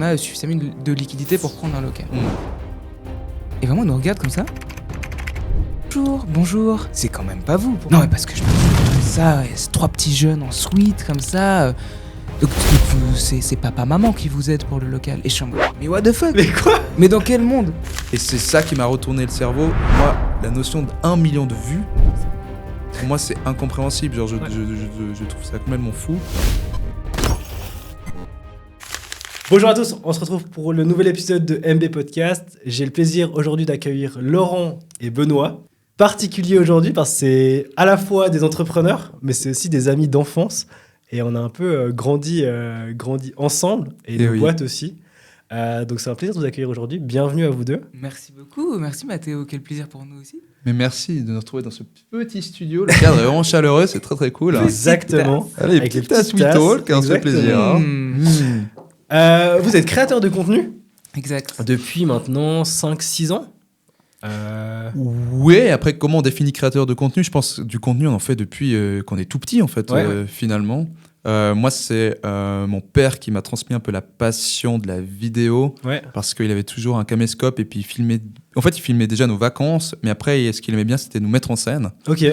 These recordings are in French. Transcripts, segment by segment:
on a suffisamment de liquidité pour prendre un local. Et vraiment, on nous regarde comme ça. Bonjour, c'est quand même pas vous. Non, mais parce que je peux faire ça, c'est 3 petits jeunes en suite comme ça. Donc c'est papa-maman qui vous aide pour le local. Et je suis en mode, mais what the fuck? Mais quoi? Mais dans quel monde? Et c'est ça qui m'a retourné le cerveau. Moi, la notion d'1 million de vues, pour moi, c'est incompréhensible. Genre, je trouve ça complètement fou. Bonjour à tous, on se retrouve pour le nouvel épisode de MB Podcast. J'ai le plaisir aujourd'hui d'accueillir Laurent et Benoît. Particulier aujourd'hui parce que c'est à la fois des entrepreneurs, mais c'est aussi des amis d'enfance. Et on a un peu grandi ensemble, et nos boîtes aussi. Donc c'est un plaisir de vous accueillir aujourd'hui. Bienvenue à vous deux. Merci beaucoup, merci Mathéo, quel plaisir pour nous aussi. Mais merci de nous retrouver dans ce petit studio. Le cadre est vraiment chaleureux, c'est très très cool. Exactement. Allez, avec les petites petites tasses. talk, ça fait plaisir. Vous êtes créateur de contenu Exact. depuis maintenant 5-6 ans. Ouais, après comment on définit créateur de contenu? Je pense que du contenu on en fait depuis qu'on est tout petit en fait, finalement. Moi c'est mon père qui m'a transmis un peu la passion de la vidéo, parce qu'il avait toujours un caméscope et puis il filmait déjà nos vacances, mais après ce qu'il aimait bien c'était nous mettre en scène. Ok.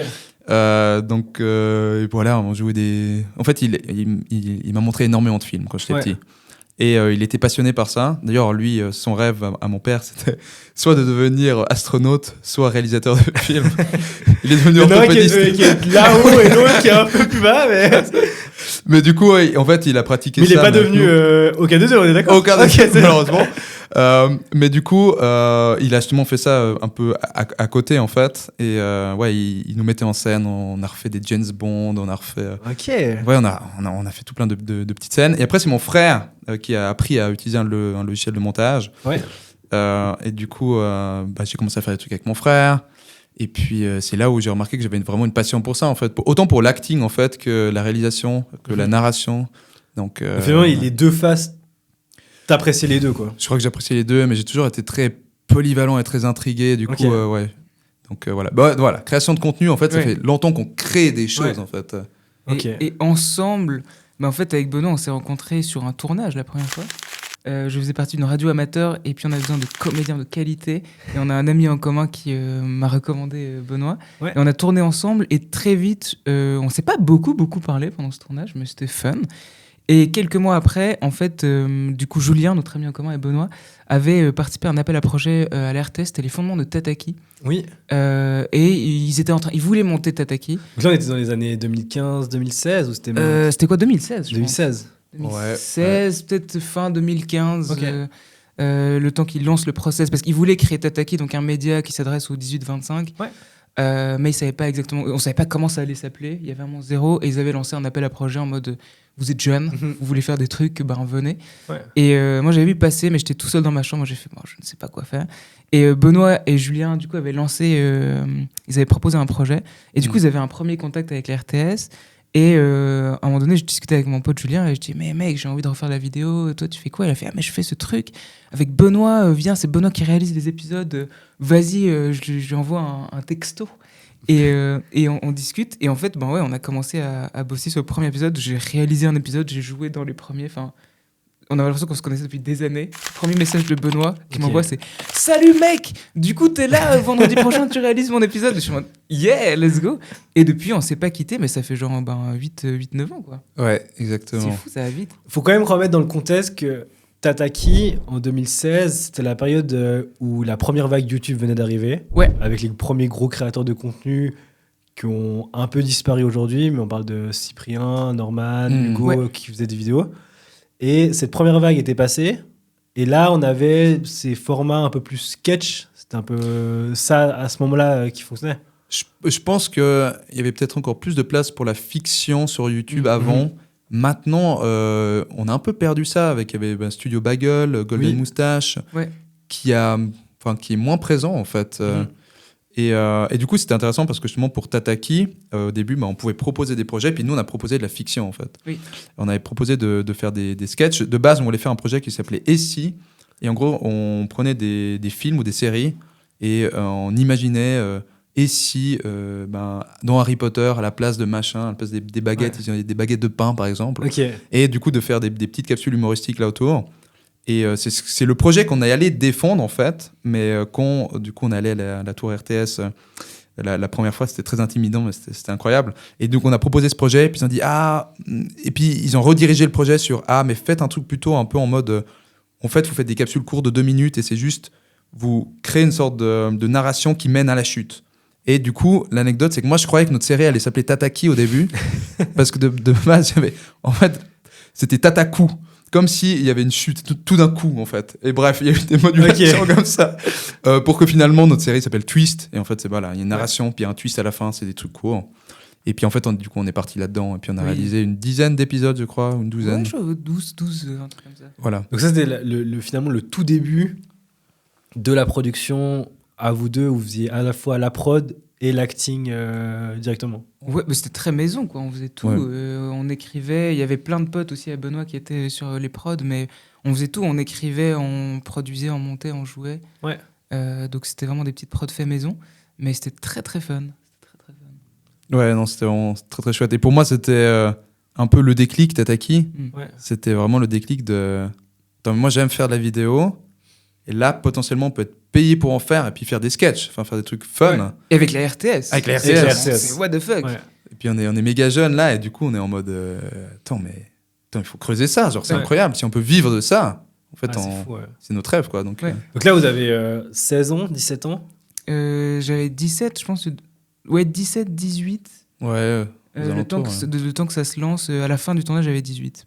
Donc voilà, on jouait des... En fait il m'a montré énormément de films quand j'étais petit. Et il était passionné par ça. D'ailleurs, lui, son rêve à mon père, c'était soit de devenir astronaute, soit réalisateur de films. Il est devenu orthopédiste. Qui est là-haut et l'autre qui est un peu plus bas. Mais du coup, en fait, il a pratiqué ça. Mais il n'est pas devenu au K2, on est d'accord? Au K2, malheureusement. Mais du coup, il a justement fait ça un peu à côté, en fait. Et il nous mettait en scène. On a refait des James Bond, on a refait... Ouais, on a fait tout plein de petites scènes. Et après, c'est mon frère qui a appris à utiliser un logiciel de montage. Et du coup, j'ai commencé à faire des trucs avec mon frère. Et puis, c'est là où j'ai remarqué que j'avais vraiment une passion pour ça, en fait. Autant pour l'acting, en fait, que la réalisation, que la narration. Donc, finalement, les deux faces, t'appréciais les deux, quoi. Je crois que j'appréciais les deux, mais j'ai toujours été très polyvalent et très intrigué. Du coup, Donc, voilà. Voilà. Création de contenu, en fait, ça fait longtemps qu'on crée des choses, en fait. Et ensemble, en fait, avec Benoît, on s'est rencontrés sur un tournage la première fois. Je faisais partie d'une radio amateur et puis on a besoin de comédiens de qualité. Et on a un ami en commun qui m'a recommandé Benoît. Et on a tourné ensemble et très vite, on s'est pas beaucoup parlé pendant ce tournage, mais c'était fun. Et quelques mois après, en fait, du coup, Julien, notre ami en commun, et Benoît, avaient participé à un appel à projet à la RTS, c'était les fondements de Tataki. Oui. Et ils voulaient monter Tataki. Donc là, on était dans les années 2015, 2016 ou c'était c'était quoi, 2016 2016. 2016, peut-être fin 2015. Le temps qu'ils lancent le process, parce qu'ils voulaient créer Tataki, donc un média qui s'adresse aux 18-25. Mais ils savaient pas exactement, on savait pas comment ça allait s'appeler. Il y avait vraiment zéro, et ils avaient lancé un appel à projet en mode vous êtes jeunes, vous voulez faire des trucs, venez. Et moi j'avais vu passer, mais j'étais tout seul dans ma chambre. Moi j'ai fait je ne sais pas quoi faire. Et Benoît et Julien du coup avaient lancé, ils avaient proposé un projet, et du coup ils avaient un premier contact avec la RTS. Et à un moment donné, je discutais avec mon pote Julien et je dis mais mec, j'ai envie de refaire la vidéo, toi tu fais quoi? Il a fait mais je fais ce truc avec Benoît, viens, c'est Benoît qui réalise les épisodes, vas-y, je lui envoie un texto. Et on discute, et en fait on a commencé à bosser sur le premier épisode. J'ai réalisé un épisode, j'ai joué dans les premiers, enfin on avait l'impression qu'on se connaissait depuis des années. Le premier message de Benoît qui m'envoie, c'est « Salut mec, du coup t'es là, vendredi prochain tu réalises mon épisode ?» Et je suis en mode « Yeah, let's go !» Et depuis on s'est pas quitté, mais ça fait genre 8-9 ans, quoi. Ouais, exactement. C'est fou, ça va vite. Faut quand même remettre dans le contexte que Tataki, en 2016, c'était la période où la première vague YouTube venait d'arriver. Avec les premiers gros créateurs de contenu qui ont un peu disparu aujourd'hui, mais on parle de Cyprien, Norman, Hugo, qui faisaient des vidéos. Et cette première vague était passée, et là on avait ces formats un peu plus sketch. C'était un peu ça à ce moment-là qui fonctionnait. Je pense qu'il y avait peut-être encore plus de place pour la fiction sur YouTube avant. Maintenant, on a un peu perdu ça. Il y avait Studio Bagel, Golden Moustache, qui est moins présent en fait. Et du coup, c'était intéressant parce que justement pour Tataki, au début, on pouvait proposer des projets, puis nous, on a proposé de la fiction en fait. On avait proposé de faire des sketchs. De base, on voulait faire un projet qui s'appelait Et si? Et en gros, on prenait des films ou des séries et on imaginait et si dans Harry Potter, à la place de machin, à la place des baguettes, ils avaient des baguettes de pain par exemple. Et du coup, de faire des petites capsules humoristiques là autour. Et c'est le projet qu'on est allé défendre, en fait. Mais quand, du coup, on est allé à la tour RTS... La première fois, c'était très intimidant, mais c'était incroyable. Et donc, on a proposé ce projet, puis ils ont dit et puis ils ont redirigé le projet sur mais faites un truc plutôt un peu en mode en fait, vous faites des capsules courtes de 2 minutes et c'est juste, vous créez une sorte de narration qui mène à la chute. Et du coup, l'anecdote, c'est que moi, je croyais que notre série allait s'appeler Tataki au début, parce que de base, en fait, c'était Tataku. Comme s'il y avait une chute tout d'un coup, en fait. Et bref, il y a eu des modulations comme ça. Pour que finalement, notre série s'appelle Twist. Et en fait, il y a une narration, puis un twist à la fin, c'est des trucs courts. Et puis en fait, du coup, on est parti là-dedans. Et puis on a réalisé une dizaine d'épisodes, je crois, ou une douzaine. Ouais, 12, un truc comme ça. Voilà. Donc ça, c'était finalement le tout début de la production à vous deux, où vous faisiez à la fois la prod et l'acting directement. Ouais, mais c'était très maison, quoi. On faisait tout. On écrivait. Il y avait plein de potes aussi à Benoît qui étaient sur les prods, mais on faisait tout. On écrivait, on produisait, on montait, on jouait. Ouais. Donc c'était vraiment des petites prods fait maison, mais c'était très très fun. Ouais, non, c'était vraiment très très chouette. Et pour moi, c'était un peu le déclic, Tataki. Ouais. C'était vraiment le déclic de. Attends, moi, j'aime faire de la vidéo. Et là, potentiellement, on peut être payé pour en faire et puis faire des sketchs, enfin faire des trucs fun. Ouais. Et avec la RTS. Avec la RTS. C'est what the fuck. Ouais. Et puis on est méga jeunes là et du coup on est en mode attends, il faut creuser ça, genre c'est incroyable. Si on peut vivre de ça, en fait, c'est notre rêve, quoi. Donc là, vous avez 16 ans, 17 ans J'avais 17, je pense. Ouais, 17, 18. Ouais. Le temps que ça se lance, à la fin du tournage, j'avais 18.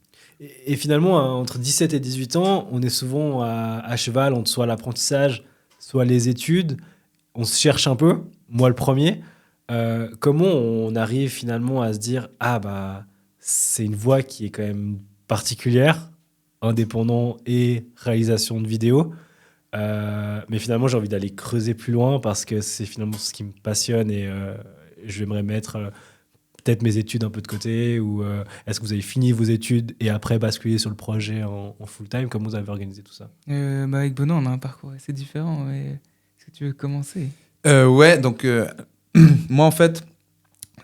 Et finalement, entre 17 et 18 ans, on est souvent à cheval entre soit l'apprentissage, soit les études. On se cherche un peu, moi le premier. Comment on arrive finalement à se dire c'est une voie qui est quand même particulière, indépendant et réalisation de vidéos. Mais finalement, j'ai envie d'aller creuser plus loin parce que c'est finalement ce qui me passionne et j'aimerais mettre... peut-être mes études un peu de côté, ou est-ce que vous avez fini vos études et après basculer sur le projet en full-time? Comment vous avez organisé tout ça? Avec Benoît, on a un parcours assez différent. Mais... Est-ce que tu veux commencer? Ouais, donc moi en fait,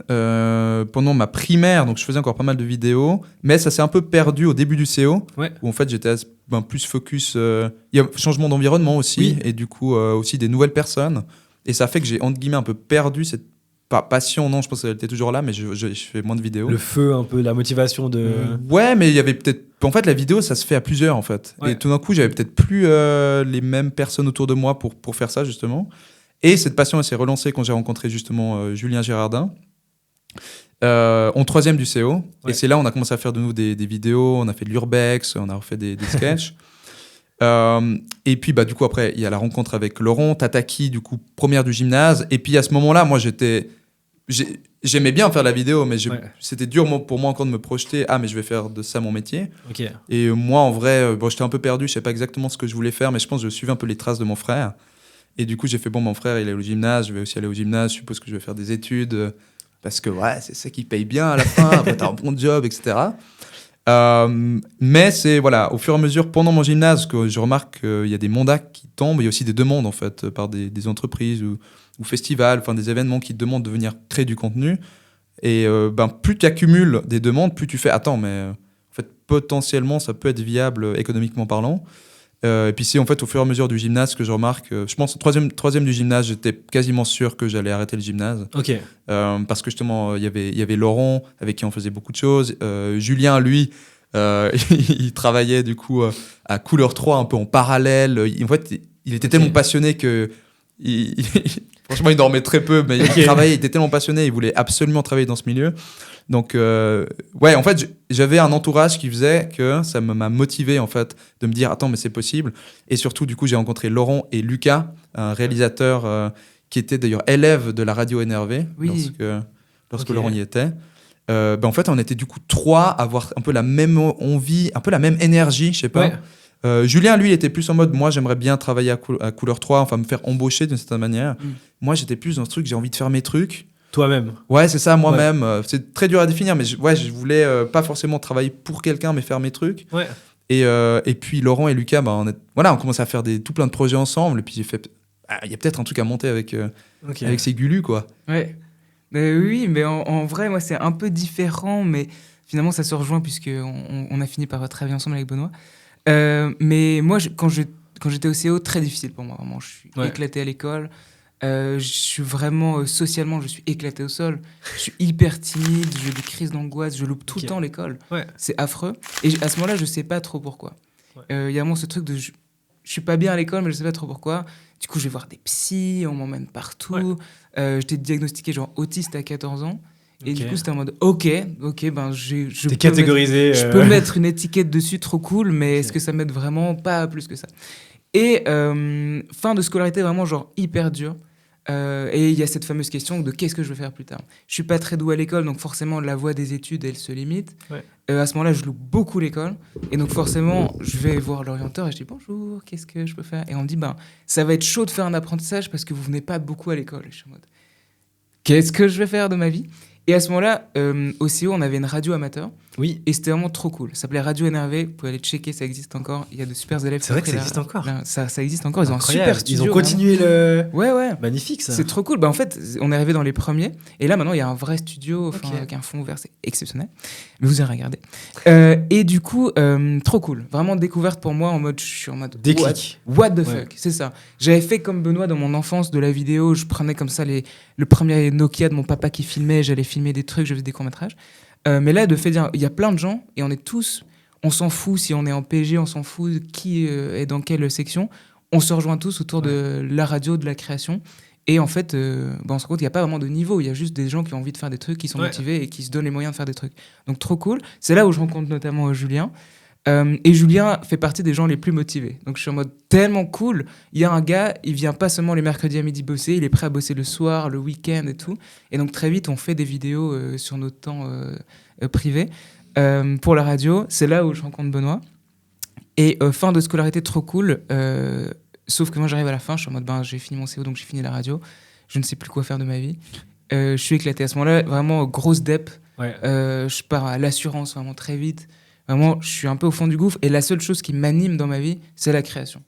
pendant ma primaire, donc je faisais encore pas mal de vidéos, mais ça s'est un peu perdu au début du CO, où en fait j'étais plus focus. Il y a changement d'environnement aussi, et du coup aussi des nouvelles personnes, et ça fait que j'ai entre guillemets un peu perdu cette passion, non, je pense qu'elle était toujours là, mais je fais moins de vidéos. Le feu, un peu, la motivation de... Ouais, mais il y avait peut-être... En fait, la vidéo, ça se fait à plusieurs, en fait. Ouais. Et tout d'un coup, j'avais peut-être plus les mêmes personnes autour de moi pour faire ça, justement. Et cette passion, elle s'est relancée quand j'ai rencontré, justement, Julien Gérardin, en 3e du CO. Ouais. Et c'est là où on a commencé à faire de nous des vidéos, on a fait de l'urbex, on a refait des sketchs. Et puis du coup après il y a la rencontre avec Laurent, Tataki, du coup première du gymnase, et puis à ce moment-là moi j'aimais bien faire la vidéo, mais c'était dur pour moi encore de me projeter, mais je vais faire de ça mon métier. Okay. Et moi en vrai j'étais un peu perdu, je savais pas exactement ce que je voulais faire, mais je pense que je suivais un peu les traces de mon frère, et du coup j'ai fait mon frère il est au gymnase, je vais aussi aller au gymnase, je suppose que je vais faire des études parce que c'est ça qui paye bien à la fin, après t'as un bon job, etc. Mais c'est au fur et à mesure pendant mon gymnase que je remarque qu'il y a des mandats qui tombent, il y a aussi des demandes en fait par des entreprises ou festivals, enfin des événements qui te demandent de venir créer du contenu, et plus tu accumules des demandes, plus tu fais mais en fait potentiellement ça peut être viable économiquement parlant. Et puis c'est en fait au fur et à mesure du gymnase que je remarque, je pense au troisième du gymnase, j'étais quasiment sûr que j'allais arrêter le gymnase. Okay. Parce que justement il y avait Laurent avec qui on faisait beaucoup de choses, Julien lui il travaillait du coup à Couleur 3 un peu en parallèle, en fait il était tellement passionné que franchement il dormait très peu, mais il travaillait, il était tellement passionné, il voulait absolument travailler dans ce milieu. Donc en fait j'avais un entourage qui faisait que ça m'a motivé en fait de me dire attends mais c'est possible. Et surtout du coup j'ai rencontré Laurent et Lucas, un réalisateur qui était d'ailleurs élève de la radio NRV lorsque Laurent y était. En fait on était du coup 3 à avoir un peu la même envie, un peu la même énergie, je sais pas. Julien lui il était plus en mode moi j'aimerais bien travailler à Couleur 3, enfin me faire embaucher d'une certaine manière. Moi j'étais plus dans ce truc, j'ai envie de faire mes trucs. Toi-même. Ouais, c'est ça, moi-même. Ouais. C'est très dur à définir, mais je voulais pas forcément travailler pour quelqu'un, mais faire mes trucs. Ouais. Et puis Laurent et Lucas, on commençait à faire tout plein de projets ensemble. Et puis j'ai fait, il y a peut-être un truc à monter avec ces Gulu, quoi. Ouais. Oui, mais en vrai, moi, c'est un peu différent, mais finalement, ça se rejoint puisqu'on a fini par travailler ensemble avec Benoît. Mais moi, quand j'étais au CO, très difficile pour moi. Vraiment, je suis éclaté à l'école. Je suis vraiment, socialement, je suis éclaté au sol. Je suis hyper timide, j'ai des crises d'angoisse, je loupe tout le temps l'école. C'est affreux. Et à ce moment-là, je sais pas trop pourquoi. Y a vraiment ce truc de... Je suis pas bien à l'école, mais je sais pas trop pourquoi. Du coup, je vais voir des psys, on m'emmène partout. J'étais diagnostiqué genre autiste à 14 ans. Et du coup, c'était en mode, ok, ben je T'es catégorisé. Je peux mettre une étiquette dessus, trop cool, mais est-ce que ça m'aide vraiment? Pas plus que ça. Et fin de scolarité vraiment genre hyper dur. Et il y a cette fameuse question de qu'est-ce que je veux faire plus tard. Je suis pas très doué à l'école, donc forcément la voie des études elle se limite. À ce moment-là, je loupe beaucoup l'école, et donc forcément je vais voir l'orienteur et je dis bonjour, qu'est-ce que je peux faire? Et on me dit ben ça va être chaud de faire un apprentissage parce que vous venez pas beaucoup à l'école. Et je suis en mode qu'est-ce que je vais faire de ma vie? Et à ce moment-là, au CO, on avait une radio amateur. Oui. Et c'était vraiment trop cool. Ça s'appelait Radio Énervé. Vous pouvez aller checker, ça existe encore. Il y a de super élèves. C'est vrai que ça existe encore. Ça existe encore. Ils ont un super studio. Ils ont continué le. Ouais. Magnifique ça. C'est trop cool. Bah, en fait, on est arrivé dans les premiers. Et là, maintenant, il y a un vrai studio avec un fond ouvert. C'est exceptionnel. Mais vous irez regarder. Et du coup, trop cool. Vraiment découverte pour moi. Je suis en mode. Déclic. What the fuck. C'est ça. J'avais fait comme Benoît dans mon enfance de la vidéo. Je prenais comme ça le premier Nokia de mon papa qui filmait. J'allais filmer des trucs. Je faisais des courts-métrages. Mais là, de fait dire, il y a plein de gens et on s'en fout si on est en PG, on s'en fout qui est dans quelle section. On se rejoint tous autour de la radio, de la création. Et en fait, on se rend compte qu'il n'y a pas vraiment de niveau. Il y a juste des gens qui ont envie de faire des trucs, qui sont motivés et qui se donnent les moyens de faire des trucs. Donc, trop cool. C'est là où je rencontre notamment Julien. Et Julien fait partie des gens les plus motivés. Donc je suis en mode tellement cool. Il y a un gars, il vient pas seulement les mercredis à midi bosser, il est prêt à bosser le soir, le week-end et tout. Et donc très vite, on fait des vidéos sur notre temps privé pour la radio. C'est là où je rencontre Benoît. Et fin de scolarité trop cool. Sauf que moi j'arrive à la fin, je suis en mode j'ai fini mon CO, donc j'ai fini la radio. Je ne sais plus quoi faire de ma vie. Je suis éclaté à ce moment-là, vraiment grosse dep. Je pars à l'assurance vraiment très vite. Vraiment, je suis un peu au fond du gouffre et la seule chose qui m'anime dans ma vie, c'est la création.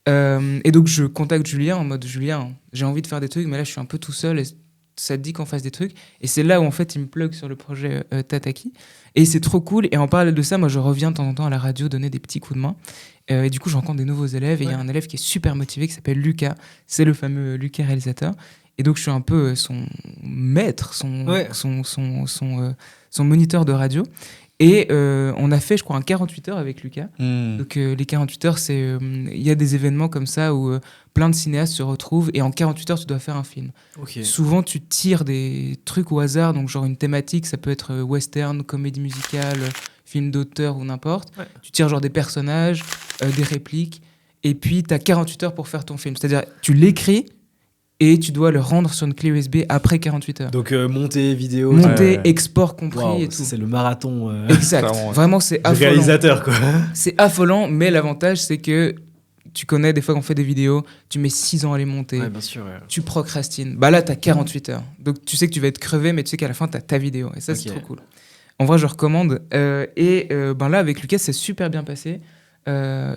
Et donc, je contacte Julien en mode Julien, j'ai envie de faire des trucs, mais là, je suis un peu tout seul et ça te dit qu'on fasse des trucs. Et c'est là où, en fait, il me plug sur le projet Tataki. Et c'est trop cool. Et en parallèle de ça, moi, je reviens de temps en temps à la radio donner des petits coups de main. Et du coup, je rencontre des nouveaux élèves. Et il y a un élève qui est super motivé qui s'appelle Lucas. C'est le fameux Lucas réalisateur. Et donc, je suis un peu son maître, son moniteur de radio. Et on a fait, je crois, un 48 heures avec Lucas. Donc, les 48 heures, il y a des événements comme ça où plein de cinéastes se retrouvent et en 48 heures, tu dois faire un film. Souvent, tu tires des trucs au hasard, donc genre une thématique, ça peut être western, comédie musicale, film d'auteur ou n'importe. Tu tires genre des personnages, des répliques, et puis tu as 48 heures pour faire ton film. C'est-à-dire, tu l'écris, et tu dois le rendre sur une clé USB après 48 heures. Donc monter vidéo. Monter, export compris et tout. C'est le marathon. Exact. Vraiment, c'est affolant. Réalisateur, quoi. C'est affolant, mais l'avantage, c'est que tu connais, des fois qu'on fait des vidéos, tu mets 6 ans à les monter. Bien sûr. Tu procrastines. Là, t'as 48 heures. Donc tu sais que tu vas être crevé, mais tu sais qu'à la fin, t'as ta vidéo. Et ça, c'est trop cool. En vrai, je recommande. Là, avec Lucas, c'est super bien passé.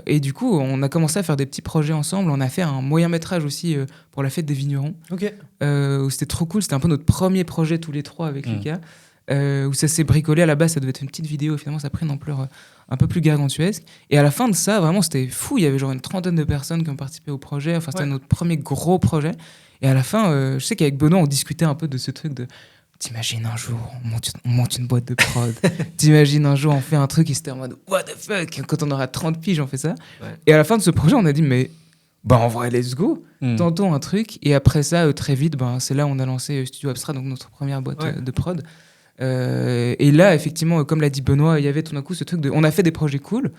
Et du coup, on a commencé à faire des petits projets ensemble. On a fait un moyen-métrage aussi pour la fête des vignerons. Où c'était trop cool. C'était un peu notre premier projet tous les trois avec Lucas. Où ça s'est bricolé. À la base, ça devait être une petite vidéo. Et finalement, ça a pris une ampleur un peu plus gargantuesque. Et à la fin de ça, vraiment, c'était fou. Il y avait genre une 30aine de personnes qui ont participé au projet. Enfin, c'était notre premier gros projet. Et à la fin, je sais qu'avec Benoît, on discutait un peu de ce truc de... T'imagines un jour, on monte une boîte de prod. T'imagines un jour, on fait un truc et c'était en mode what the fuck. Quand on aura 30 piges, on fait ça. Et à la fin de ce projet, on a dit mais en vrai, let's go. Tentons un truc. Et après ça, très vite, c'est là où on a lancé Studio Abstrait, donc notre première boîte de prod. Et là, effectivement, comme l'a dit Benoît, il y avait tout d'un coup ce truc de... On a fait des projets cool.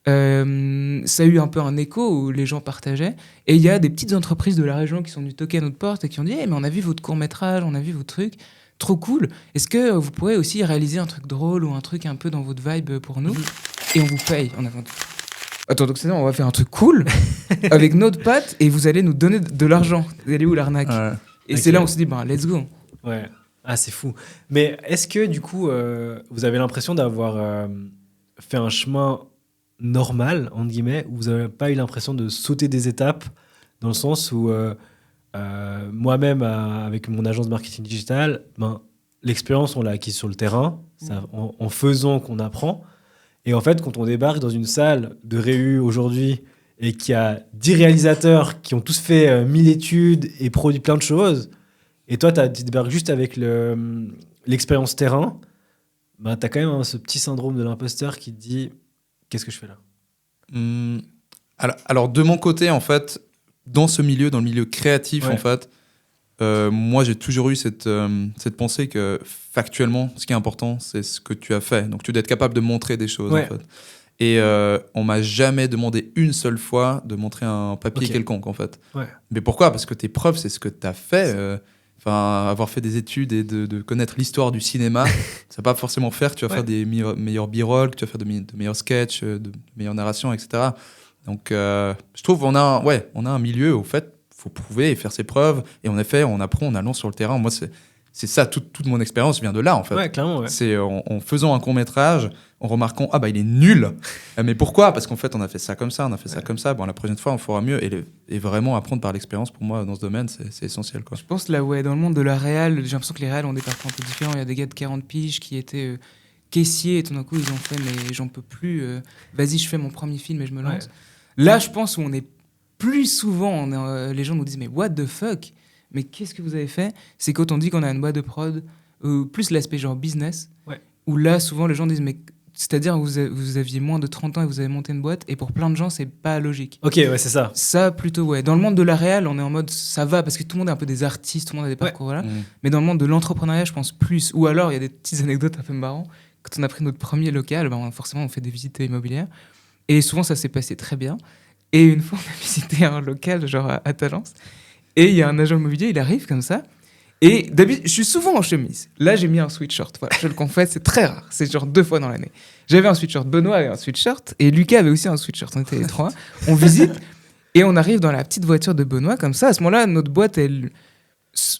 Ça a eu un peu un écho où les gens partageaient. Et il y a des petites entreprises de la région qui sont venues toquer à notre porte et qui ont dit hey, mais on a vu votre court-métrage, on a vu vos trucs. Trop cool. Est-ce que vous pourrez aussi réaliser un truc drôle ou un truc un peu dans votre vibe pour nous et on vous paye. Attends, donc c'est ça, on va faire un truc cool avec notre patte et vous allez nous donner de l'argent. Vous allez où l'arnaque Et c'est là où on se dit, let's go. Ouais. Ah, c'est fou. Mais est-ce que du coup, vous avez l'impression d'avoir fait un chemin normal, entre guillemets, où vous n'avez pas eu l'impression de sauter des étapes, dans le sens où... moi-même, avec mon agence de marketing digital, l'expérience, on l'a acquise sur le terrain, en faisant qu'on apprend. Et en fait, quand on débarque dans une salle de réu aujourd'hui et qu'il y a 10 réalisateurs qui ont tous fait 1000 études et produit plein de choses, et toi, tu débarques juste avec l'expérience terrain, bah, tu as quand même ce petit syndrome de l'imposteur qui te dit « Qu'est-ce que je fais là ?» Alors, de mon côté, en fait, dans le milieu créatif, en fait, moi, j'ai toujours eu cette pensée que factuellement, ce qui est important, c'est ce que tu as fait. Donc, tu dois être capable de montrer des choses, en fait. Et on m'a jamais demandé une seule fois de montrer un papier quelconque, en fait. Mais pourquoi ? Parce que tes preuves, c'est ce que tu as fait. Avoir fait des études et de connaître l'histoire du cinéma, ça va pas forcément faire que tu vas faire des meilleurs b-roll, que tu vas faire de meilleurs sketchs, de meilleures narrations, etc. Donc, je trouve qu'on a un milieu où, en fait, faut prouver et faire ses preuves. Et en effet, on apprend en allant sur le terrain. Moi, c'est ça, toute mon expérience vient de là, en fait. Ouais, clairement, ouais. C'est en faisant un court-métrage, en remarquant, il est nul. Mais pourquoi ? Parce qu'en fait, on a fait ça comme ça, on a fait ça comme ça. Bon, la prochaine fois, on fera mieux. Et vraiment apprendre par l'expérience, pour moi, dans ce domaine, c'est essentiel, quoi. Je pense, là, dans le monde de la réal, j'ai l'impression que les réals ont des parcours un peu différents. Il y a des gars de 40 piges qui étaient caissiers, et tout d'un coup, ils ont fait, mais j'en peux plus, vas-y, je fais mon premier film et je me lance. Là, je pense où on est plus souvent, les gens nous disent, mais what the fuck ? Mais qu'est-ce que vous avez fait ? C'est quand on dit qu'on a une boîte de prod, plus l'aspect genre business, où là, souvent, les gens disent, mais c'est-à-dire vous aviez moins de 30 ans et vous avez monté une boîte, et pour plein de gens, c'est pas logique. Ok, ouais, c'est ça. Ça, plutôt, Dans le monde de la réal, on est en mode, ça va, parce que tout le monde est un peu des artistes, tout le monde a des parcours, voilà. Mais dans le monde de l'entrepreneuriat, je pense plus. Ou alors, il y a des petites anecdotes un peu marrantes. Quand on a pris notre premier local, forcément, on fait des visites immobilières. Et souvent, ça s'est passé très bien. Et une fois, on a visité un local, genre à Talence. Et il y a un agent immobilier, il arrive comme ça. Et d'habitude, je suis souvent en chemise. Là, j'ai mis un sweatshirt. Voilà, je le confesse, c'est très rare. C'est genre 2 fois dans l'année. J'avais un sweatshirt, Benoît avait un sweatshirt, et Lucas avait aussi un sweatshirt. On était les 3. On visite, et on arrive dans la petite voiture de Benoît, comme ça. À ce moment-là, notre boîte,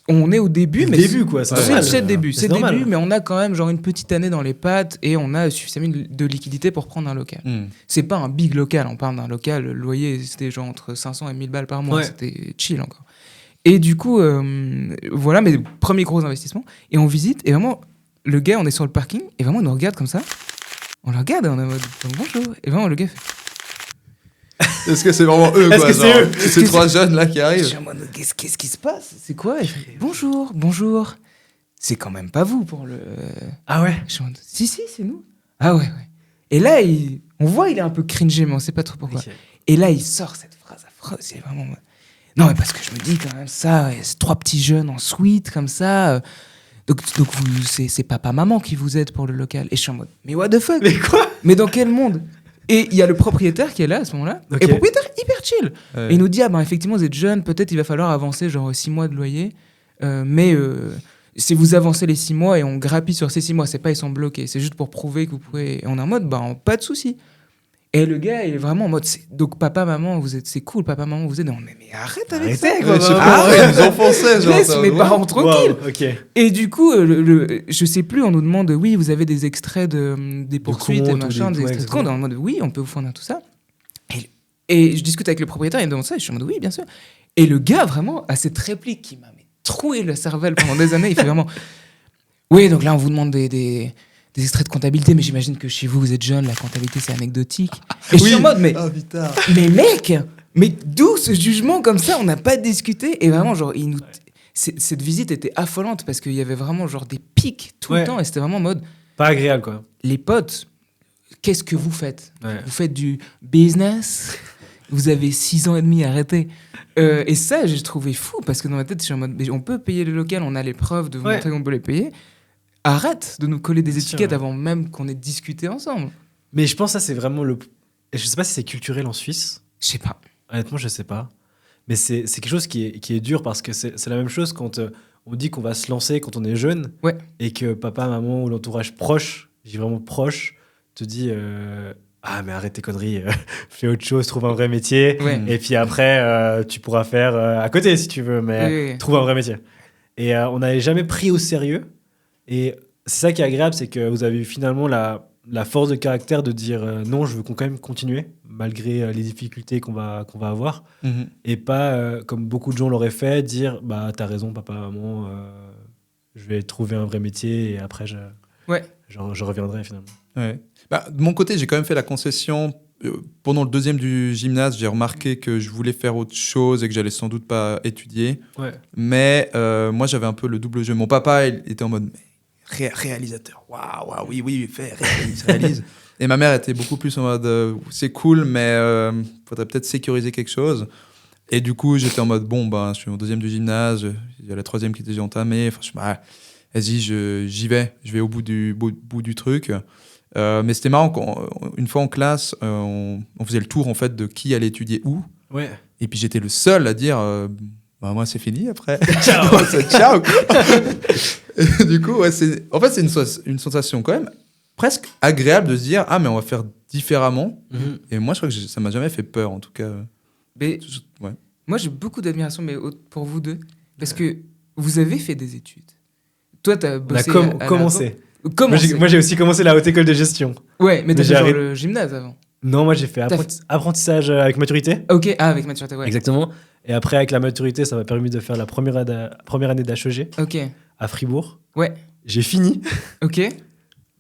on est au début. Mais début, quoi. C'est le début. C'est le début, mais on a quand même genre une petite année dans les pattes, et on a suffisamment de liquidité pour prendre un local. C'est pas un big local, on parle d'un local, le loyer, c'était genre entre 500 et 1000 balles par mois. C'était chill encore. Et du coup, voilà mes premiers gros investissements. Et on visite, et vraiment, le gars, on est sur le parking, et vraiment, il nous regarde comme ça. On le regarde, et on est en mode bonjour. Et vraiment, le gars fait. Est-ce que c'est vraiment eux, quoi? C'est eux? Ces 3 jeunes là qui arrivent. Je suis en mode, qu'est-ce qui se passe? C'est quoi? Il fait, bonjour. C'est quand même pas vous pour le. Ah ouais? Je suis en mode, si, c'est nous. Ah ouais. Et là, on voit, il est un peu cringé, mais on sait pas trop pourquoi. Okay. Et là, il sort cette phrase affreuse. C'est vraiment. Non, mais parce que je me dis quand même ça, c'est 3 petits jeunes en suite comme ça. Donc c'est papa-maman qui vous aide pour le local. Et je suis en mode, mais what the fuck? Mais quoi? Mais dans quel monde? Et il y a le propriétaire qui est là à ce moment-là. Okay. Et le propriétaire hyper chill. Et il nous dit, effectivement, vous êtes jeune, peut-être il va falloir avancer genre 6 mois de loyer. Mais si vous avancez les 6 mois et on grappille sur ces 6 mois, c'est pas ils sont bloqués, c'est juste pour prouver que vous pouvez. Et on est en mode, pas de souci. Et le gars, il est vraiment en mode, donc papa, maman, c'est cool, papa, maman, vous êtes. Non, mais arrête avec ça. Quoi, les enfants français, genre. Laisse mes parents tranquilles. Wow, okay. Et du coup, je sais plus, on nous demande, oui, vous avez des extraits des poursuites et machin, des extraits de compte. On est en mode, oui, on peut vous fournir tout ça. Et je discute avec le propriétaire, il me demande ça, et je suis en mode, oui, bien sûr. Et le gars, vraiment, a cette réplique qui m'a troué la cervelle pendant des années. Il fait vraiment, oui, donc là, on vous demande des extraits de comptabilité, mais j'imagine que chez vous, vous êtes jeune, la comptabilité, c'est anecdotique. Et je suis en mode, mais mec, mais d'où ce jugement comme ça? On n'a pas discuté. Et vraiment, genre, cette visite était affolante parce qu'il y avait vraiment genre des pics tout le temps. Et c'était vraiment en mode... Pas agréable, quoi. Les potes, qu'est-ce que vous faites? Vous faites du business? Vous avez 6 ans et demi, arrêtez. Et ça, j'ai trouvé fou parce que dans ma tête, je suis en mode, on peut payer le local, on a les preuves de vous montrer qu'on peut les payer. Arrête de nous coller des étiquettes avant même qu'on ait discuté ensemble. Mais je pense que ça, c'est vraiment le... Et je sais pas si c'est culturel en Suisse. Je sais pas. Honnêtement, je sais pas. Mais c'est quelque chose qui est dur parce que c'est la même chose quand on dit qu'on va se lancer quand on est jeune et que papa, maman ou l'entourage proche, je dis vraiment proche, te dit ah mais arrête tes conneries, fais autre chose, trouve un vrai métier et puis après tu pourras faire à côté si tu veux, mais trouve un vrai métier. Et on n'avait jamais pris au sérieux. Et c'est ça qui est agréable, c'est que vous avez eu finalement la force de caractère de dire non, je veux quand même continuer, malgré les difficultés qu'on va avoir. Et pas, comme beaucoup de gens l'auraient fait, dire t'as raison, papa, maman, je vais trouver un vrai métier et après, je reviendrai finalement. Ouais. De mon côté, j'ai quand même fait la concession. Pendant le deuxième du gymnase, j'ai remarqué que je voulais faire autre chose et que j'allais sans doute pas étudier. Ouais. Mais moi, j'avais un peu le double jeu. Mon papa, il était en mode réalisateur. Waouh, oui, fais, réalise. Et ma mère était beaucoup plus en mode c'est cool, mais faudrait peut-être sécuriser quelque chose. Et du coup, j'étais en mode je suis au deuxième du gymnase, il y a la troisième qui était déjà entamée. Enfin, vas-y, j'y vais. Je vais au bout du truc. Mais c'était marrant, une fois en classe, on faisait le tour en fait de qui allait étudier où. Ouais. Et puis j'étais le seul à dire moi c'est fini après. Ciao, ciao. Et du coup, c'est une sensation quand même presque agréable de se dire mais on va faire différemment. Et moi je crois que ça m'a jamais fait peur en tout cas. Mais moi j'ai beaucoup d'admiration pour vous deux parce que vous avez fait des études. Toi t'as bossé commencé. Moi, j'ai aussi commencé la haute école de gestion. Ouais, mais t'as fait le gymnase avant. Non, moi, j'ai fait apprentissage avec maturité. Ok, avec maturité, ouais. Exactement. Et après, avec la maturité, ça m'a permis de faire la première année d'HEG à Fribourg. Ouais. J'ai fini. Ok.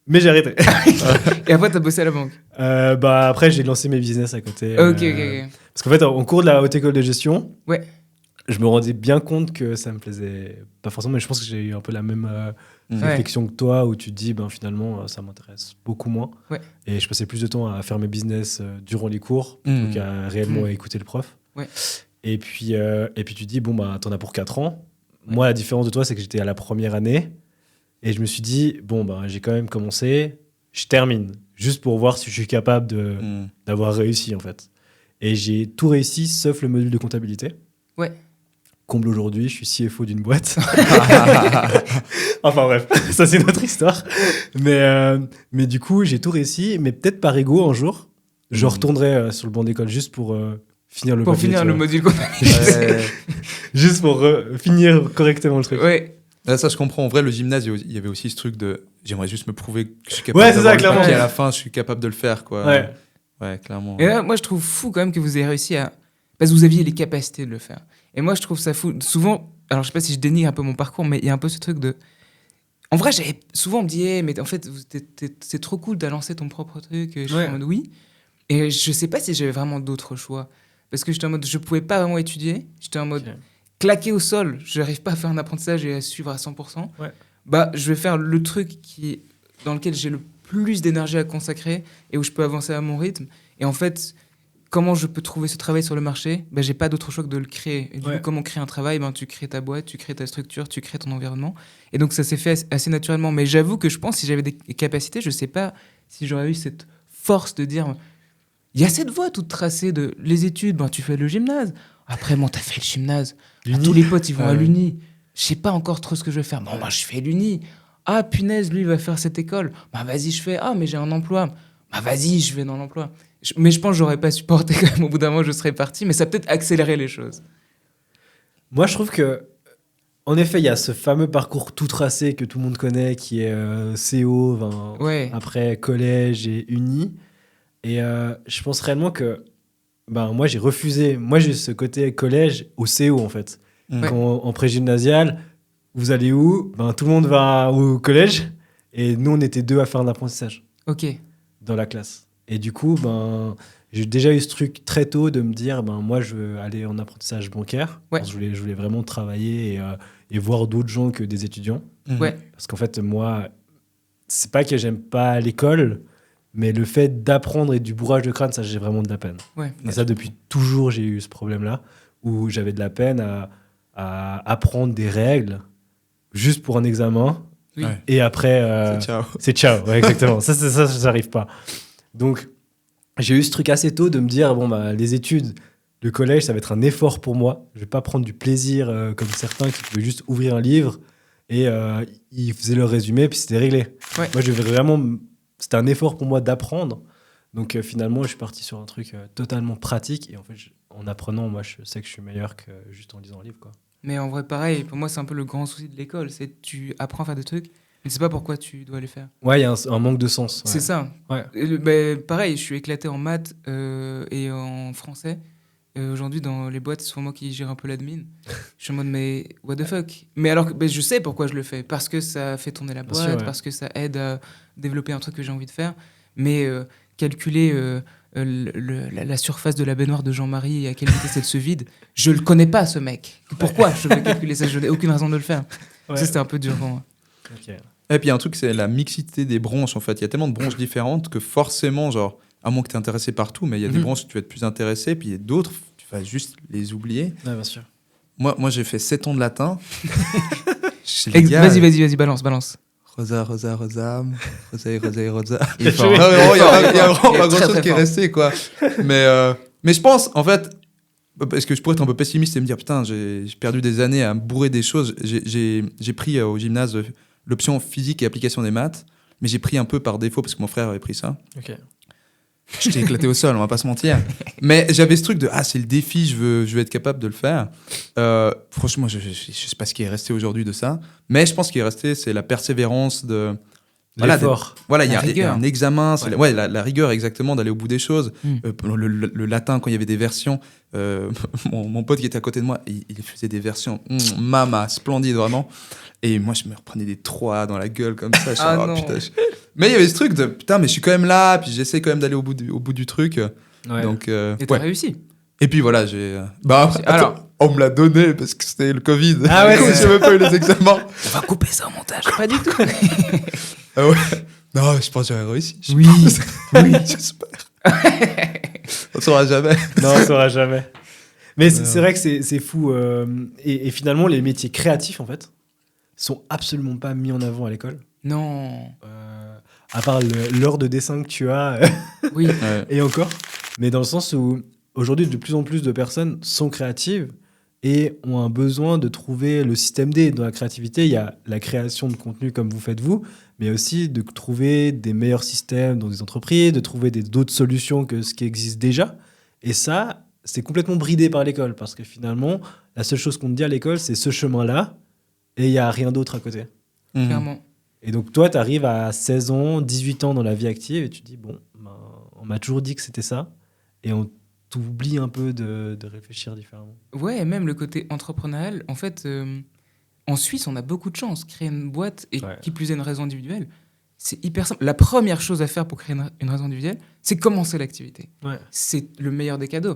Mais j'ai arrêté. Et après, t'as bossé à la banque. Après, j'ai lancé mes business à côté. Ok. Parce qu'en fait, en cours de la haute école de gestion, je me rendais bien compte que ça me plaisait pas forcément, mais je pense que j'ai eu un peu la même réflexion que toi, où tu te dis, finalement, ça m'intéresse beaucoup moins. Ouais. Et je passais plus de temps à faire mes business durant les cours, plutôt qu'à réellement écouter le prof. Ouais. Et puis tu te dis, t'en as pour 4 ans. Ouais. Moi, la différence de toi, c'est que j'étais à la première année. Et je me suis dit, j'ai quand même commencé, je termine, juste pour voir si je suis capable d'avoir réussi, en fait. Et j'ai tout réussi, sauf le module de comptabilité. Ouais. Comble aujourd'hui, je suis CFO d'une boîte. Enfin bref, ça c'est notre histoire. Mais du coup, j'ai tout réussi, mais peut-être par ego un jour, je retournerai sur le banc d'école juste pour finir le module. Pour finir le module comptabilité. Juste pour finir correctement le truc. Ouais. Là, ça, je comprends. En vrai, le gymnase, il y avait aussi ce truc de j'aimerais juste me prouver que je suis capable de le faire, et à la fin, je suis capable de le faire, quoi. Ouais, clairement. Et là, moi, je trouve fou quand même que vous ayez réussi à... Parce que vous aviez les capacités de le faire. Et moi, je trouve ça fou. Souvent, alors je sais pas si je dénigre un peu mon parcours, mais il y a un peu ce truc de... En vrai, souvent, on me dit, mais en fait, c'est trop cool de lancer ton propre truc. Et je suis en mode oui. Et je sais pas si j'avais vraiment d'autres choix. Parce que j'étais en mode, je pouvais pas vraiment étudier. J'étais en mode claqué au sol. Je n'arrive pas à faire un apprentissage et à suivre à 100%. Ouais. Je vais faire le truc dans lequel j'ai le plus d'énergie à consacrer et où je peux avancer à mon rythme. Et en fait... Comment je peux trouver ce travail sur le marché ? J'ai pas d'autre choix que de le créer. Et du coup, comment créer un travail ? Tu crées ta boîte, tu crées ta structure, tu crées ton environnement. Et donc, ça s'est fait assez naturellement. Mais j'avoue que je pense, si j'avais des capacités, je sais pas si j'aurais eu cette force de dire... Il y a cette voie toute tracée de les études, tu fais le gymnase. Après, t'as fait le gymnase. Tous les potes, ils vont à l'uni. Je sais pas encore trop ce que je vais faire. Moi, je fais l'uni. Ah, punaise, lui, il va faire cette école. Vas-y, je fais. Ah, mais j'ai un emploi. Vas-y, je vais dans l'emploi. Mais je pense que j'aurais pas supporté quand même. Au bout d'un moment, je serais parti. Mais ça a peut-être accéléré les choses. Moi, je trouve que, en effet, il y a ce fameux parcours tout tracé que tout le monde connaît, qui est CO, après collège et uni. Et je pense réellement que, moi, j'ai refusé. Moi, j'ai ce côté collège au CO, en fait. Quand, en pré-gymnasial, vous allez où ? Tout le monde va au collège. Et nous, on était 2 à faire un apprentissage. Ok. Dans la classe. Et du coup, j'ai déjà eu ce truc très tôt de me dire, moi, je veux aller en apprentissage bancaire. Ouais. Je voulais vraiment travailler et voir d'autres gens que des étudiants. Ouais. Parce qu'en fait, moi, c'est pas que j'aime pas l'école, mais le fait d'apprendre et du bourrage de crâne, ça, j'ai vraiment de la peine. Ouais. Et ça, depuis toujours, j'ai eu ce problème-là, où j'avais de la peine à apprendre des règles juste pour un examen. Oui. Et après, c'est ciao. Ouais, exactement. ça, j'arrive pas. Donc, j'ai eu ce truc assez tôt de me dire, les études, le collège, ça va être un effort pour moi. Je vais pas prendre du plaisir comme certains qui pouvaient juste ouvrir un livre et ils faisaient leur résumé puis c'était réglé. Ouais. Moi, c'était un effort pour moi d'apprendre. Donc, finalement, je suis parti sur un truc totalement pratique. Et en fait, en apprenant, moi, je sais que je suis meilleur que juste en lisant un livre, quoi. Mais en vrai, pareil, pour moi, c'est un peu le grand souci de l'école. C'est que tu apprends à faire des trucs, mais tu sais pas pourquoi tu dois les faire. Ouais, il y a un manque de sens. Ouais. C'est ça. Ouais. Pareil, je suis éclaté en maths et en français. Aujourd'hui, dans les boîtes, c'est souvent moi qui gère un peu l'admin. Je suis en mode, mais what the fuck? Mais alors que je sais pourquoi je le fais. Parce que ça fait tourner la boîte, parce que ça aide à développer un truc que j'ai envie de faire. Mais calculer la surface de la baignoire de Jean-Marie et à quelle vitesse elle se vide, je le connais pas, ce mec. Pourquoi je vais calculer ça? Je n'ai aucune raison de le faire. Ça, c'était un peu dur pour moi. Okay. Et puis, il y a un truc, c'est la mixité des branches, en fait. Il y a tellement de branches différentes que forcément, genre, à moins que tu es intéressé partout, mais il y a des branches où tu vas être plus intéressé, puis il y a d'autres, tu vas juste les oublier. Ouais, bien sûr. Moi, j'ai fait 7 ans de latin. Vas-y, balance. Rosa, rosam, rosa. Il y a vraiment pas grand-chose qui est resté, quoi. Mais je pense, en fait, parce que je pourrais être un peu pessimiste et me dire, putain, j'ai perdu des années à me bourrer des choses. J'ai pris au gymnase l'option physique et application des maths, mais j'ai pris un peu par défaut parce que mon frère avait pris ça. Ok. J'étais éclaté au sol, on va pas se mentir. Mais j'avais ce truc de c'est le défi, je veux être capable de le faire. Franchement, je sais pas ce qui est resté aujourd'hui de ça, mais je pense qu'il est resté, c'est la persévérance de l'effort. Voilà, il y a un examen, c'est la rigueur exactement d'aller au bout des choses. Le latin, quand il y avait des versions, mon pote qui était à côté de moi, il faisait des versions, mama, splendide vraiment. Et moi, je me reprenais des 3 dans la gueule comme ça. Putain, mais il y avait ce truc de putain, mais je suis quand même là, puis j'essaie quand même d'aller au bout du truc. Ouais. Donc, et t'as réussi. Et puis voilà, j'ai. Alors, on me l'a donné parce que c'était le Covid. Ah ouais, j'ai même pas eu les examens. On va couper ça au montage. Pas du tout. Ah ouais. Non, je pense que j'aurais réussi. Oui, j'espère. On saura jamais. Non, on saura jamais. Mais c'est vrai que c'est fou. Et finalement, les métiers créatifs, en fait, sont absolument pas mis en avant à l'école. Non. À part l'heure de dessin que tu as. Oui. Et encore. Mais dans le sens où, aujourd'hui, de plus en plus de personnes sont créatives et ont un besoin de trouver le système D. Dans la créativité, il y a la création de contenu comme vous faites vous, mais aussi de trouver des meilleurs systèmes dans des entreprises, de trouver d'autres solutions que ce qui existe déjà. Et ça, c'est complètement bridé par l'école, parce que finalement, la seule chose qu'on te dit à l'école, c'est ce chemin-là, et il n'y a rien d'autre à côté. Clairement. Et donc toi, tu arrives à 16 ans, 18 ans dans la vie active, et tu te dis, bon, on m'a toujours dit que c'était ça, et on t'oublie un peu de réfléchir différemment. Ouais, même le côté entrepreneurial, en fait... En Suisse, on a beaucoup de chance. Créer une boîte, et qui plus est une raison individuelle, c'est hyper simple. La première chose à faire pour créer une raison individuelle, c'est commencer l'activité. Ouais. C'est le meilleur des cadeaux.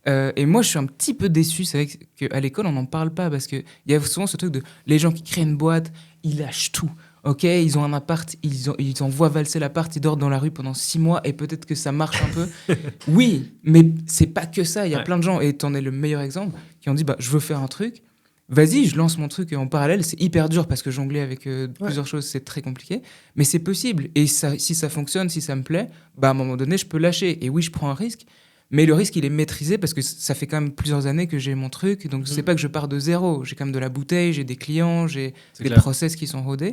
Et moi, je suis un petit peu déçu, c'est vrai qu'à l'école, on n'en parle pas, parce qu'il y a souvent ce truc de les gens qui créent une boîte, ils lâchent tout. Ok, ils ont un appart, ils envoient valser l'appart, ils dorment dans la rue pendant 6 mois, et peut-être que ça marche un peu. Oui, mais c'est pas que ça. Il y a plein de gens, et t'en es le meilleur exemple, qui ont dit je veux faire un truc. Vas-y, je lance mon truc en parallèle. C'est hyper dur parce que jongler avec plusieurs choses, c'est très compliqué. Mais c'est possible. Et ça, si ça fonctionne, si ça me plaît, à un moment donné, je peux lâcher. Et oui, je prends un risque. Mais le risque, il est maîtrisé parce que ça fait quand même plusieurs années que j'ai mon truc. Donc, c'est pas que je pars de zéro. J'ai quand même de la bouteille, j'ai des clients, j'ai des process qui sont rodés.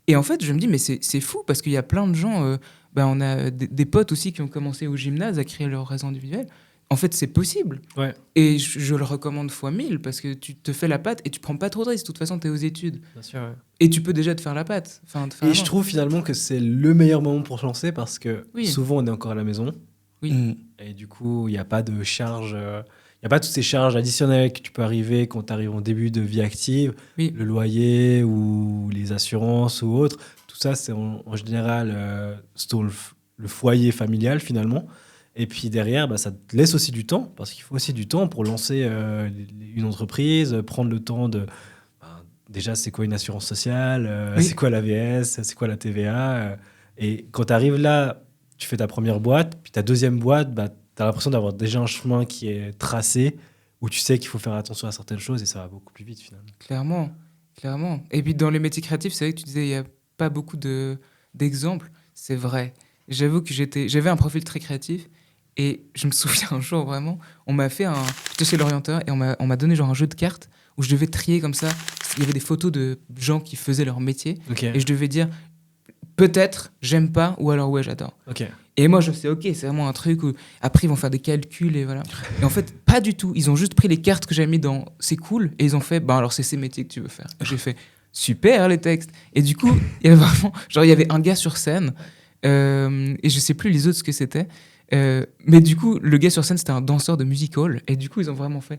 Et en fait, je me dis, mais c'est fou parce qu'il y a plein de gens... on a des potes aussi qui ont commencé au gymnase à créer leur réseau individuel. En fait, c'est possible. Ouais. Et je le recommande fois 1000 parce que tu te fais la patte et tu prends pas trop de risques. De toute façon, tu es aux études. Bien sûr, ouais. Et tu peux déjà te faire la patte. Et je trouve finalement que c'est le meilleur moment pour se lancer parce que souvent, on est encore à la maison. Oui. Et du coup, il n'y a pas de charge... Il n'y a pas toutes ces charges additionnelles que tu peux arriver quand tu arrives en début de vie active. Oui. Le loyer ou les assurances ou autre. Tout ça, c'est en général le foyer familial finalement. Et puis derrière, ça te laisse aussi du temps, parce qu'il faut aussi du temps pour lancer une entreprise, prendre le temps de... déjà, c'est quoi une assurance sociale, c'est quoi l'AVS, c'est quoi la TVA. Et quand tu arrives là, tu fais ta première boîte, puis ta deuxième boîte, tu as l'impression d'avoir déjà un chemin qui est tracé, où tu sais qu'il faut faire attention à certaines choses, et ça va beaucoup plus vite finalement. Clairement. Et puis dans les métiers créatifs, c'est vrai que tu disais, il n'y a pas beaucoup d'exemples. C'est vrai. J'avoue que j'avais un profil très créatif. Et je me souviens un jour, vraiment, j'étais chez l'orienteur et on m'a donné genre un jeu de cartes où je devais trier comme ça. Il y avait des photos de gens qui faisaient leur métier. Okay. Et je devais dire peut-être, j'aime pas, ou alors ouais, j'adore. Okay. Et moi, je sais, ok, c'est vraiment un truc où après, ils vont faire des calculs et voilà. Et en fait, pas du tout. Ils ont juste pris les cartes que j'avais mis dans c'est cool et ils ont fait, alors c'est ces métiers que tu veux faire. J'ai fait super les textes. Et du coup, il y avait un gars sur scène et je sais plus les autres ce que c'était. Mais du coup, le gars sur scène, c'était un danseur de music hall. Et du coup, ils ont vraiment fait...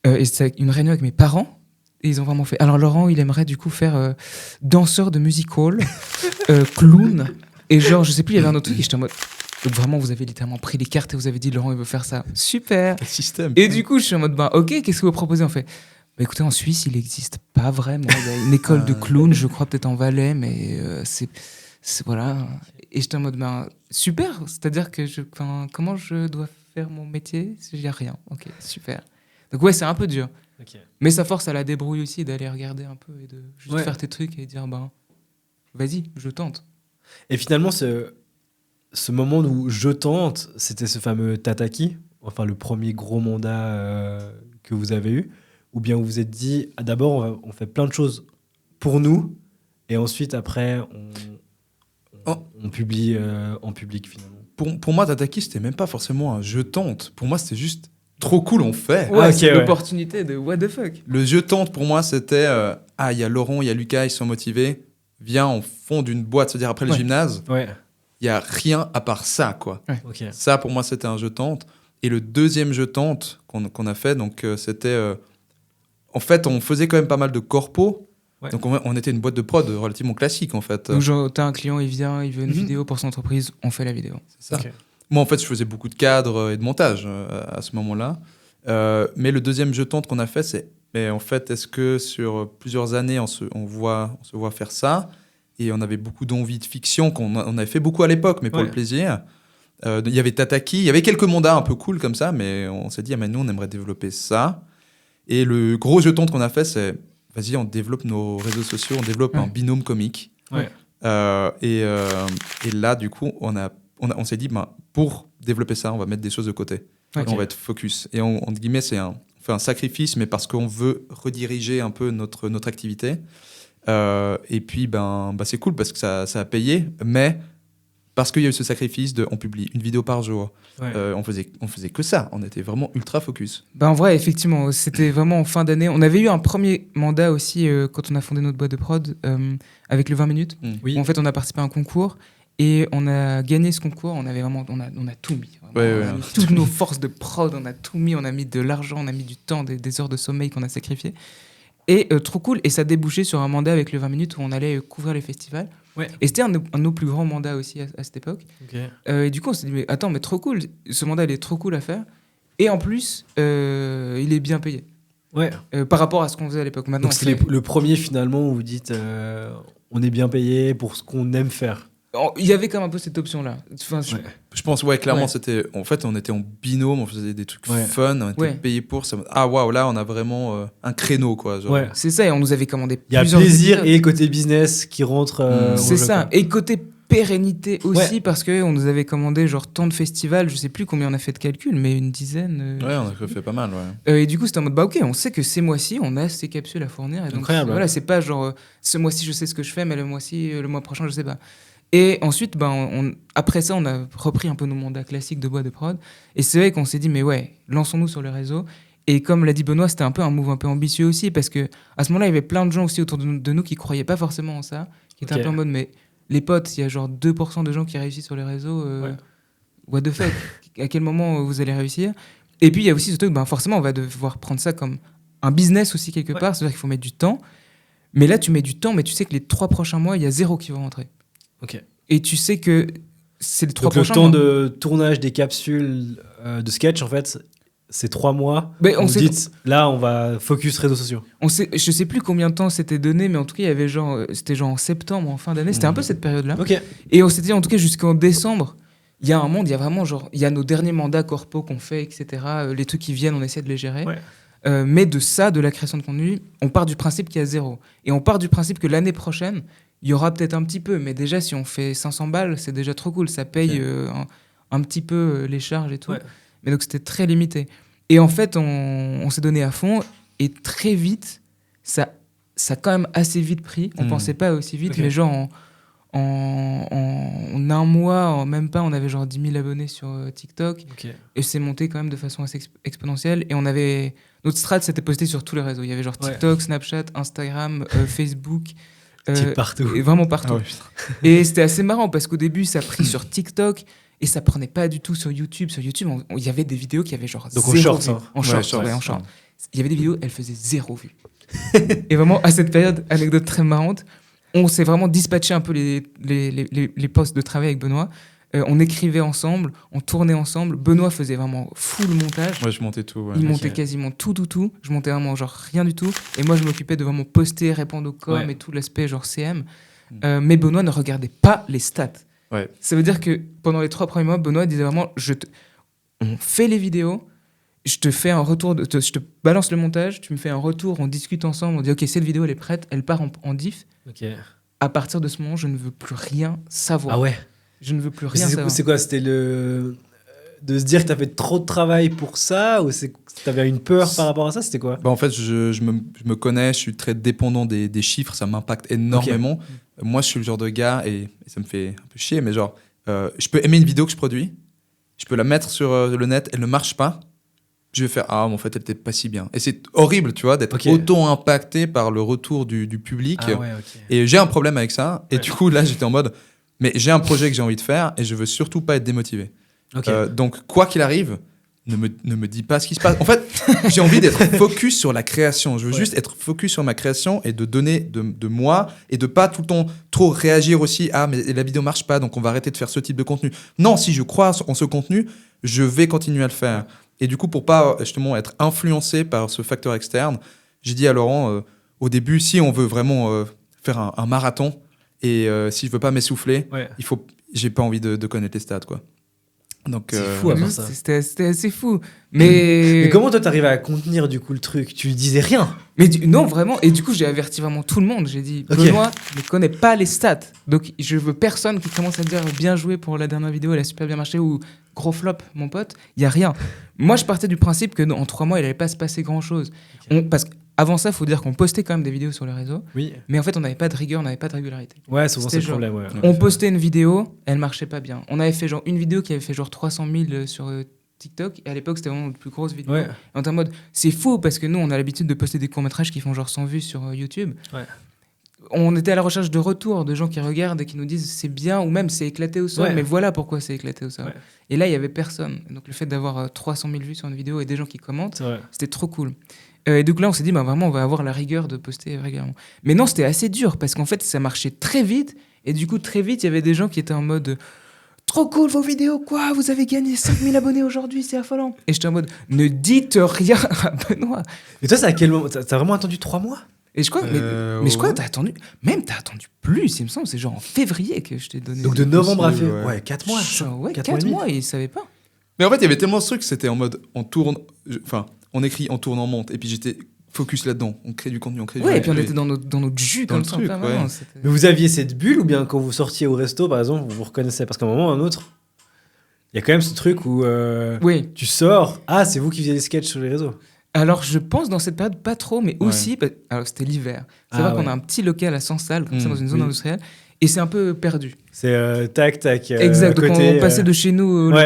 et c'était une réunion avec mes parents. Et ils ont vraiment fait... Alors, Laurent, il aimerait du coup faire danseur de music hall, clown. Et genre, je sais plus, il y avait un autre truc. Et j'étais en mode... Donc vraiment, vous avez littéralement pris les cartes et vous avez dit, Laurent, il veut faire ça. Super. Quel système. Et du coup, je suis en mode, ok, qu'est-ce que vous proposez en fait? Écoutez, en Suisse, il n'existe pas vraiment. Il y a une école de clown, je crois peut-être en Valais, mais c'est voilà. Et j'étais en mode, super. C'est-à-dire que comment je dois faire mon métier si j'ai rien? Ok, super. Donc ouais, c'est un peu dur. Okay. Mais ça force à la débrouille aussi d'aller regarder un peu et de juste faire tes trucs et dire, vas-y, je tente. Et finalement, ce moment où je tente, c'était ce fameux Tataki, enfin le premier gros mandat que vous avez eu, ou bien vous vous êtes dit, d'abord on fait plein de choses pour nous, et ensuite après on publie en public finalement. Pour moi, Tataki, c'était même pas forcément un je tente. Pour moi, c'était juste trop cool, on fait. Ouais, c'est l'opportunité de what the fuck. Le je tente, pour moi, c'était il y a Laurent, il y a Lucas, ils sont motivés, viens, on fonde une boîte, c'est-à-dire après le gymnase. Ouais. Il n'y a rien à part ça, quoi. Ouais. Okay. Ça, pour moi, c'était un jeu tente. Et le deuxième jeu tente qu'on a fait, donc c'était... en fait, on faisait quand même pas mal de corpo. Ouais. Donc, on était une boîte de prod relativement classique, en fait. Donc, genre, t'as un client, il vient, il veut une vidéo pour son entreprise, on fait la vidéo. C'est ça. Okay. Moi, en fait, je faisais beaucoup de cadres et de montage à ce moment-là. Mais le deuxième jeu tente qu'on a fait, c'est... Mais en fait, est-ce que sur plusieurs années, on se voit faire ça ? Et on avait beaucoup d'envie de fiction, qu'on avait fait beaucoup à l'époque, mais pour le plaisir. Il y avait Tataki, il y avait quelques mandats un peu cool comme ça, mais on s'est dit, mais nous, on aimerait développer ça. Et le gros jeton qu'on a fait, c'est, vas-y, on développe nos réseaux sociaux, on développe un binôme comique. Ouais. Et là, du coup, on s'est dit, pour développer ça, on va mettre des choses de côté. Okay. On va être focus. Et entre guillemets, on fait un sacrifice, mais parce qu'on veut rediriger un peu notre activité. Et puis c'est cool parce que ça a payé, mais parce qu'il y a eu ce sacrifice on publie une vidéo par jour. On faisait que ça, on était vraiment ultra focus. En vrai, effectivement, c'était vraiment en fin d'année. On avait eu un premier mandat aussi quand on a fondé notre boîte de prod avec le 20 minutes. Oui. Où, en fait, on a participé à un concours et on a gagné ce concours. On a tout mis. On a mis toutes nos forces de prod, on a tout mis, on a mis de l'argent, on a mis du temps, des heures de sommeil qu'on a sacrifié. Et trop cool, et ça débouchait sur un mandat avec le 20 minutes où on allait couvrir les festivals. Ouais. Et c'était un de nos plus grands mandats aussi à cette époque. Okay. Et du coup, on s'est dit, mais attends, mais trop cool, ce mandat, il est trop cool à faire. Et en plus, il est bien payé. Ouais. Par rapport à ce qu'on faisait à l'époque. Maintenant, donc c'est le premier finalement où vous dites, on est bien payé pour ce qu'on aime faire. Il y avait quand même un peu cette option-là. Enfin, je pense, clairement, c'était... En fait, on était en binôme, on faisait des trucs fun, on était payés pour ça. Ah, waouh, là, on a vraiment un créneau, quoi. Genre. Ouais. C'est ça, et on nous avait commandé plusieurs... Il y a plaisir et côté business qui rentre... c'est ça, et côté pérennité aussi, parce qu'on nous avait commandé genre tant de festivals, je sais plus combien on a fait de calcul, mais une dizaine. Ouais, on a fait pas mal, ouais. Et du coup, c'était en mode, ok, on sait que ces mois-ci, on a ces capsules à fournir. Et donc, incroyable. Voilà, c'est pas genre, ce mois-ci, je sais ce que je fais, mais le mois prochain, je sais pas. Et ensuite, après ça, on a repris un peu nos mandats classiques de boîte de prod. Et c'est vrai qu'on s'est dit, mais lançons-nous sur les réseaux. Et comme l'a dit Benoît, c'était un peu un move un peu ambitieux aussi, parce qu'à ce moment-là, il y avait plein de gens aussi autour de nous qui croyaient pas forcément en ça, qui étaient un peu en mode, mais les potes, il y a genre 2% de gens qui réussissent sur les réseaux. What the fuck? À quel moment vous allez réussir? Et puis, il y a aussi ce truc, forcément, on va devoir prendre ça comme un business aussi quelque part, c'est-à-dire qu'il faut mettre du temps. Mais là, tu mets du temps, mais tu sais que les 3 prochains mois, il y a 0 qui va rentrer. Ok. Et tu sais que c'est les 3 prochains mois. Le temps de tournage des capsules de sketch, en fait, c'est 3 mois. Mais là, on va focus réseaux sociaux. Je sais plus combien de temps c'était donné, mais en tout cas, il y avait c'était genre en septembre, en fin d'année. C'était un peu cette période-là. Okay. Et on s'était dit, en tout cas, jusqu'en décembre, il y a un monde, il y a vraiment il y a nos derniers mandats corpo qu'on fait, etc. Les trucs qui viennent, on essaie de les gérer. Ouais. Mais de la création de contenu, on part du principe qu'il y a 0. Et on part du principe que l'année prochaine, il y aura peut-être un petit peu, mais déjà, si on fait 500 balles, c'est déjà trop cool. Ça paye un petit peu les charges et tout. Ouais. Mais donc, c'était très limité. Et en fait, on s'est donné à fond. Et très vite, ça a quand même assez vite pris. On ne pensait pas aussi vite, mais genre en un mois, même pas, on avait genre 10 000 abonnés sur TikTok. Et c'est monté quand même de façon assez exponentielle. Et on avait... Notre strat, c'était posté sur tous les réseaux. Il y avait genre TikTok, Snapchat, Instagram, Facebook... partout. Et vraiment partout. Ah ouais, et c'était assez marrant parce qu'au début, ça a pris sur TikTok. Et ça prenait pas du tout sur YouTube. Sur YouTube, il y avait des vidéos qui avaient genre donc 0 vues. En short. Il y avait des vidéos, elles faisaient 0 vues. Et vraiment, à cette période, anecdote très marrante, on s'est vraiment dispatché un peu les postes de travail avec Benoît. On écrivait ensemble, on tournait ensemble. Benoît faisait vraiment full montage. Ouais, je montais tout. Ouais. Il montait quasiment tout. Je montais vraiment genre rien du tout. Et moi, je m'occupais de vraiment poster, répondre aux coms et tout l'aspect genre CM. Mais Benoît ne regardait pas les stats. Ouais. Ça veut dire que pendant les 3 premiers mois, Benoît disait vraiment on fait les vidéos, je te fais un retour, je te balance le montage, tu me fais un retour, on discute ensemble, on dit ok, cette vidéo elle est prête, elle part en diff. À partir de ce moment, je ne veux plus rien savoir. Ah ouais. Je ne veux plus rien savoir. C'est quoi? C'était de se dire que tu as fait trop de travail pour ça, ou tu avais une peur par rapport à ça? C'était quoi? En fait, je me connais, je suis très dépendant des chiffres, ça m'impacte énormément. Moi, je suis le genre de gars, et ça me fait un peu chier, mais genre, je peux aimer une vidéo que je produis, je peux la mettre sur le net, elle ne marche pas, je vais faire « Ah, mais en fait, elle n'était pas si bien ». Et c'est horrible, tu vois, d'être autant impacté par le retour du public. Et j'ai un problème avec ça. Et du coup, là, j'étais en mode « Mais j'ai un projet que j'ai envie de faire et je veux surtout pas être démotivé. Donc, quoi qu'il arrive, ne me dis pas ce qui se passe. En fait, j'ai envie d'être focus sur la création. Je veux juste être focus sur ma création et de donner de moi et de pas tout le temps trop réagir aussi « Ah, mais la vidéo marche pas, donc on va arrêter de faire ce type de contenu. » Non, si je crois en ce contenu, je vais continuer à le faire. Et du coup, pour pas justement être influencé par ce facteur externe, j'ai dit à Laurent, au début, si on veut vraiment faire un marathon et si je veux pas m'essouffler, j'ai pas envie de connaître les stats, quoi. Donc, c'est fou à part ça. C'était assez fou. Mais comment toi t'arrivais à contenir du coup le truc? Tu disais rien? Non, vraiment. Et du coup, j'ai averti vraiment tout le monde. J'ai dit, Benoît ne connaît pas les stats. Donc, je veux personne qui commence à dire bien joué pour la dernière vidéo, elle a super bien marché, ou gros flop, mon pote. Il y a rien. Moi, je partais du principe que en 3 mois, il allait pas se passer grand chose. Parce qu'avant ça, il faut dire qu'on postait quand même des vidéos sur les réseaux. Oui. Mais en fait, on n'avait pas de rigueur, on n'avait pas de régularité. Ouais, souvent c'est le problème. Ouais. On postait une vidéo, elle marchait pas bien. On avait fait genre une vidéo qui avait fait genre 300 000 sur TikTok. Et à l'époque, c'était vraiment notre plus grosse vidéo. Ouais. Et on était en mode, c'est fou parce que nous, on a l'habitude de poster des courts-métrages qui font genre 100 vues sur YouTube. Ouais. On était à la recherche de retours, de gens qui regardent et qui nous disent c'est bien, ou même c'est éclaté au sol, mais voilà pourquoi c'est éclaté au sol. Ouais. Et là, il n'y avait personne. Donc le fait d'avoir 300 000 vues sur une vidéo et des gens qui commentent, c'était trop cool. Et donc là, on s'est dit, vraiment, on va avoir la rigueur de poster régulièrement. Mais non, c'était assez dur parce qu'en fait, ça marchait très vite. Et du coup, très vite, il y avait des gens qui étaient en mode trop cool vos vidéos, quoi, vous avez gagné 5000 abonnés aujourd'hui, c'est affolant. Et j'étais en mode, ne dites rien à Benoît. Et toi, c'est à quel moment? T'as vraiment attendu 3 mois? Et je crois, mais je crois que t'as attendu plus, il me semble, c'est genre en février que je t'ai donné. Donc de novembre à février, 4 mois. Ouais, 4 mois, et ils savaient pas. Mais en fait, il y avait tellement ce truc, c'était en mode, on écrit, on tourne, on monte, et puis j'étais focus là-dedans, on crée du contenu, et puis on était dans notre jus comme ça. Mais vous aviez cette bulle, ou bien quand vous sortiez au resto, par exemple, vous vous reconnaissez? Parce qu'à un moment ou à un autre, il y a quand même ce truc où tu sors, c'est vous qui faisiez des sketchs sur les réseaux. Alors, je pense dans cette période, pas trop, mais aussi... Alors, c'était l'hiver. C'est vrai qu'on a un petit local à 100 salles, comme ça, dans une zone industrielle, et c'est un peu perdu. C'est tac. Exact, donc on passait de chez nous...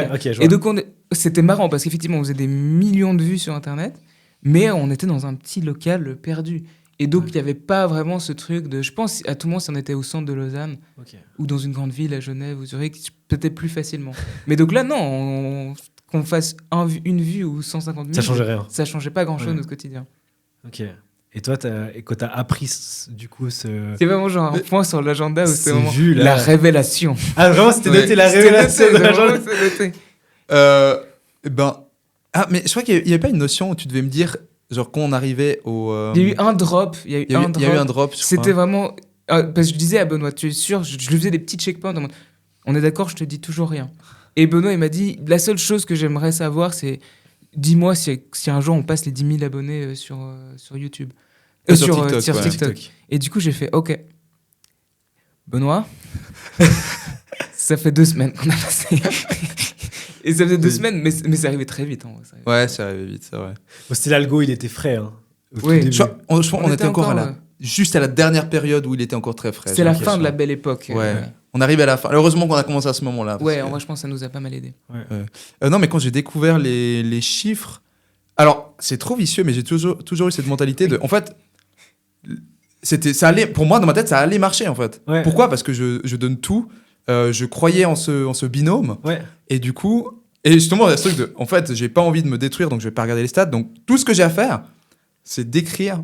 et donc, c'était marrant, parce qu'effectivement, on faisait des millions de vues sur Internet, mais on était dans un petit local perdu. Et donc, il n'y avait pas vraiment ce truc de... Je pense, à tout le monde, si on était au centre de Lausanne, ou dans une grande ville, à Genève, ou Zurich, peut-être plus facilement. Mais donc là, non, qu'on fasse une vue ou 150 000, ça changeait rien. Ça changeait pas grand-chose de notre quotidien. Ok. Et toi, quand t'as appris du coup ce... C'est vraiment genre un point sur l'agenda où c'était vraiment la révélation. Ah vraiment, c'était noté la révélation de l'agenda. Mais je crois qu'il n'y avait pas une notion où tu devais me dire, genre quand on arrivait au... Il y a eu un drop. Il y a eu un drop. C'était vraiment... parce que je disais à Benoît, tu es sûr, je lui faisais des petits checkpoints. On est d'accord, je te dis toujours rien. Et Benoît, il m'a dit, la seule chose que j'aimerais savoir, c'est dis-moi si un jour on passe les 10 000 abonnés sur YouTube. Sur TikTok. Et du coup, j'ai fait, ok. Benoît, ça fait 2 semaines qu'on a passé. Et ça faisait 2 semaines, mais ça arrivait très vite. Ça arrivait vite, c'est vrai. C'était l'algo, il était frais. Hein, oui, on était encore juste à la dernière période où il était encore très frais. C'est la fin de la belle époque. Ouais. On arrive à la fin. Heureusement qu'on a commencé à ce moment-là. Ouais, en vrai, je pense que ça nous a pas mal aidé. Non, mais quand j'ai découvert les chiffres... Alors, c'est trop vicieux, mais j'ai toujours eu cette mentalité de... En fait, ça allait, pour moi, dans ma tête, ça allait marcher, en fait. Ouais. Pourquoi ? Parce que je donne tout. je croyais en ce binôme. Ouais. Et du coup, et justement, il y a ce truc de, en fait, j'ai pas envie de me détruire, donc je vais pas regarder les stats. Donc tout ce que j'ai à faire, c'est d'écrire,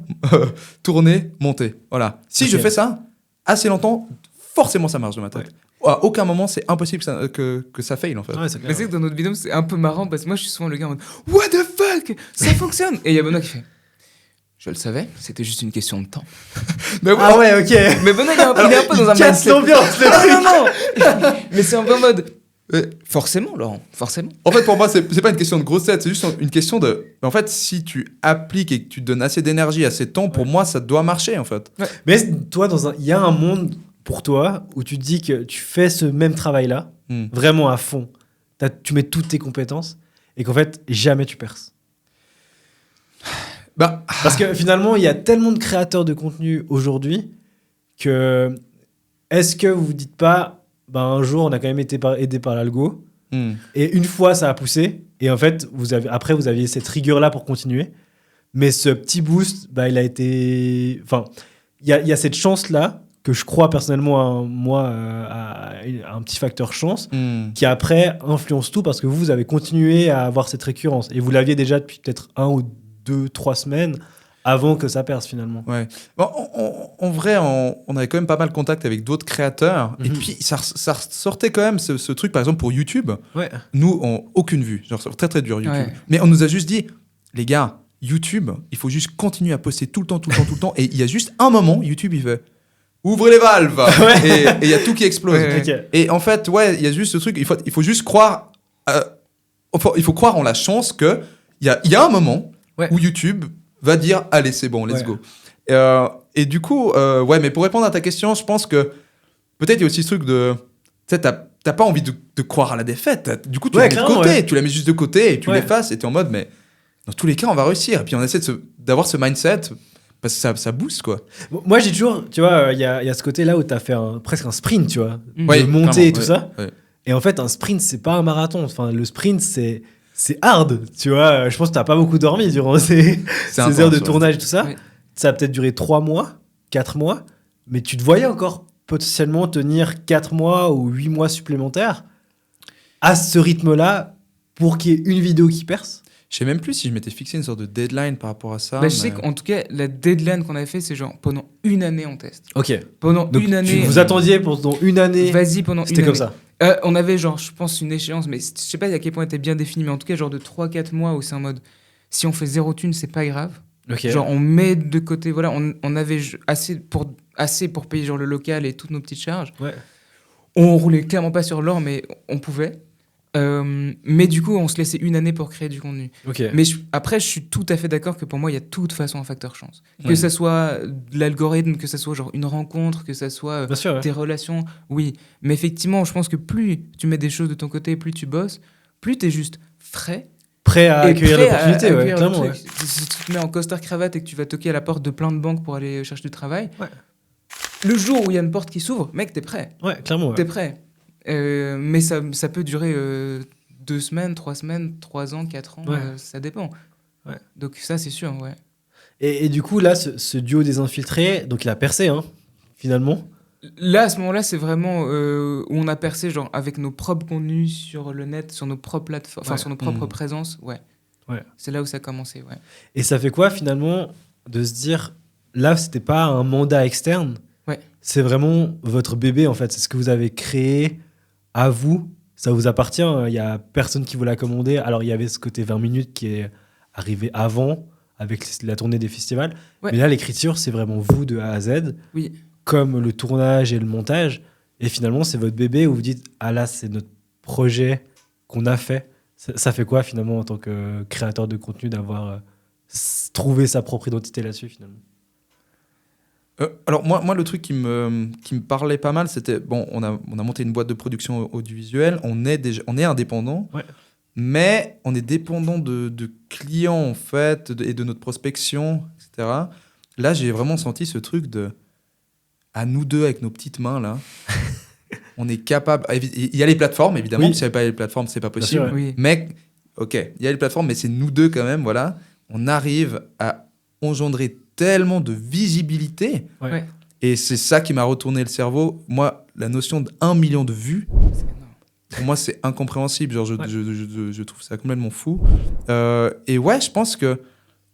tourner, monter. Voilà. Si je fais ça assez longtemps, forcément ça marche dans ma tête. Ouais. À aucun moment, c'est impossible que ça fail en fait. Ouais, mais c'est que dans notre binôme, c'est un peu marrant parce que moi, je suis souvent le gars en mode What the fuck, ça fonctionne. Et il y a Benoît qui fait je le savais, c'était juste une question de temps. Mais ouais, ok. Mais Benoît, il est un peu dans un mindset. L'ambiance, non. Mais c'est un peu en mode forcément, Laurent, forcément. En fait, pour moi, c'est pas une question de grossette, c'est juste une question de. En fait, si tu appliques et que tu te donnes assez d'énergie, assez de temps, pour moi, ça doit marcher en fait. Ouais. Mais toi, il y a un monde pour toi où tu te dis que tu fais ce même travail-là, vraiment à fond. Tu mets toutes tes compétences et qu'en fait, jamais tu perces. Parce que finalement, il y a tellement de créateurs de contenu aujourd'hui que est-ce que vous vous dites pas un jour, on a quand même été aidé par l'algo et une fois, ça a poussé et en fait, vous aviez cette rigueur-là pour continuer. Mais ce petit boost, il a été... Enfin, il y a cette chance-là que je crois personnellement, à un petit facteur chance qui après influence tout parce que vous avez continué à avoir cette récurrence. Et vous l'aviez déjà depuis peut-être 1 ou 2-3 semaines avant que ça perce finalement. Ouais. Bon, en vrai, on avait quand même pas mal de contact avec d'autres créateurs. Et puis, ça sortait quand même ce truc, par exemple, pour YouTube. Ouais. Nous, aucune vue. Genre, très, très dur, YouTube. Ouais. Mais on nous a juste dit, les gars, YouTube, il faut juste continuer à poster tout le temps. Et il y a juste un moment, YouTube, il fait... Ouvrez les valves. Ouais. Et il y a tout qui explose. Ouais. Okay. Et en fait, il y a juste ce truc, il faut juste croire... il faut croire en la chance qu'il y a un moment où YouTube va dire « Allez, c'est bon, let's go ». Et du coup, mais pour répondre à ta question, je pense que peut-être il y a aussi ce truc de... Tu sais, t'as pas envie de croire à la défaite. Du coup, tu la mets de côté. Tu la mets juste de côté et tu l'effaces et t'es en mode « Mais dans tous les cas, on va réussir ». Et puis on essaie d'avoir ce mindset... Parce que ça booste, quoi. Moi, j'ai toujours... Tu vois, il y a ce côté-là où tu as fait presque un sprint, tu vois. De monter et tout ça. Ouais. Et en fait, un sprint, c'est pas un marathon. Enfin, le sprint, c'est hard, tu vois. Je pense que tu n'as pas beaucoup dormi durant ces heures de tournage et tout ça. Ouais. Ça a peut-être duré 3 mois, 4 mois. Mais tu te voyais encore potentiellement tenir 4 mois ou 8 mois supplémentaires à ce rythme-là pour qu'il y ait une vidéo qui perce. Je sais même plus si je m'étais fixé une sorte de deadline par rapport à ça. Je sais qu'en tout cas, la deadline qu'on avait fait, c'est genre pendant 1 année on teste. Ok. Pendant donc, 1 année. Vous attendiez pendant 1 année. Vas-y, pendant 1 année. C'était comme ça. On avait genre, je pense, une échéance, mais je sais pas à quel point elle était bien définie, mais en tout cas, genre de 3-4 mois où c'est en mode si on fait 0 thune, c'est pas grave. Okay. Genre on met de côté, voilà, on avait assez pour payer genre le local et toutes nos petites charges. Ouais. On roulait clairement pas sur l'or, mais on pouvait. Mais du coup, on se laissait 1 année pour créer du contenu. Okay. Mais après, je suis tout à fait d'accord que pour moi, il y a de toute façon un facteur chance. Que ça soit l'algorithme, que ça soit genre une rencontre, que ça soit tes relations, oui. Mais effectivement, je pense que plus tu mets des choses de ton côté, plus tu bosses, plus tu es juste prêt à accueillir l'opportunité. Clairement. Ouais. Si tu te mets en costard-cravate et que tu vas toquer à la porte de plein de banques pour aller chercher du travail, le jour où il y a une porte qui s'ouvre, mec, t'es prêt. Ouais, clairement. T'es prêt. Mais ça peut durer 2 semaines, 3 semaines, 3 ans, 4 ans, ça dépend. Ouais. Donc ça, c'est sûr, ouais. Et du coup, là, ce duo des infiltrés, donc il a percé, hein, finalement. Là, à ce moment-là, c'est vraiment où on a percé genre, avec nos propres contenus sur le net, sur nos propres plateformes, enfin sur nos propres présences, ouais. C'est là où ça a commencé, ouais. Et ça fait quoi, finalement, de se dire, là, c'était pas un mandat externe, c'est vraiment votre bébé, en fait. C'est ce que vous avez créé à vous, ça vous appartient, il n'y a personne qui vous l'a commandé. Alors, il y avait ce côté 20 minutes qui est arrivé avant, avec la tournée des festivals. Mais là, l'écriture, c'est vraiment vous de A à Z, comme le tournage et le montage. Et finalement, c'est votre bébé où vous dites « Ah là, c'est notre projet qu'on a fait ». Ça fait quoi, finalement, en tant que créateur de contenu, d'avoir trouvé sa propre identité là-dessus, finalement ? Alors moi le truc qui me parlait pas mal, c'était bon, on a monté une boîte de production audiovisuelle, on est indépendant, mais on est dépendant de clients en fait et de notre prospection, etc. Là, j'ai vraiment senti ce truc de à nous deux avec nos petites mains là, on est capable. Il y a les plateformes évidemment, si il n'y avait pas les plateformes, c'est pas possible. Sûr, oui. Mais ok, il y a les plateformes, mais c'est nous deux quand même, voilà. On arrive à engendrer tellement de visibilité Et c'est ça qui m'a retourné le cerveau. Moi, la notion d'1 million de vues, pour moi, c'est incompréhensible. Genre, je trouve ça complètement fou. Et ouais, je pense que...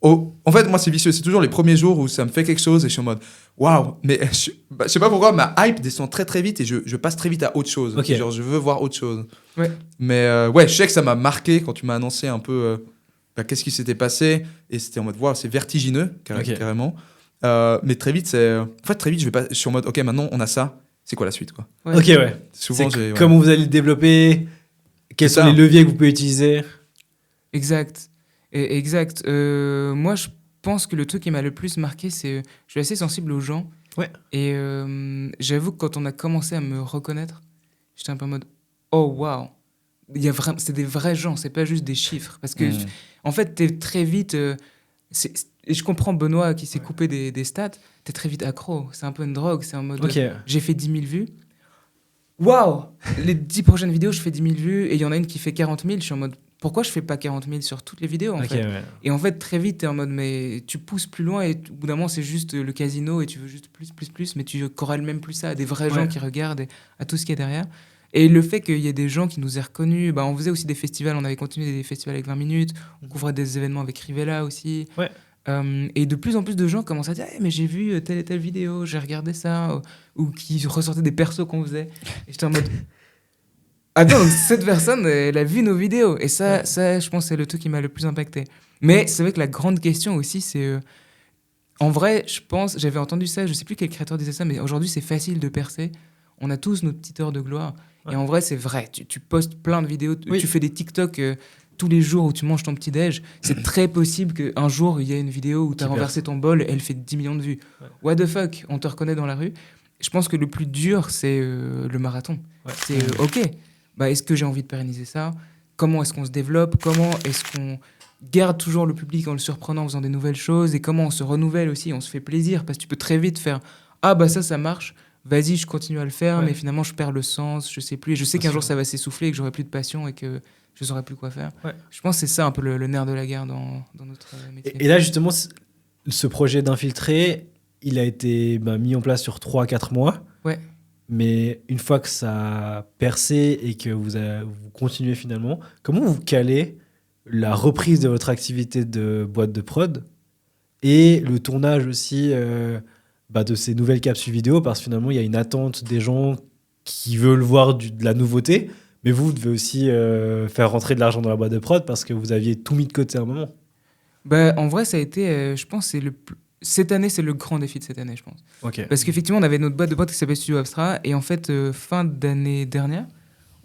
en fait, moi, c'est vicieux. C'est toujours les premiers jours où ça me fait quelque chose et je suis en mode waouh, mais je sais pas pourquoi ma hype descend très très vite et je passe très vite à autre chose. Okay. Genre, je veux voir autre chose. Ouais. Mais ouais, je sais que ça m'a marqué quand tu m'as annoncé un peu qu'est-ce qui s'était passé et c'était en mode waouh, c'est vertigineux carrément. Mais très vite, je suis en mode ok, maintenant on a ça. C'est quoi la suite, quoi? Ouais. Ok, ouais. Souvent, comment vous allez le développer? Quels sont les leviers que vous pouvez utiliser? Exact. Moi, je pense que le truc qui m'a le plus marqué, c'est je suis assez sensible aux gens. Ouais. Et j'avoue que quand on a commencé à me reconnaître, j'étais un peu en mode oh waouh, c'est des vrais gens, c'est pas juste des chiffres. Parce que en fait, t'es très vite. Et je comprends Benoît qui s'est coupé des stats. T'es très vite accro. C'est un peu une drogue. C'est en mode j'ai fait 10 000 vues. Waouh! Les 10 prochaines vidéos, je fais 10 000 vues et il y en a une qui fait 40 000. Je suis en mode pourquoi je fais pas 40 000 sur toutes les vidéos en fait? Ouais. Et en fait, très vite, t'es en mode mais tu pousses plus loin et au bout d'un moment, c'est juste le casino et tu veux juste plus, mais tu corrèles même plus ça à des vrais gens qui regardent et à tout ce qu'il y a derrière. Et le fait qu'il y ait des gens qui nous aient reconnus, on faisait aussi des festivals, on avait continué des festivals avec 20 minutes, on couvrait des événements avec Rivella aussi. Ouais. Et de plus en plus de gens commencent à dire mais j'ai vu telle et telle vidéo, j'ai regardé ça, ou qui ressortaient des persos qu'on faisait. Et j'étais en mode attends, cette personne, elle a vu nos vidéos. Et ça, je pense, c'est le truc qui m'a le plus impacté. Mais c'est vrai que la grande question aussi, c'est... en vrai, je pense, j'avais entendu ça, je sais plus quel créateur disait ça, mais aujourd'hui, c'est facile de percer. On a tous notre petite heure de gloire. Ouais. Et en vrai, c'est vrai. Tu postes plein de vidéos, tu fais des TikTok tous les jours où tu manges ton petit-déj. C'est très possible qu'un jour, il y ait une vidéo où tu as renversé ton bol et elle fait 10 millions de vues. Ouais. What the fuck? On te reconnaît dans la rue. Je pense que le plus dur, c'est le marathon. Ouais. C'est OK. Est-ce que j'ai envie de pérenniser ça? Comment est-ce qu'on se développe? Comment est-ce qu'on garde toujours le public en le surprenant, en faisant des nouvelles choses? Et comment on se renouvelle aussi? On se fait plaisir parce que tu peux très vite faire « Ah ça marche, vas-y, je continue à le faire, mais finalement je perds le sens, je sais plus. Et je sais qu'un jour ça va s'essouffler et que j'aurai plus de passion et que je saurai plus quoi faire. Ouais. » Je pense que c'est ça un peu le nerf de la guerre dans notre métier. Et là justement, ce projet d'Infiltré, il a été mis en place sur 3-4 mois. Ouais. Mais une fois que ça a percé et que vous continuez finalement, comment vous calez la reprise de votre activité de boîte de prod et le tournage aussi de ces nouvelles capsules vidéo? Parce que finalement, il y a une attente des gens qui veulent voir de la nouveauté, mais vous devez aussi faire rentrer de l'argent dans la boîte de prod parce que vous aviez tout mis de côté à un moment. En vrai, ça a été, je pense, cette année, c'est le grand défi de cette année, je pense. Okay. Parce qu'effectivement, on avait notre boîte de prod qui s'appelle Studio Abstrait. Et en fait, fin d'année dernière,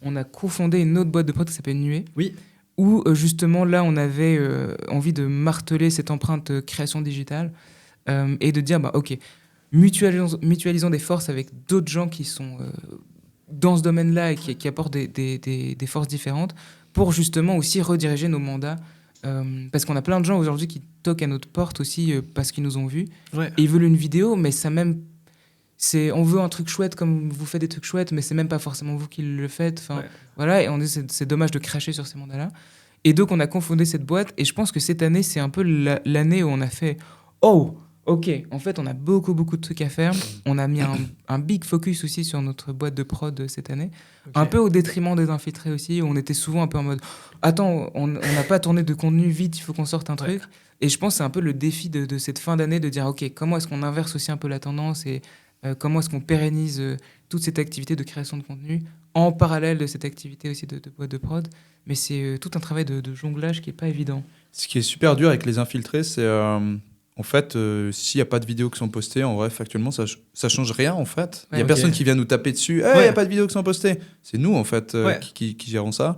on a cofondé une autre boîte de prod qui s'appelle Nuée. Oui. Où justement, là, on avait envie de marteler cette empreinte création digitale et de dire, OK, mutualisons des forces avec d'autres gens qui sont dans ce domaine-là et qui apportent des forces différentes pour justement aussi rediriger nos mandats. Parce qu'on a plein de gens aujourd'hui qui toquent à notre porte aussi parce qu'ils nous ont vus. Ouais. Et ils veulent une vidéo, mais ça même... on veut un truc chouette comme vous faites des trucs chouettes, mais c'est même pas forcément vous qui le faites. Voilà, et on dit c'est dommage de cracher sur ces mandats-là. Et donc, on a confondé cette boîte. Et je pense que cette année, c'est un peu l'année où on a fait « Oh, OK, en fait, on a beaucoup de trucs à faire. » On a mis un big focus aussi sur notre boîte de prod cette année. Okay. Un peu au détriment des infiltrés aussi, où on était souvent un peu en mode « Attends, on n'a pas tourné de contenu, vite, il faut qu'on sorte un truc. » Et je pense que c'est un peu le défi de cette fin d'année de dire « OK, comment est-ce qu'on inverse aussi un peu la tendance et comment est-ce qu'on pérennise toute cette activité de création de contenu en parallèle de cette activité aussi de boîte de prod. » Mais c'est tout un travail de jonglage qui n'est pas évident. Ce qui est super dur avec les infiltrés, c'est... En fait, s'il n'y a pas de vidéos qui sont postées, en vrai, factuellement, ça change rien, en fait. Il n'y a personne qui vient nous taper dessus. Il n'y a pas de vidéos qui sont postées. C'est nous, en fait, qui gérons ça.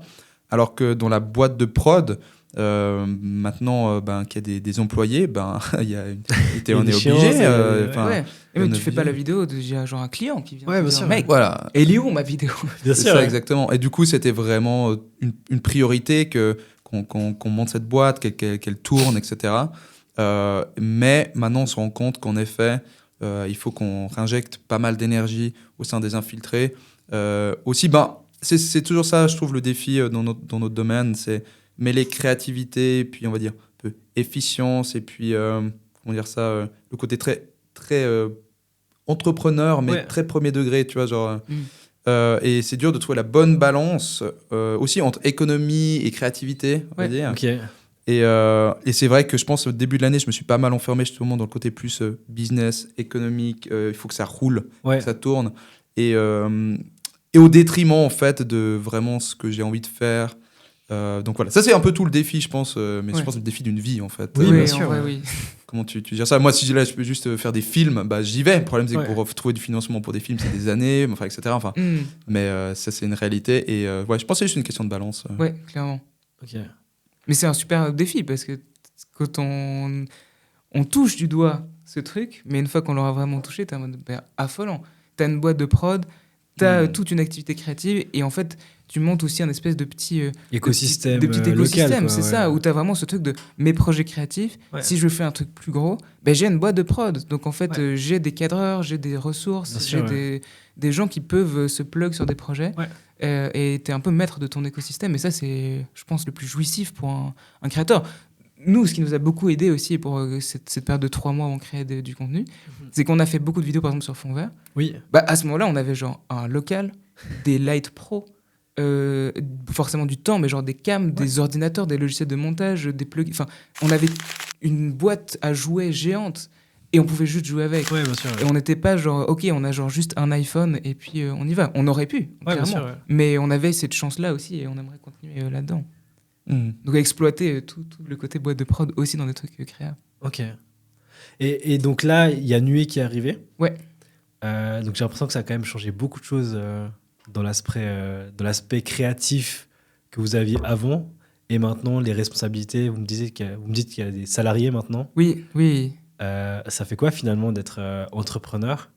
Alors que dans la boîte de prod, maintenant, qu'il y a des employés, on est obligé. Mais tu ne fais pas la vidéo, il y a genre un client qui vient bien sûr. Mec, voilà. Elle est où ma vidéo? Bien sûr. Ça, exactement. Et du coup, c'était vraiment une priorité qu'on monte cette boîte, qu'elle tourne, etc. Mais maintenant on se rend compte qu'en effet il faut qu'on réinjecte pas mal d'énergie au sein des infiltrés aussi. C'est toujours ça, je trouve, le défi dans notre domaine, c'est mêler créativité et puis on va dire un peu efficience et puis comment dire ça, le côté très entrepreneur, mais très premier degré, tu vois, genre... et c'est dur de trouver la bonne balance aussi entre économie et créativité, on va dire. Okay. Et c'est vrai que je pense au début de l'année, je me suis pas mal enfermé justement dans le côté plus business, économique. Il faut que ça roule, que ça tourne. Et au détriment, en fait, de vraiment ce que j'ai envie de faire. Donc voilà, ça c'est un peu tout le défi, je pense. Mais je pense le défi d'une vie, en fait. Oui, bien sûr. Oui. Comment tu gères ça? Moi, si là, je peux juste faire des films, bah, j'y vais. Le problème, c'est que pour trouver du financement pour des films, c'est des années, enfin, etc. Enfin, mais ça, c'est une réalité. Et je pense que c'est juste une question de balance. Ouais, clairement. Ok. Mais c'est un super défi parce que quand on touche du doigt ce truc, mais une fois qu'on l'aura vraiment touché, t'es en mode affolant. T'as une boîte de prod, t'as toute une activité créative et en fait, tu montes aussi un espèce de petit écosystème, de petit écosystème, local, quoi, c'est ça, où t'as vraiment ce truc de mes projets créatifs. Si je fais un truc plus gros, j'ai une boîte de prod. Donc en fait, j'ai des cadreurs, j'ai des ressources, des gens qui peuvent se plug sur des projets. Et t'es un peu maître de ton écosystème. Et ça, c'est, je pense, le plus jouissif pour un créateur. Nous, ce qui nous a beaucoup aidé aussi pour cette période de 3 mois où on créait du contenu, c'est qu'on a fait beaucoup de vidéos, par exemple, sur fond vert. Oui. À ce moment-là, on avait genre un local, des Light Pro, forcément du temps, mais genre des cams, des ordinateurs, des logiciels de montage, des plugins. Enfin, on avait une boîte à jouets géante et on pouvait juste jouer avec. Bien sûr, Et on n'était pas genre, ok, on a genre juste un iPhone et puis on y va. On aurait pu, clairement. Bien sûr, mais on avait cette chance-là aussi et on aimerait continuer là-dedans. Donc exploiter tout le côté boîte de prod aussi dans des trucs créatifs. Ok. Et donc là, il y a Nuée qui est arrivé. Ouais. Donc j'ai l'impression que ça a quand même changé beaucoup de choses dans l'aspect créatif que vous aviez avant. Et maintenant, les responsabilités, vous me dites qu'il y a des salariés maintenant. Oui. Ça fait quoi finalement d'être entrepreneur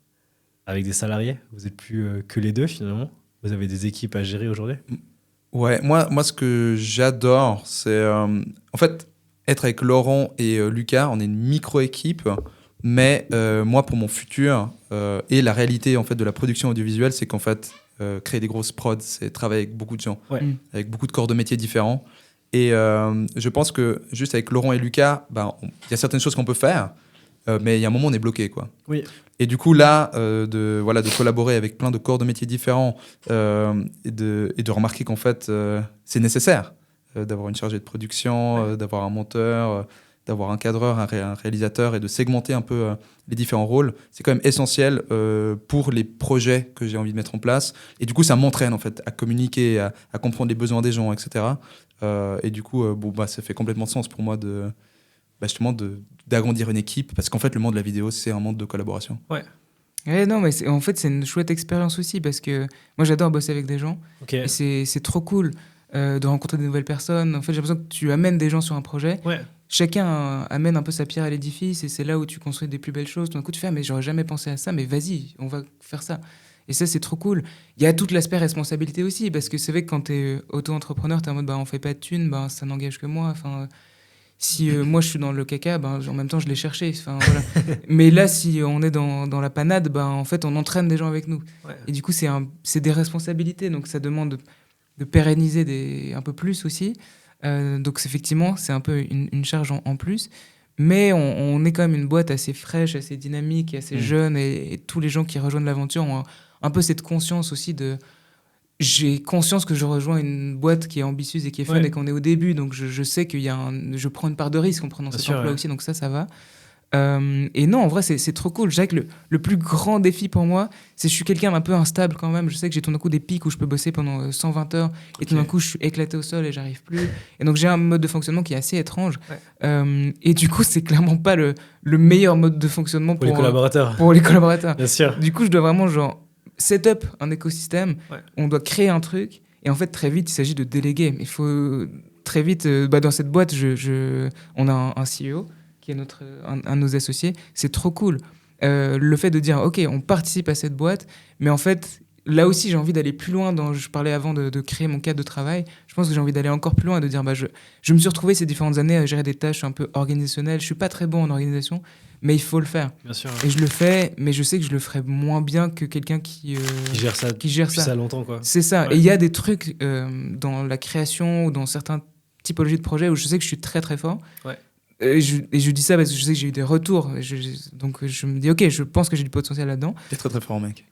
avec des salariés? Vous n'êtes plus que les deux finalement? Vous avez des équipes à gérer aujourd'hui? Ouais, moi, ce que j'adore, c'est en fait être avec Laurent et Lucas. On est une micro-équipe, mais moi, pour mon futur et la réalité en fait de la production audiovisuelle, c'est qu'en fait créer des grosses prods, c'est travailler avec beaucoup de gens, avec beaucoup de corps de métiers différents. Et je pense que juste avec Laurent et Lucas, il y a certaines choses qu'on peut faire, mais il y a un moment où on est bloqué, quoi. Oui. Et du coup, là, de collaborer avec plein de corps de métiers différents et de remarquer qu'en fait, c'est nécessaire d'avoir une chargée de production, d'avoir un monteur, d'avoir un cadreur, un réalisateur et de segmenter un peu les différents rôles, c'est quand même essentiel pour les projets que j'ai envie de mettre en place. Et du coup, ça m'entraîne en fait à communiquer, à comprendre les besoins des gens, etc. Et du coup, ça fait complètement sens pour moi d'agrandir une équipe, parce qu'en fait, le monde de la vidéo, c'est un monde de collaboration. Non, mais en fait, c'est une chouette expérience aussi, parce que moi, j'adore bosser avec des gens. Et c'est trop cool de rencontrer de nouvelles personnes. En fait, j'ai l'impression que tu amènes des gens sur un projet. Chacun amène un peu sa pierre à l'édifice, et c'est là où tu construis des plus belles choses. Tout d'un coup, tu fais, mais j'aurais jamais pensé à ça, mais vas-y, on va faire ça. Et ça, c'est trop cool. Il y a tout l'aspect responsabilité aussi, parce que c'est vrai que quand tu es auto-entrepreneur, tu es en mode, on fait pas de thunes, ça n'engage que moi. Enfin, si moi je suis dans le caca, en même temps je l'ai cherché. Enfin, voilà. Mais là, si on est dans la panade, en fait, on entraîne des gens avec nous. Et du coup, c'est des responsabilités, donc ça demande de pérenniser un peu plus aussi. Donc effectivement, c'est un peu une charge en plus. Mais on est quand même une boîte assez fraîche, assez dynamique, et assez jeune, et tous les gens qui rejoignent l'aventure ont un peu cette conscience aussi de... J'ai conscience que je rejoins une boîte qui est ambitieuse et qui est fun et qu'on est au début, donc je sais qu'il y a je prends une part de risque en prenant cet emploi aussi, donc ça va. Et non, en vrai, c'est trop cool. Je dirais que le plus grand défi pour moi, c'est que je suis quelqu'un d'un peu instable quand même. Je sais que j'ai tout d'un coup des pics où je peux bosser pendant 120 heures et tout d'un coup, je suis éclaté au sol et j'arrive plus. Et donc, j'ai un mode de fonctionnement qui est assez étrange. Et du coup, c'est clairement pas le meilleur mode de fonctionnement pour les collaborateurs. Bien sûr. Du coup, je dois vraiment set up un écosystème. On doit créer un truc. Et en fait, très vite, il s'agit de déléguer. Il faut très vite... dans cette boîte, on a un CEO qui est un de nos associés, c'est trop cool. Le fait de dire, OK, on participe à cette boîte, mais en fait, là aussi, j'ai envie d'aller plus loin. Je parlais avant de créer mon cadre de travail. Je pense que j'ai envie d'aller encore plus loin et de dire, je me suis retrouvé ces différentes années à gérer des tâches un peu organisationnelles. Je suis pas très bon en organisation, mais il faut le faire. Bien sûr. Et je le fais, mais je sais que je le ferai moins bien que quelqu'un qui gère ça depuis ça longtemps, quoi. C'est ça. Et il y a des trucs dans la création ou dans certaines typologies de projets où je sais que je suis très, très fort. Et je dis ça parce que je sais que j'ai eu des retours. Donc je me dis, ok, je pense que j'ai du potentiel là-dedans. T'es très très fort, mec.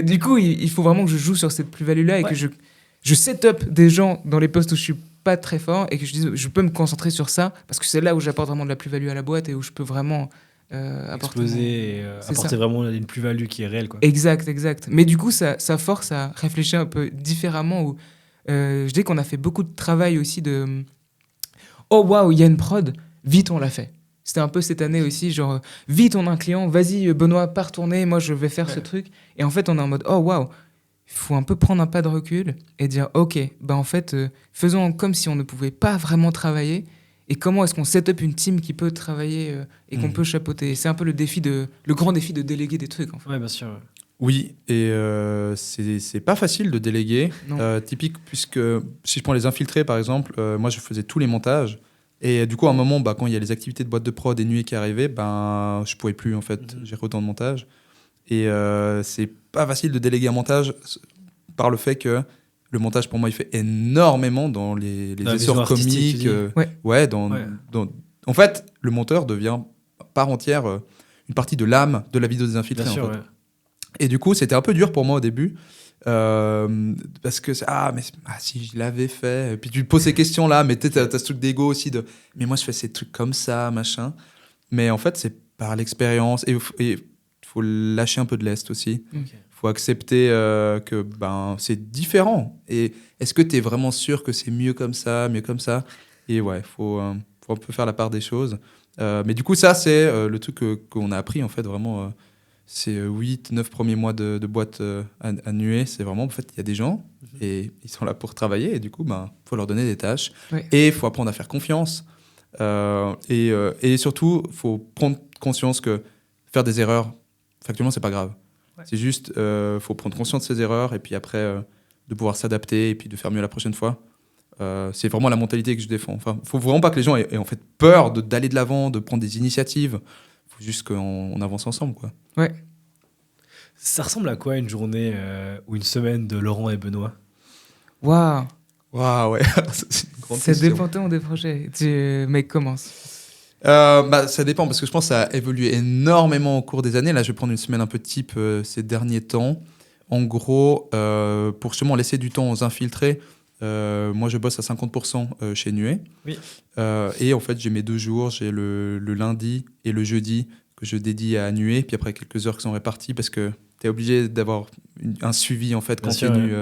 Du coup, il faut vraiment que je joue sur cette plus-value-là et que je set up des gens dans les postes où je suis pas très fort et que je dise, je peux me concentrer sur ça parce que c'est là où j'apporte vraiment de la plus-value à la boîte et où je peux vraiment apporter vraiment une plus-value qui est réelle, quoi. Exact. Mais du coup, ça force à réfléchir un peu différemment. Où, je dis qu'on a fait beaucoup de travail aussi de... Oh waouh, il y a une prod, vite on l'a fait. C'était un peu cette année aussi, genre vite on a un client, vas-y Benoît, pars tourner, moi je vais faire ce truc. Et en fait on est en mode oh waouh, il faut un peu prendre un pas de recul et dire ok, bah en fait faisons comme si on ne pouvait pas vraiment travailler et comment est-ce qu'on set up une team qui peut travailler et qu'on peut chapeauter. C'est un peu le grand défi de déléguer des trucs en fait. Ouais, bien sûr. Oui, et c'est pas facile de déléguer. Typique, puisque si je prends les infiltrés par exemple, moi je faisais tous les montages. Et du coup, à un moment, quand il y a les activités de boîte de prod et nuées qui arrivaient, je pouvais plus en fait gérer autant de montage. Et c'est pas facile de déléguer un montage par le fait que le montage pour moi il fait énormément dans les essors comiques. En fait, le monteur devient part entière une partie de l'âme de la vidéo des infiltrés. Bien sûr, en fait. Et du coup, c'était un peu dur pour moi au début. Parce que si je l'avais fait. Et puis tu te poses ces questions-là, mais t'as ce truc d'ego aussi de mais moi je fais ces trucs comme ça, machin. Mais en fait, c'est par l'expérience. Et il faut lâcher un peu de lest aussi. Il faut accepter que c'est différent. Et est-ce que tu es vraiment sûr que c'est mieux comme ça? Et ouais, il faut un peu faire la part des choses. Mais du coup, ça, c'est le truc qu'on a appris en fait vraiment. C'est 8-9 premiers mois de boîte à nuée. C'est vraiment, en fait, il y a des gens et ils sont là pour travailler. Et du coup, faut leur donner des tâches. Et il faut apprendre à faire confiance. Et surtout, il faut prendre conscience que faire des erreurs, factuellement, c'est pas grave. C'est juste, faut prendre conscience de ses erreurs et puis après, de pouvoir s'adapter et puis de faire mieux la prochaine fois. C'est vraiment la mentalité que je défends. Enfin, faut vraiment pas que les gens aient en fait peur d'aller de l'avant, de prendre des initiatives. Faut juste qu'on avance ensemble, quoi. Ouais. Ça ressemble à quoi une journée ou une semaine de Laurent et Benoît? Waouh, ouais. Ça dépend tellement des projets. Mec, commence. Ça dépend parce que je pense que ça a évolué énormément au cours des années. Là, je vais prendre une semaine un peu type ces derniers temps. En gros, pour justement laisser du temps aux infiltrés, moi, je bosse à 50% chez Nuée. Oui. Et en fait, j'ai mes 2 jours. J'ai le lundi et le jeudi que je dédie à Nuée. Puis après, quelques heures qui sont réparties parce que tu es obligé d'avoir un suivi en fait, continu.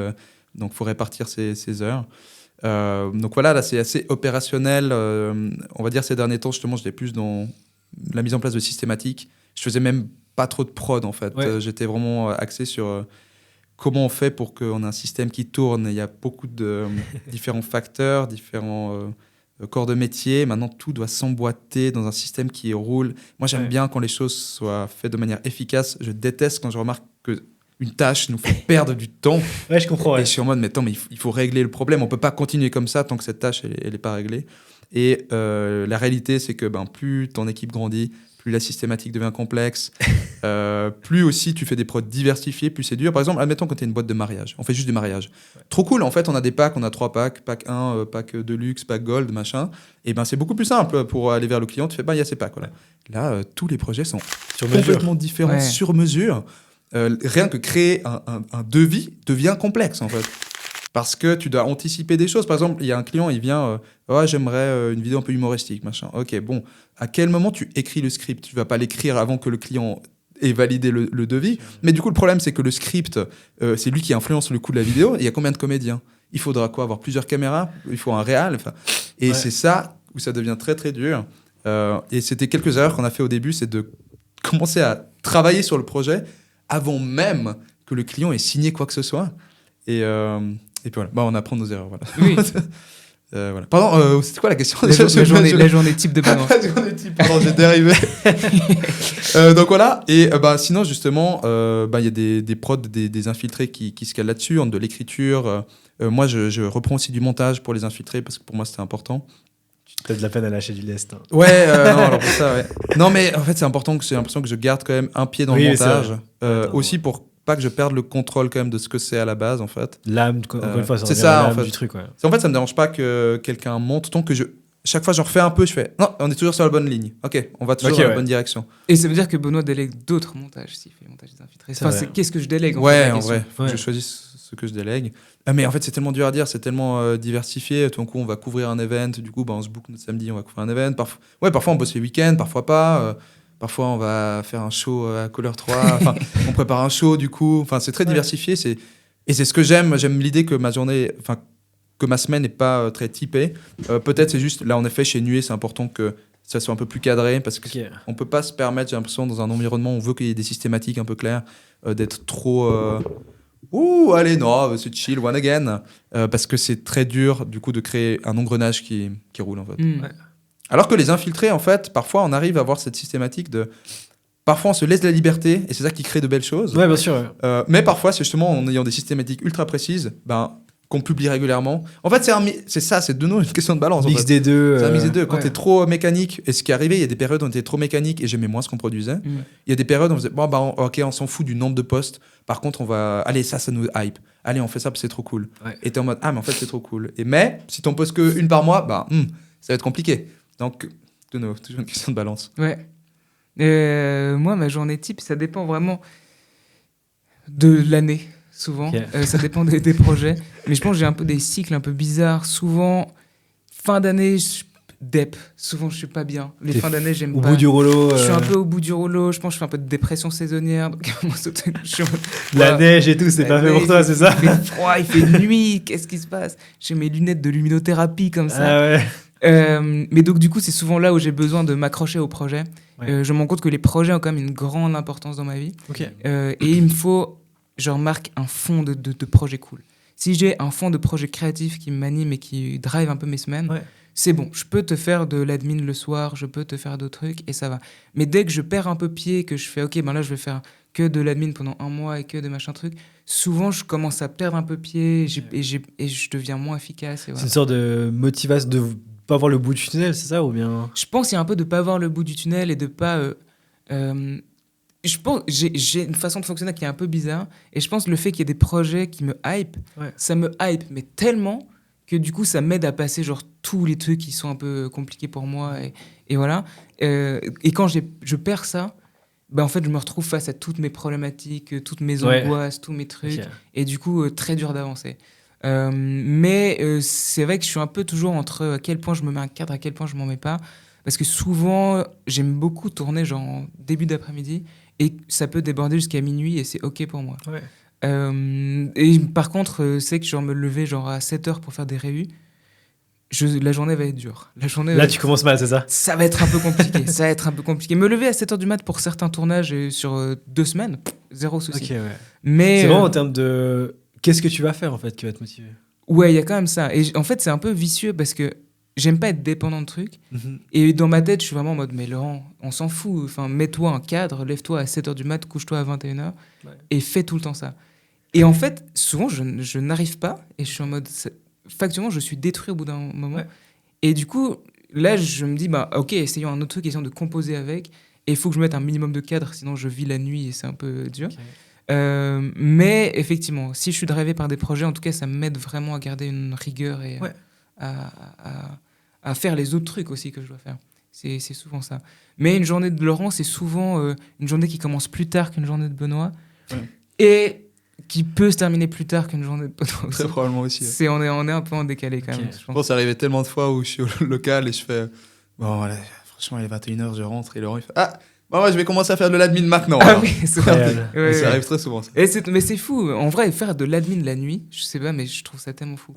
Donc, il faut répartir ces heures. Donc voilà, là, c'est assez opérationnel. On va dire ces derniers temps, justement, j'étais plus dans la mise en place de systématiques. Je faisais même pas trop de prod, en fait. J'étais vraiment axé sur... comment on fait pour qu'on ait un système qui tourne? Il y a beaucoup de différents facteurs, différents corps de métier. Maintenant, tout doit s'emboîter dans un système qui roule. Moi, j'aime bien quand les choses soient faites de manière efficace. Je déteste quand je remarque qu'une tâche nous fait perdre du temps. Ouais, je comprends. Et je suis en mode, mais attends, mais il faut régler le problème. On ne peut pas continuer comme ça tant que cette tâche, elle n'est pas réglée. Et la réalité, c'est que plus ton équipe grandit, plus la systématique devient complexe, plus aussi tu fais des prods diversifiés, plus c'est dur. Par exemple, admettons quand tu es une boîte de mariage, on fait juste du mariage. Trop cool, en fait, on a des packs, on a 3 packs, pack 1, pack de luxe, pack gold, machin. Et c'est beaucoup plus simple pour aller vers le client, tu fais, il y a ces packs. Voilà. Là, tous les projets sont complètement différents, sur mesure. Rien que créer un devis devient complexe, en fait. Parce que tu dois anticiper des choses. Par exemple, il y a un client, il vient, j'aimerais une vidéo un peu humoristique, machin. Ok, bon, à quel moment tu écris le script? Tu vas pas l'écrire avant que le client ait validé le devis. Mais du coup, le problème, c'est que le script, c'est lui qui influence le coût de la vidéo. Il y a combien de comédiens? Il faudra quoi? Avoir plusieurs caméras? Il faut un réal? Et c'est ça où ça devient très, très dur. Et c'était quelques erreurs qu'on a fait au début, c'est de commencer à travailler sur le projet avant même que le client ait signé quoi que ce soit. Et puis voilà, on apprend nos erreurs. Voilà. Oui. Voilà. Pardon, c'était quoi la question? La journée type de Benoît. La journée type, pardon, j'ai dérivé. Donc voilà, et sinon justement, il y a des prods, des infiltrés qui se calent là-dessus, de l'écriture. Moi, je reprends aussi du montage pour les infiltrés parce que pour moi, c'était important. T'as de la peine à lâcher du lest. Hein. Ouais, non, alors pour ça, ouais. Non, mais en fait, c'est important que j'ai l'impression que je garde quand même un pied dans le montage. Aussi pour pas que je perde le contrôle quand même de ce que c'est à la base, en fait. L'âme, encore une fois, c'est ça, en fait. Du truc, ouais. En fait, ça me dérange pas que quelqu'un monte tant que chaque fois, j'en refais un peu, je fais non, on est toujours sur la bonne ligne. Ok, on va toujours dans la bonne direction. Et ça veut dire que Benoît délègue d'autres montages s'il fait le montage des infiltrés. Enfin, qu'est-ce que je délègue en vrai, je choisis ce que je délègue. Mais en fait, c'est tellement dur à dire, c'est tellement diversifié. Tout d'un coup, on va couvrir un event, du coup, on se book notre samedi, on va couvrir un event. Parfois on bosse les week-ends, parfois pas. Parfois, on va faire un show à Couleur 3. On prépare un show, du coup. Enfin, c'est très diversifié. Et c'est ce que j'aime. J'aime l'idée que ma journée, que ma semaine n'est pas très typée. Peut-être c'est juste, là en effet, chez Nuée, c'est important que ça soit un peu plus cadré parce qu'on ne peut pas se permettre, j'ai l'impression, dans un environnement où on veut qu'il y ait des systématiques un peu claires, d'être trop... allez, non, c'est chill, one again. Parce que c'est très dur, du coup, de créer un engrenage qui roule, en fait. Alors que les infiltrés, en fait, parfois, on arrive à avoir cette systématique de... Parfois, on se laisse la liberté, et c'est ça qui crée de belles choses. Ouais, bien sûr. Mais parfois, c'est justement en ayant des systématiques ultra précises, qu'on publie régulièrement. En fait, c'est de nouveau une question de balance. Mix des deux. C'est un mix des deux. Quand t'es trop mécanique, et ce qui est arrivé, il y a des périodes où on était trop mécanique et j'aimais moins ce qu'on produisait. Il y a des périodes où on faisait, ok, on s'en fout du nombre de posts. Par contre, allez, ça nous hype. Allez, on fait ça parce que c'est trop cool. Et t'es en mode, mais en fait, c'est trop cool. Mais si t'en postes qu'une par mois, ça va être compliqué. Donc, de nouveau, toujours une question de balance. Ouais. Moi, ma journée type, ça dépend vraiment de l'année. Souvent, ça dépend des projets. Mais je pense que j'ai un peu des cycles un peu bizarres. Souvent, fin d'année, dep. Souvent, je suis pas bien. Les fins d'année, j'aime pas. Au bout du rouleau. Je suis un peu au bout du rouleau. Je pense que je fais un peu de dépression saisonnière. Donc, la neige et tout, c'est pas fait pour toi, c'est ça? Il fait froid, il fait nuit. Qu'est-ce qui se passe? J'ai mes lunettes de luminothérapie comme ça. Mais donc, du coup, c'est souvent là où j'ai besoin de m'accrocher au projet. Je me rends compte que les projets ont quand même une grande importance dans ma vie. Et il me faut... je remarque un fond de projet cool. Si j'ai un fond de projet créatif qui m'anime et qui drive un peu mes semaines, c'est bon. Je peux te faire de l'admin le soir, je peux te faire d'autres trucs et ça va. Mais dès que je perds un peu pied, que je fais OK, là je vais faire que de l'admin pendant un mois et que de machin truc, souvent je commence à perdre un peu pied et je deviens moins efficace. Et voilà. C'est une sorte de motivation de pas voir le bout du tunnel, c'est ça ou bien? Je pense qu'il y a un peu de pas voir le bout du tunnel et de pas... je pense j'ai une façon de fonctionner qui est un peu bizarre et je pense que le fait qu'il y ait des projets qui me hype, ça me hype mais tellement que du coup ça m'aide à passer genre tous les trucs qui sont un peu compliqués pour moi et voilà et quand je perds ça, en fait je me retrouve face à toutes mes problématiques, toutes mes angoisses, tous mes trucs et du coup très dur d'avancer. Mais c'est vrai que je suis un peu toujours entre à quel point je me mets un cadre, à quel point je m'en mets pas, parce que souvent j'aime beaucoup tourner genre en début d'après-midi et ça peut déborder jusqu'à minuit et c'est OK pour moi. Et par contre, c'est que je vais me lever genre à 7h pour faire des réus. La journée va être dure. Là, tu commences mal, c'est ça? Ça va être un peu compliqué. Me lever à 7h du mat pour certains tournages sur 2 semaines, zéro souci. Mais, c'est vraiment en termes de... Qu'est-ce que tu vas faire, en fait, qui va te motiver? Ouais, il y a quand même ça. Et en fait, c'est un peu vicieux parce que j'aime pas être dépendant de trucs. Et dans ma tête, je suis vraiment en mode, mais Laurent, on s'en fout. Enfin, mets-toi un cadre, lève-toi à 7h du mat, couche-toi à 21h et fais tout le temps ça. Et en fait, souvent, je n'arrive pas et je suis en mode... Factuellement, je suis détruit au bout d'un moment. Et du coup, là, je me dis, OK, essayons un autre truc, essayons de composer avec. Et il faut que je mette un minimum de cadre, sinon je vis la nuit et c'est un peu dur. Mais effectivement, si je suis drivé par des projets, en tout cas, ça m'aide vraiment à garder une rigueur et à faire les autres trucs aussi que je dois faire. C'est souvent ça. Mais une journée de Laurent, c'est souvent une journée qui commence plus tard qu'une journée de Benoît. Et qui peut se terminer plus tard qu'une journée de Benoît aussi. Très probablement aussi. On est un peu en décalé quand même. Je pense que ça arrivait tellement de fois où je suis au local et je fais voilà, franchement, il est 21h, je rentre et Laurent il fait moi je vais commencer à faire de l'admin maintenant. Oui, c'est vrai. Ça arrive très souvent. Ça. Mais c'est fou. En vrai, faire de l'admin la nuit, je sais pas, mais je trouve ça tellement fou.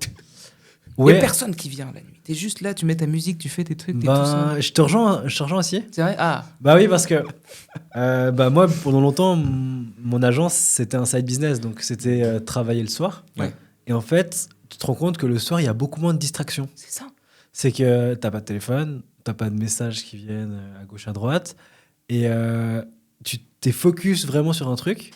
Il n'y a personne qui vient la nuit. T'es juste là, tu mets ta musique, tu fais tes trucs, t'es tout seul. Je te rejoins aussi. C'est vrai? Oui, parce que moi, pendant longtemps, mon agence, c'était un side business. Donc, c'était travailler le soir. Et en fait, tu te rends compte que le soir, il y a beaucoup moins de distractions. C'est ça. C'est que t'as pas de téléphone, t'as pas de messages qui viennent à gauche, à droite. Et tu t'es focus vraiment sur un truc.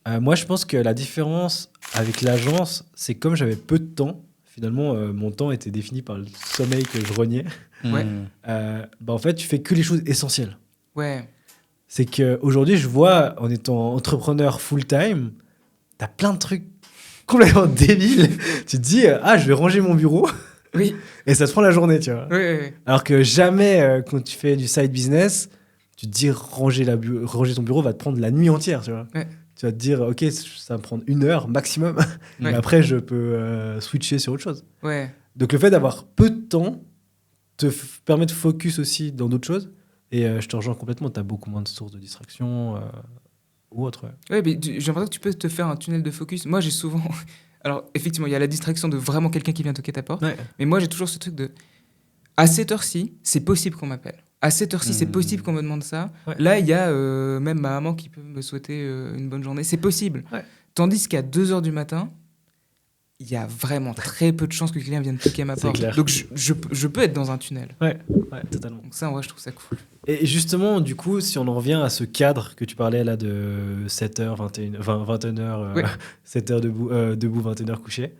Moi, je pense que la différence avec l'agence, c'est comme j'avais peu de temps. Finalement, mon temps était défini par le sommeil que je reniais. En fait, tu fais que les choses essentielles. C'est qu'aujourd'hui, je vois, en étant entrepreneur full-time, t'as plein de trucs complètement débiles. Tu te dis, je vais ranger mon bureau. Et ça te prend la journée, tu vois. Oui. Alors que jamais, quand tu fais du side business, tu te dis ranger ton bureau va te prendre la nuit entière, tu vois. Ouais. Tu vas te dire, ok, ça va me prendre 1 heure maximum. Mais après, je peux switcher sur autre chose. Ouais. Donc le fait d'avoir peu de temps te permet de focus aussi dans d'autres choses. Et je te rejoins complètement, tu as beaucoup moins de sources de distraction ou autre. Ouais, mais j'ai l'impression que tu peux te faire un tunnel de focus. Moi, j'ai souvent... Alors, effectivement, il y a la distraction de vraiment quelqu'un qui vient toquer ta porte. Ouais. Mais moi, j'ai toujours ce truc de... À cette heure-ci, c'est possible qu'on m'appelle. À cette heure-ci, c'est possible qu'on me demande ça. Ouais. Là, il y a même ma maman qui peut me souhaiter une bonne journée. C'est possible. Ouais. Tandis qu'à 2h du matin, il y a vraiment très peu de chances que quelqu'un vienne toquer à ma porte. Clair. Donc, je peux être dans un tunnel. Ouais, totalement. Donc ça, en vrai, je trouve ça cool. Et justement, du coup, si on en revient à ce cadre que tu parlais là de 7h, 21h, 7h debout, 21h couché,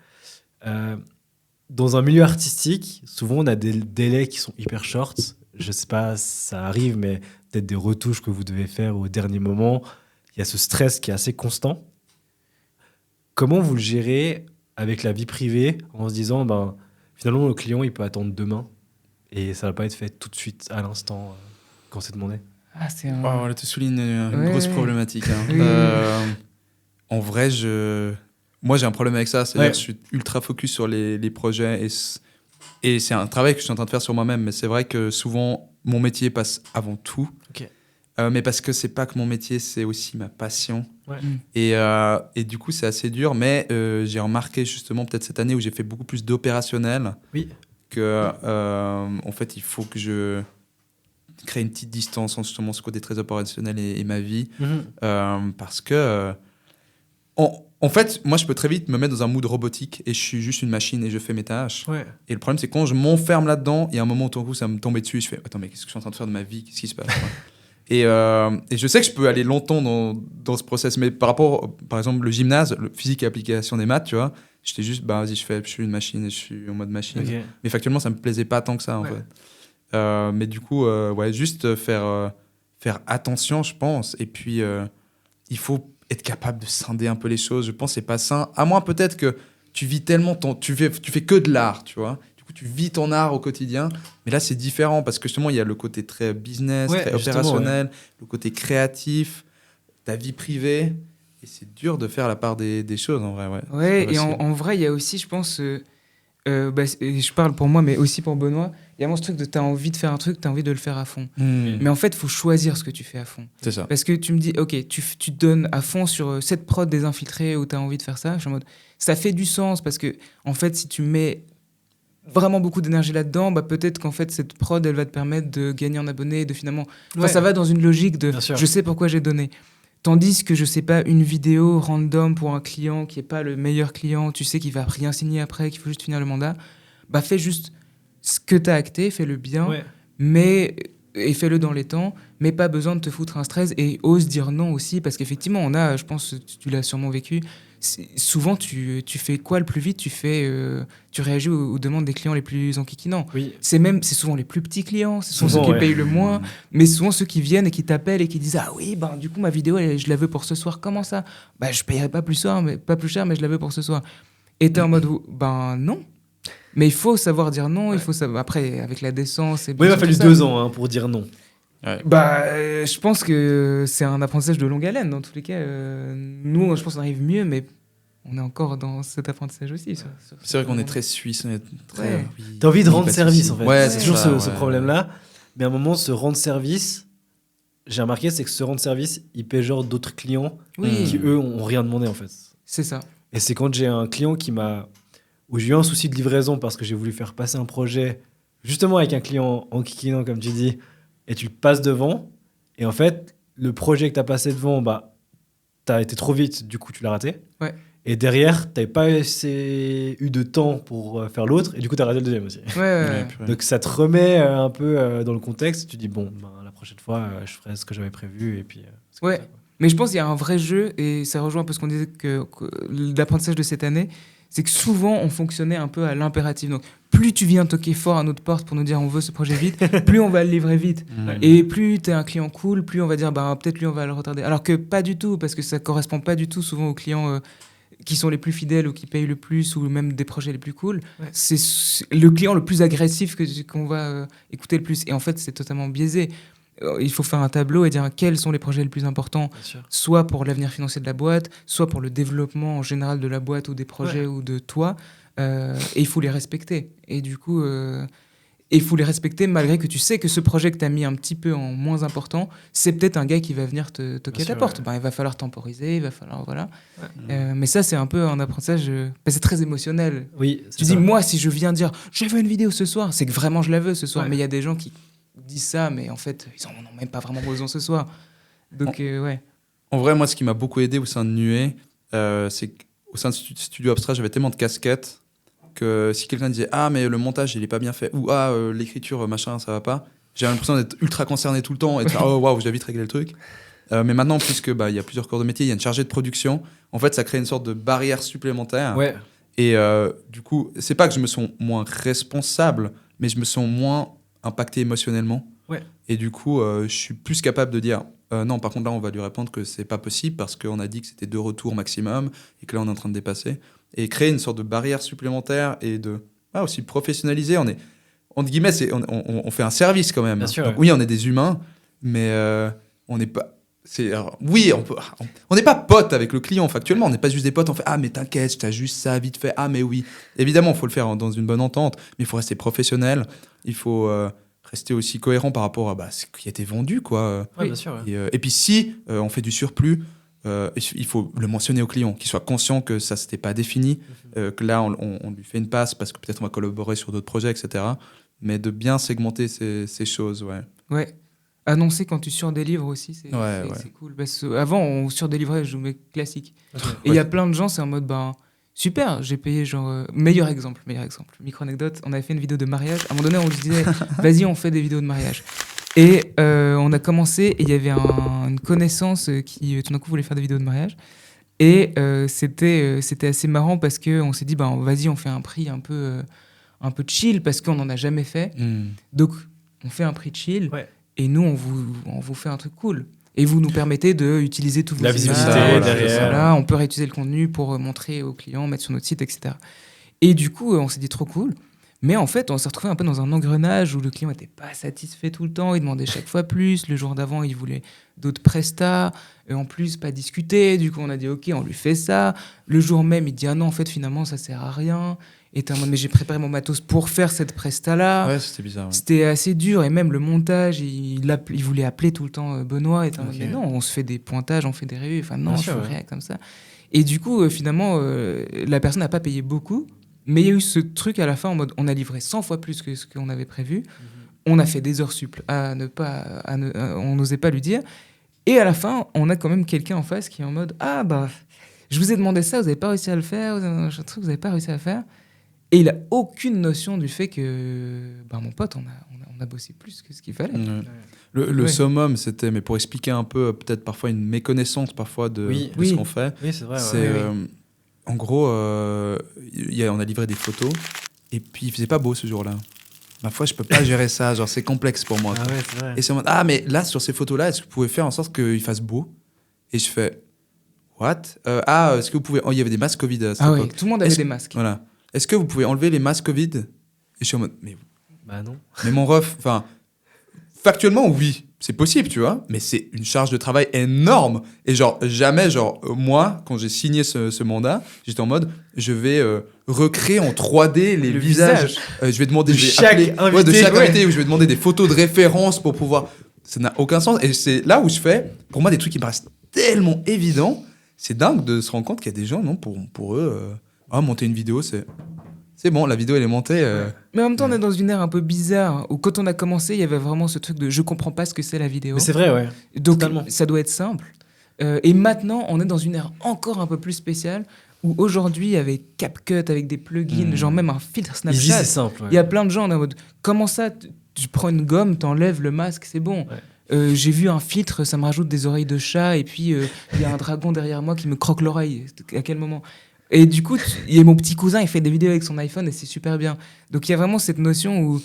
dans un milieu artistique, souvent on a des délais qui sont hyper shorts. Je sais pas, ça arrive, mais peut-être des retouches que vous devez faire au dernier moment. Il y a ce stress qui est assez constant. Comment vous le gérez avec la vie privée en se disant, finalement, le client, il peut attendre demain et ça va pas être fait tout de suite, à l'instant, quand c'est demandé. Ah, c'est un... Là, tu soulignes une grosse problématique. Hein. Oui. En vrai, moi, j'ai un problème avec ça. C'est-à-dire que je suis ultra focus sur les projets et c'est un travail que je suis en train de faire sur moi-même. Mais c'est vrai que souvent, mon métier passe avant tout. Ok. Mais parce que c'est pas que mon métier, c'est aussi ma passion. Ouais. Et du coup, c'est assez dur. Mais j'ai remarqué justement, peut-être cette année où j'ai fait beaucoup plus d'opérationnel, que en fait, il faut que je crée une petite distance entre justement ce côté très opérationnel et ma vie. Parce que, en fait, moi, je peux très vite me mettre dans un mood robotique et je suis juste une machine et je fais mes tâches. Ouais. Et le problème, c'est quand je m'enferme là-dedans, il y a un moment où tout d'un coup, ça me tombe dessus. Je fais, attends, mais qu'est-ce que je suis en train de faire de ma vie? Qu'est-ce qui se passe? Et je sais que je peux aller longtemps dans ce process, mais par rapport, par exemple, le gymnase, le physique et application des maths, tu vois, j'étais juste, vas-y, je suis une machine et je suis en mode machine. Okay. Mais factuellement, ça me plaisait pas tant que ça, en fait. Mais du coup, juste faire attention, je pense. Et puis, il faut être capable de scinder un peu les choses. Je pense que c'est pas sain. À moins peut-être que tu vis tellement, tu fais que de l'art, tu vois. Tu vis ton art au quotidien, mais là c'est différent parce que justement il y a le côté très business, très opérationnel, le côté créatif, ta vie privée, et c'est dur de faire la part des choses en vrai. Ouais, et en vrai il y a aussi, je pense, je parle pour moi, mais aussi pour Benoît, il y a vraiment ce truc de t'as envie de faire un truc, t'as envie de le faire à fond. Mais en fait, il faut choisir ce que tu fais à fond. C'est ça. Parce que tu me dis, ok, tu te donnes à fond sur cette prod des Infiltrés où t'as envie de faire ça. Je suis en mode, ça fait du sens parce que en fait, si tu mets vraiment beaucoup d'énergie là-dedans, peut-être qu'en fait cette prod elle va te permettre de gagner en abonnés, de finalement ça va dans une logique de je sais pourquoi j'ai donné, tandis que je sais pas, une vidéo random pour un client qui est pas le meilleur client, tu sais qu'il va rien signer après, qu'il faut juste finir le mandat, fais juste ce que t'as acté, fais-le bien, et fais-le dans les temps, mais pas besoin de te foutre un stress, et ose dire non aussi, parce qu'effectivement on a, je pense tu l'as sûrement vécu, souvent tu fais quoi le plus vite, tu réagis aux demandes des clients les plus enquiquinants. C'est souvent les plus petits clients, c'est souvent ceux qui payent le moins, mais souvent ceux qui viennent et qui t'appellent et qui disent ah oui du coup ma vidéo je la veux pour ce soir, comment ça, je payerai pas plus cher mais je la veux pour ce soir, et t'es en mode non, mais il faut savoir dire non, il faut savoir, après avec la décence, et il m'a fallu 2 ans pour dire non. Je pense que c'est un apprentissage de longue haleine dans tous les cas. Nous, je pense qu'on arrive mieux, mais on est encore dans cet apprentissage aussi. C'est vrai qu'on est très suisse, on est très... T'as envie de rendre service, en fait. C'est toujours ce problème-là. Mais à un moment, se rendre service, j'ai remarqué, c'est que se rendre service, il péjore d'autres clients qui, eux, ont rien demandé, en fait. C'est ça. Et c'est quand j'ai un client où j'ai eu un souci de livraison parce que j'ai voulu faire passer un projet, justement avec un client enquiquinant, comme tu dis, et tu passes devant, et en fait, le projet que tu as passé devant, tu as été trop vite, du coup, tu l'as raté. Et derrière, tu n'avais pas assez eu de temps pour faire l'autre, et du coup, tu as raté le deuxième aussi. Donc, ça te remet un peu dans le contexte. Tu dis, la prochaine fois, je ferai ce que j'avais prévu, et puis... Mais je pense qu'il y a un vrai jeu, et ça rejoint un peu ce qu'on disait que l'apprentissage de cette année, c'est que souvent, on fonctionnait un peu à l'impératif. Donc, plus tu viens toquer fort à notre porte pour nous dire on veut ce projet vite, plus on va le livrer vite. Et plus tu es un client cool, plus on va dire peut-être lui, on va le retarder. Alors que pas du tout, parce que ça correspond pas du tout souvent aux clients qui sont les plus fidèles ou qui payent le plus ou même des projets les plus cool, c'est le client le plus agressif qu'on va écouter le plus. Et en fait, c'est totalement biaisé. Il faut faire un tableau et dire quels sont les projets les plus importants, soit pour l'avenir financier de la boîte, soit pour le développement en général de la boîte ou des projets ou de toi. Et il faut les respecter. Et du coup, il faut les respecter malgré que tu sais que ce projet que tu as mis un petit peu en moins important, c'est peut-être un gars qui va venir te toquer à ta porte. Ben, il va falloir temporiser, il va falloir... Voilà. Mais ça, c'est un peu un apprentissage... c'est très émotionnel. Oui, tu dis, moi, si je viens dire « je veux une vidéo ce soir », c'est que vraiment je la veux ce soir. Mais il y a des gens qui disent ça, mais en fait, ils n'en ont même pas vraiment besoin ce soir. Donc, ouais. En vrai, moi, ce qui m'a beaucoup aidé au sein de Nuée, c'est qu'au sein de Studio Abstrait, j'avais tellement de casquettes que si quelqu'un disait « ah, mais le montage, il est pas bien fait » ou « ah, l'écriture, machin, ça va pas », j'avais l'impression d'être ultra concerné tout le temps et de faire « oh, waouh, j'ai vite réglé le truc ». Mais maintenant, puisque il y a plusieurs corps de métier, il y a une chargée de production, en fait, ça crée une sorte de barrière supplémentaire. Ouais. Et du coup, c'est pas que je me sens moins responsable, mais je me sens moins impacté émotionnellement. Ouais. Et du coup, je suis plus capable de dire non, par contre, là, on va lui répondre que c'est pas possible parce qu'on a dit que c'était 2 retours maximum et que là, on est en train de dépasser. Et créer une sorte de barrière supplémentaire et de aussi professionnaliser. On est, entre guillemets, on fait un service quand même. Bien sûr, donc, oui, on est des humains, mais on n'est pas. Oui, on n'est pas potes avec le client factuellement, on n'est pas juste des potes, on fait mais t'inquiète, t'as juste ça vite fait, mais oui. Évidemment, il faut le faire dans une bonne entente, mais il faut rester professionnel, il faut rester aussi cohérent par rapport à ce qui a été vendu, quoi. Ouais, bien sûr. Ouais. Et puis si on fait du surplus, il faut le mentionner au client, qu'il soit conscient que ça c'était pas défini, que là on lui fait une passe parce que peut-être on va collaborer sur d'autres projets, etc. Mais de bien segmenter ces choses, Ouais. Annoncer quand tu surdélivres aussi, c'est cool. Parce que avant, on surdélivrait, je mets classique. Okay. Et il y a plein de gens, c'est en mode, super, j'ai payé genre... meilleur exemple. Micro-anecdote, on avait fait une vidéo de mariage. À un moment donné, on lui disait, vas-y, on fait des vidéos de mariage. Et on a commencé, et il y avait une connaissance qui, tout d'un coup, voulait faire des vidéos de mariage. Et c'était assez marrant parce qu'on s'est dit, vas-y, on fait un prix un peu chill parce qu'on n'en a jamais fait. Donc, on fait un prix chill. Ouais. Et nous, on vous fait un truc cool. Et vous nous permettez d'utiliser tous vos la visibilité derrière. Voilà, on peut réutiliser le contenu pour montrer aux clients, mettre sur notre site, etc. Et du coup, on s'est dit trop cool. Mais en fait, on s'est retrouvé un peu dans un engrenage où le client n'était pas satisfait tout le temps. Il demandait chaque fois plus. Le jour d'avant, il voulait d'autres prestats. Et en plus, pas discuter. Du coup, on a dit, OK, on lui fait ça. Le jour même, il dit, non, en fait, finalement, ça sert à rien. Et t'es en mode, mais j'ai préparé mon matos pour faire cette presta-là. Ouais, c'était bizarre. Ouais. C'était assez dur. Et même le montage, il voulait appeler tout le temps Benoît. Et t'es en mode, mais non, on se fait des pointages, on fait des reviews. Enfin, non, je fais rien comme ça. Et du coup, finalement, la personne n'a pas payé beaucoup. Mais il y a eu ce truc à la fin en mode, on a livré 100 fois plus que ce qu'on avait prévu. On a fait des heures sup on n'osait pas lui dire. Et à la fin, on a quand même quelqu'un en face qui est en mode, je vous ai demandé ça, vous n'avez pas réussi à le faire, vous n'avez pas réussi à le faire. Et il a aucune notion du fait que, mon pote, on a bossé plus que ce qu'il fallait. Le summum, c'était, mais pour expliquer un peu, peut-être parfois une méconnaissance parfois de ce qu'on fait. Oui, c'est vrai. En gros, on a livré des photos et puis il faisait pas beau ce jour-là. Ma foi, je peux pas gérer ça. Genre, c'est complexe pour moi. Ouais, c'est vrai. Et c'est en mode, mais là, sur ces photos-là, est-ce que vous pouvez faire en sorte qu'il fasse beau? Et je fais, what? Est-ce que vous pouvez... il y avait des masques Covid à cette époque. Tout le monde avait des masques. Voilà. Est-ce que vous pouvez enlever les masques Covid? Et je suis en mode, mais... non. Mais mon ref, factuellement, oui. C'est possible, tu vois, mais c'est une charge de travail énorme. Et jamais, moi, quand j'ai signé ce mandat, j'étais en mode, je vais recréer en 3D les visages. Je vais demander de chaque invité, où je vais demander des photos de référence pour pouvoir... Ça n'a aucun sens. Et c'est là où je fais, pour moi, des trucs qui me paraissent tellement évidents. C'est dingue de se rendre compte qu'il y a des gens, non, pour eux, monter une vidéo, c'est bon, la vidéo, elle est montée. Mais en même temps, on est dans une ère un peu bizarre où quand on a commencé, il y avait vraiment ce truc de je comprends pas ce que c'est la vidéo. Mais c'est vrai, ouais. Donc, totalement. Ça doit être simple. Et maintenant, on est dans une ère encore un peu plus spéciale où aujourd'hui, avec CapCut, avec des plugins, genre même un filtre Snapchat, c'est simple. Il y a plein de gens en mode comment ça, tu prends une gomme, t'enlèves le masque, c'est bon. Ouais. J'ai vu un filtre, ça me rajoute des oreilles de chat et puis il y a un dragon derrière moi qui me croque l'oreille. À quel moment ? Et du coup, il y a mon petit cousin, il fait des vidéos avec son iPhone et c'est super bien. Donc il y a vraiment cette notion où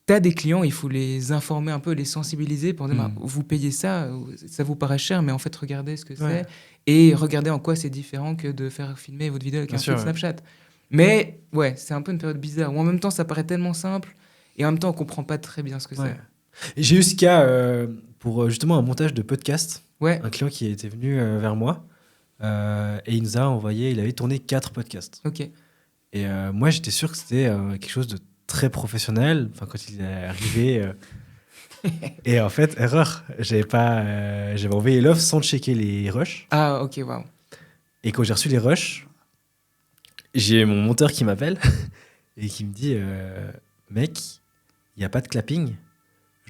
t'as des clients, il faut les informer un peu, les sensibiliser pour dire vous payez ça, ça vous paraît cher, mais en fait, regardez ce que c'est et regardez en quoi c'est différent que de faire filmer votre vidéo avec un filtre Snapchat. Mais ouais, c'est un peu une période bizarre où en même temps, ça paraît tellement simple et en même temps, on comprend pas très bien ce que c'est. Et j'ai eu ce cas pour justement un montage de podcast. Un client qui était venu vers moi et il nous a envoyé, il avait tourné 4 podcasts. Ok. Et moi, j'étais sûr que c'était quelque chose de très professionnel. Enfin, quand il est arrivé. Et en fait, erreur. J'avais envoyé l'offre sans checker les rushs. Ah, ok, waouh. Et quand j'ai reçu les rushs, j'ai mon monteur qui m'appelle et qui me dit mec, il n'y a pas de clapping.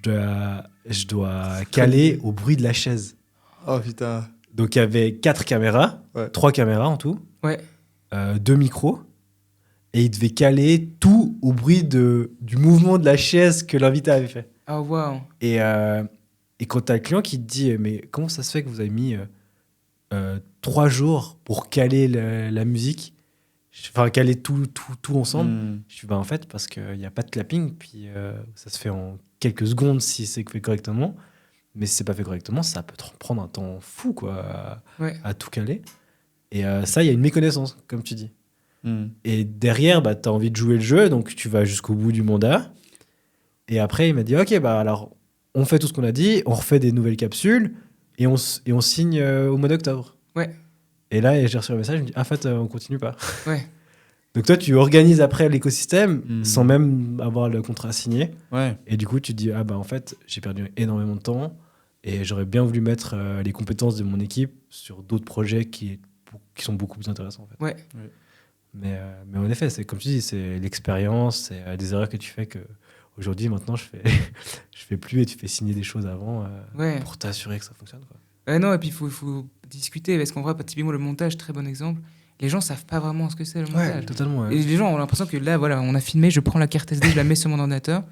Je dois caler au bruit de la chaise. Oh putain. Donc, il y avait 4 caméras, 3 caméras en tout, 2 micros. Et il devait caler tout au bruit du mouvement de la chaise que l'invité avait fait. Ah, waouh. Et quand tu as le client qui te dit mais comment ça se fait que vous avez mis 3 jours pour caler la musique, enfin caler tout ensemble, je dis en fait parce qu'il n'y a pas de clapping, puis ça se fait en quelques secondes si c'est fait correctement, mais si c'est pas fait correctement, ça peut prendre un temps fou quoi, à tout caler. Et ça, il y a une méconnaissance, comme tu dis. Et derrière, tu as envie de jouer le jeu, donc tu vas jusqu'au bout du mandat. Et après, il m'a dit, OK, alors, on fait tout ce qu'on a dit, on refait des nouvelles capsules, et on signe au mois d'octobre. Et là, j'ai reçu un message, je me dis, en fait, on continue pas. Donc toi, tu organises après l'écosystème sans même avoir le contrat signé. Et du coup, tu te dis, en fait, j'ai perdu énormément de temps, et j'aurais bien voulu mettre les compétences de mon équipe sur d'autres projets qui sont beaucoup plus intéressants, en fait. Mais en effet, c'est comme tu dis, c'est l'expérience, c'est des erreurs que tu fais que aujourd'hui, maintenant, je fais plus et tu fais signer des choses avant pour t'assurer que ça fonctionne, quoi. Non, et puis il faut discuter parce qu'en vrai, typiquement le montage, très bon exemple. Les gens savent pas vraiment ce que c'est le montage. Totalement. Et les gens ont l'impression que là, voilà, on a filmé, je prends la carte SD, je la mets sur mon ordinateur,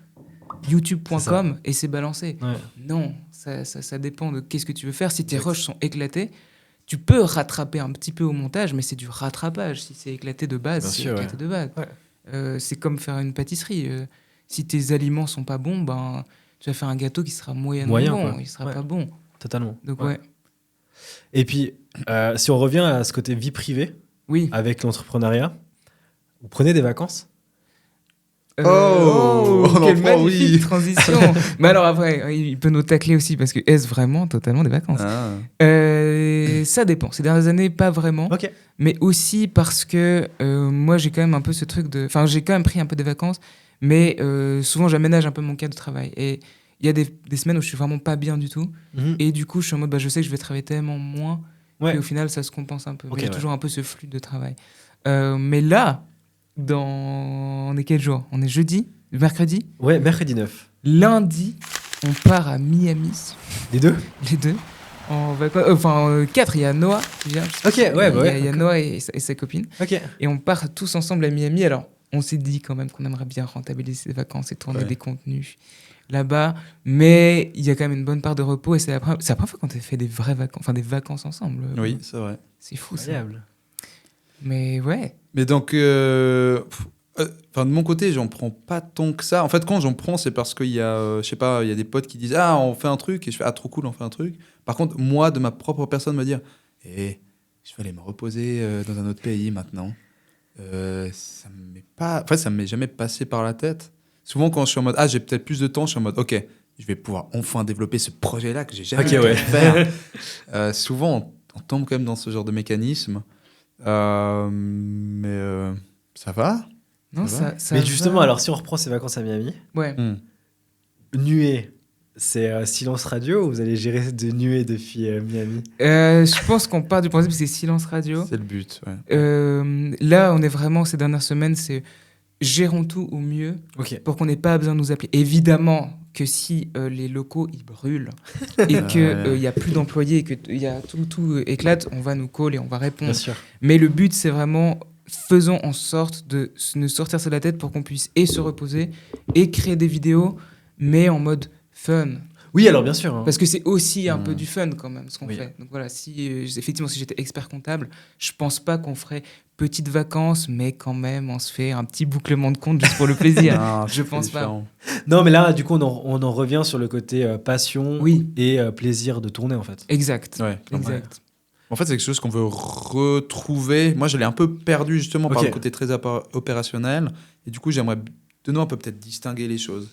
youtube.com et c'est balancé. Non, ça dépend de qu'est-ce que tu veux faire. Si tes rushs sont éclatés, tu peux rattraper un petit peu au montage, mais c'est du rattrapage. Si c'est éclaté de base, c'est éclaté de base. C'est comme faire une pâtisserie. Si tes aliments sont pas bons, tu vas faire un gâteau qui sera moyennement bon. Il sera pas bon. Totalement. Donc, Et puis, si on revient à ce côté vie privée, avec l'entrepreneuriat, vous prenez des vacances ? Quelle magnifique transition. Mais alors après, il peut nous tacler aussi parce que est-ce vraiment totalement des vacances ? Ça dépend. Ces dernières années, pas vraiment. Mais aussi parce que moi, j'ai quand même un peu ce truc de... Enfin, j'ai quand même pris un peu des vacances, mais souvent, j'aménage un peu mon cadre de travail. Et il y a des semaines où je suis vraiment pas bien du tout. Et du coup, je suis en mode, je sais que je vais travailler tellement moins et au final, ça se compense un peu. Mais j'ai toujours un peu ce flux de travail. Mais là... On est quel jour ? On est jeudi ? Mercredi ? Ouais, mercredi 9. Lundi, on part à Miami. Les deux ? Les deux. En vacances. Enfin, 4, il y a Noah qui vient. Il y a Noah et sa copine. Et on part tous ensemble à Miami. Alors, on s'est dit quand même qu'on aimerait bien rentabiliser ces vacances et tourner des contenus là-bas. Mais il y a quand même une bonne part de repos. Et c'est la première fois qu'on a fait des vraies vacances, enfin des vacances ensemble. Oui, c'est vrai. C'est fou, incroyable. Mais ouais. Mais donc, de mon côté, j'en prends pas tant que ça. En fait, quand j'en prends, c'est parce qu'il y a, je sais pas, il y a des potes qui disent on fait un truc, et je fais trop cool, on fait un truc. Par contre, moi, de ma propre personne, me dire, je vais aller me reposer dans un autre pays maintenant. Ça me m'est jamais passé par la tête. Souvent, quand je suis en mode j'ai peut-être plus de temps, je suis en mode ok, je vais pouvoir enfin développer ce projet-là que j'ai jamais pu faire. Souvent, on tombe quand même dans ce genre de mécanisme. Mais ça va. Non, ça mais justement, alors si on reprend ces vacances à Miami, nuée, c'est silence radio ou vous allez gérer de nuées depuis Miami ? Je pense qu'on part du principe que c'est silence radio. C'est le but. Là, on est vraiment ces dernières semaines, c'est gérons tout au mieux pour qu'on n'ait pas besoin de nous appeler. Évidemment que si les locaux ils brûlent et qu'il n'y a plus d'employés et que tout éclate, on va nous call et on va répondre. Bien sûr. Mais le but, c'est vraiment faisons en sorte de ne sortir ça de la tête pour qu'on puisse et se reposer et créer des vidéos, mais en mode fun. Oui, alors bien sûr. Parce que c'est aussi un peu du fun quand même ce qu'on fait. Donc voilà, effectivement, si j'étais expert comptable, je pense pas qu'on ferait petites vacances, mais quand même, on se fait un petit bouclement de compte juste pour le plaisir. Non, je pense pas. Non, mais là, du coup, on en revient sur le côté passion et plaisir de tourner, en fait. Exact. Ouais, exact. En fait, c'est quelque chose qu'on veut retrouver. Moi, je l'ai un peu perdu justement par le côté très opérationnel. Et du coup, j'aimerais de nouveau un peu peut-être distinguer les choses.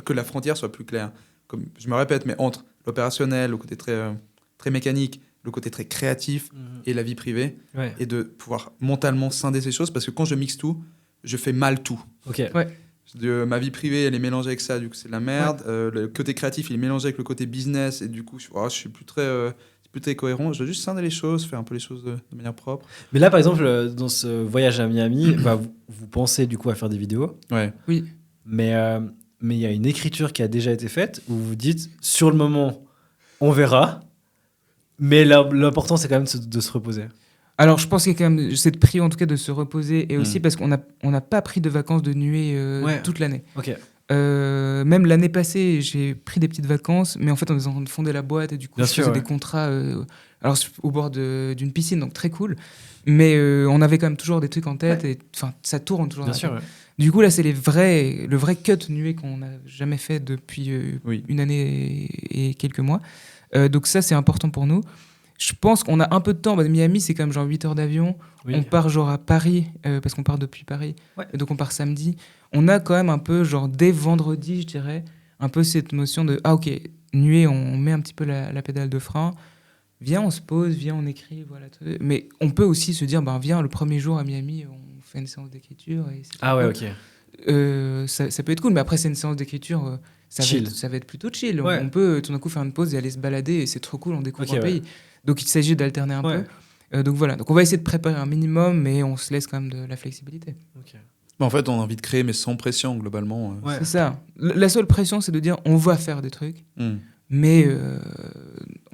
Que la frontière soit plus claire. Comme je me répète, mais entre l'opérationnel, le côté très mécanique, le côté très créatif et la vie privée, et de pouvoir mentalement scinder ces choses, parce que quand je mixe tout, je fais mal tout. Ma vie privée, elle est mélangée avec ça, du coup c'est de la merde. Le côté créatif, il est mélangé avec le côté business, et du coup je suis plus très cohérent. Je dois juste scinder les choses, faire un peu les choses de manière propre. Mais là, par exemple, dans ce voyage à Miami, vous pensez du coup à faire des vidéos. Oui. Mais il y a une écriture qui a déjà été faite où vous dites, sur le moment, on verra, mais l'important, c'est quand même de se reposer. Alors, je pense qu'il y a quand même cette prio, en tout cas, de se reposer, et aussi parce qu'on n'a pas pris de vacances de nuée toute l'année. Même l'année passée, j'ai pris des petites vacances, mais en fait, on est en train de fonder la boîte, et du coup, je faisais des contrats au bord d'une piscine, donc très cool. Mais on avait quand même toujours des trucs en tête, et ça tourne toujours. Bien sûr. Du coup, là, c'est le vrai cut nuée qu'on n'a jamais fait depuis une année et quelques mois. Donc ça, c'est important pour nous. Je pense qu'on a un peu de temps. Miami, c'est quand même genre 8 heures d'avion. On part genre à Paris, parce qu'on part depuis Paris. Donc on part samedi. On a quand même un peu, genre dès vendredi, je dirais, un peu cette notion de « Ah ok, nuée, on met un petit peu la pédale de frein. Viens, on se pose, viens, on écrit. » voilà. Mais on peut aussi se dire « Viens, le premier jour à Miami, on fait une séance d'écriture. » Ça peut être cool, mais après, c'est une séance d'écriture... ça va être plutôt chill. On peut tout d'un coup faire une pause et aller se balader, et c'est trop cool, on découvre un pays. Donc il s'agit d'alterner un peu. Donc voilà, donc on va essayer de préparer un minimum, mais on se laisse quand même de la flexibilité. En fait, on a envie de créer, mais sans pression, globalement. C'est ça. La seule pression, c'est de dire on va faire des trucs, mais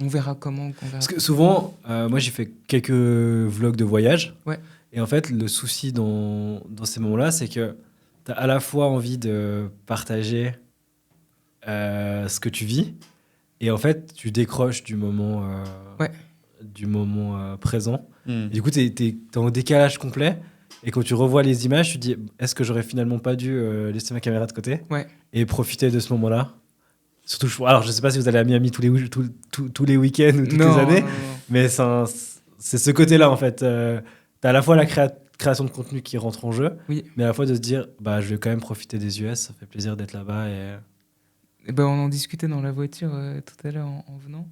on verra comment. Parce que souvent, moi j'ai fait quelques vlogs de voyage, et en fait, le souci dans ces moments-là, c'est que tu as à la fois envie de partager ce que tu vis, et en fait tu décroches du moment présent, et du coup t'es en décalage complet, et quand tu revois les images, tu te dis est-ce que j'aurais finalement pas dû laisser ma caméra de côté et profiter de ce moment-là. Surtout, alors je sais pas si vous allez à Miami tous les week-ends ou toutes les années, mais c'est ce côté-là en fait. T'as à la fois la création de contenu qui rentre en jeu, mais à la fois de se dire je vais quand même profiter des US, ça fait plaisir d'être là-bas. Et on en discutait dans la voiture tout à l'heure en venant.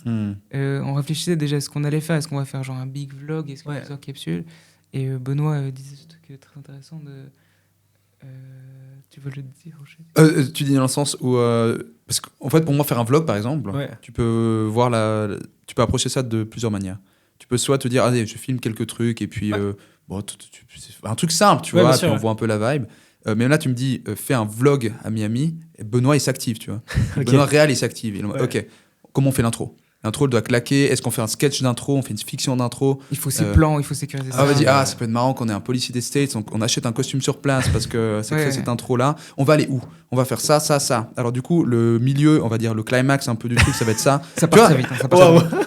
On réfléchissait déjà à ce qu'on allait faire. Est-ce qu'on va faire genre un big vlog, est-ce qu'on va faire capsule. Et Benoît disait ce truc très intéressant de... tu veux le dire Tu dis dans le sens où... parce qu'en fait, pour moi, faire un vlog, par exemple, tu peux approcher ça de plusieurs manières. Tu peux soit te dire, allez, je filme quelques trucs, et puis... un truc simple, tu vois, puis on voit un peu la vibe. Mais là, tu me dis, fais un vlog à Miami, et Benoît, il s'active, tu vois. Benoît Réal, il s'active. Ok, comment on fait l'intro ? L'intro, elle doit claquer. Est-ce qu'on fait un sketch d'intro ? On fait une fiction d'intro ? Il faut ses plans, il faut sécuriser ça. Vas-y, ça peut être marrant qu'on ait un policier des States, on achète un costume sur place parce que ça crée cette intro-là. On va aller où ? On va faire ça, ça, ça. Alors du coup, le milieu, on va dire le climax un peu du truc, ça va être ça. Ça part très vite.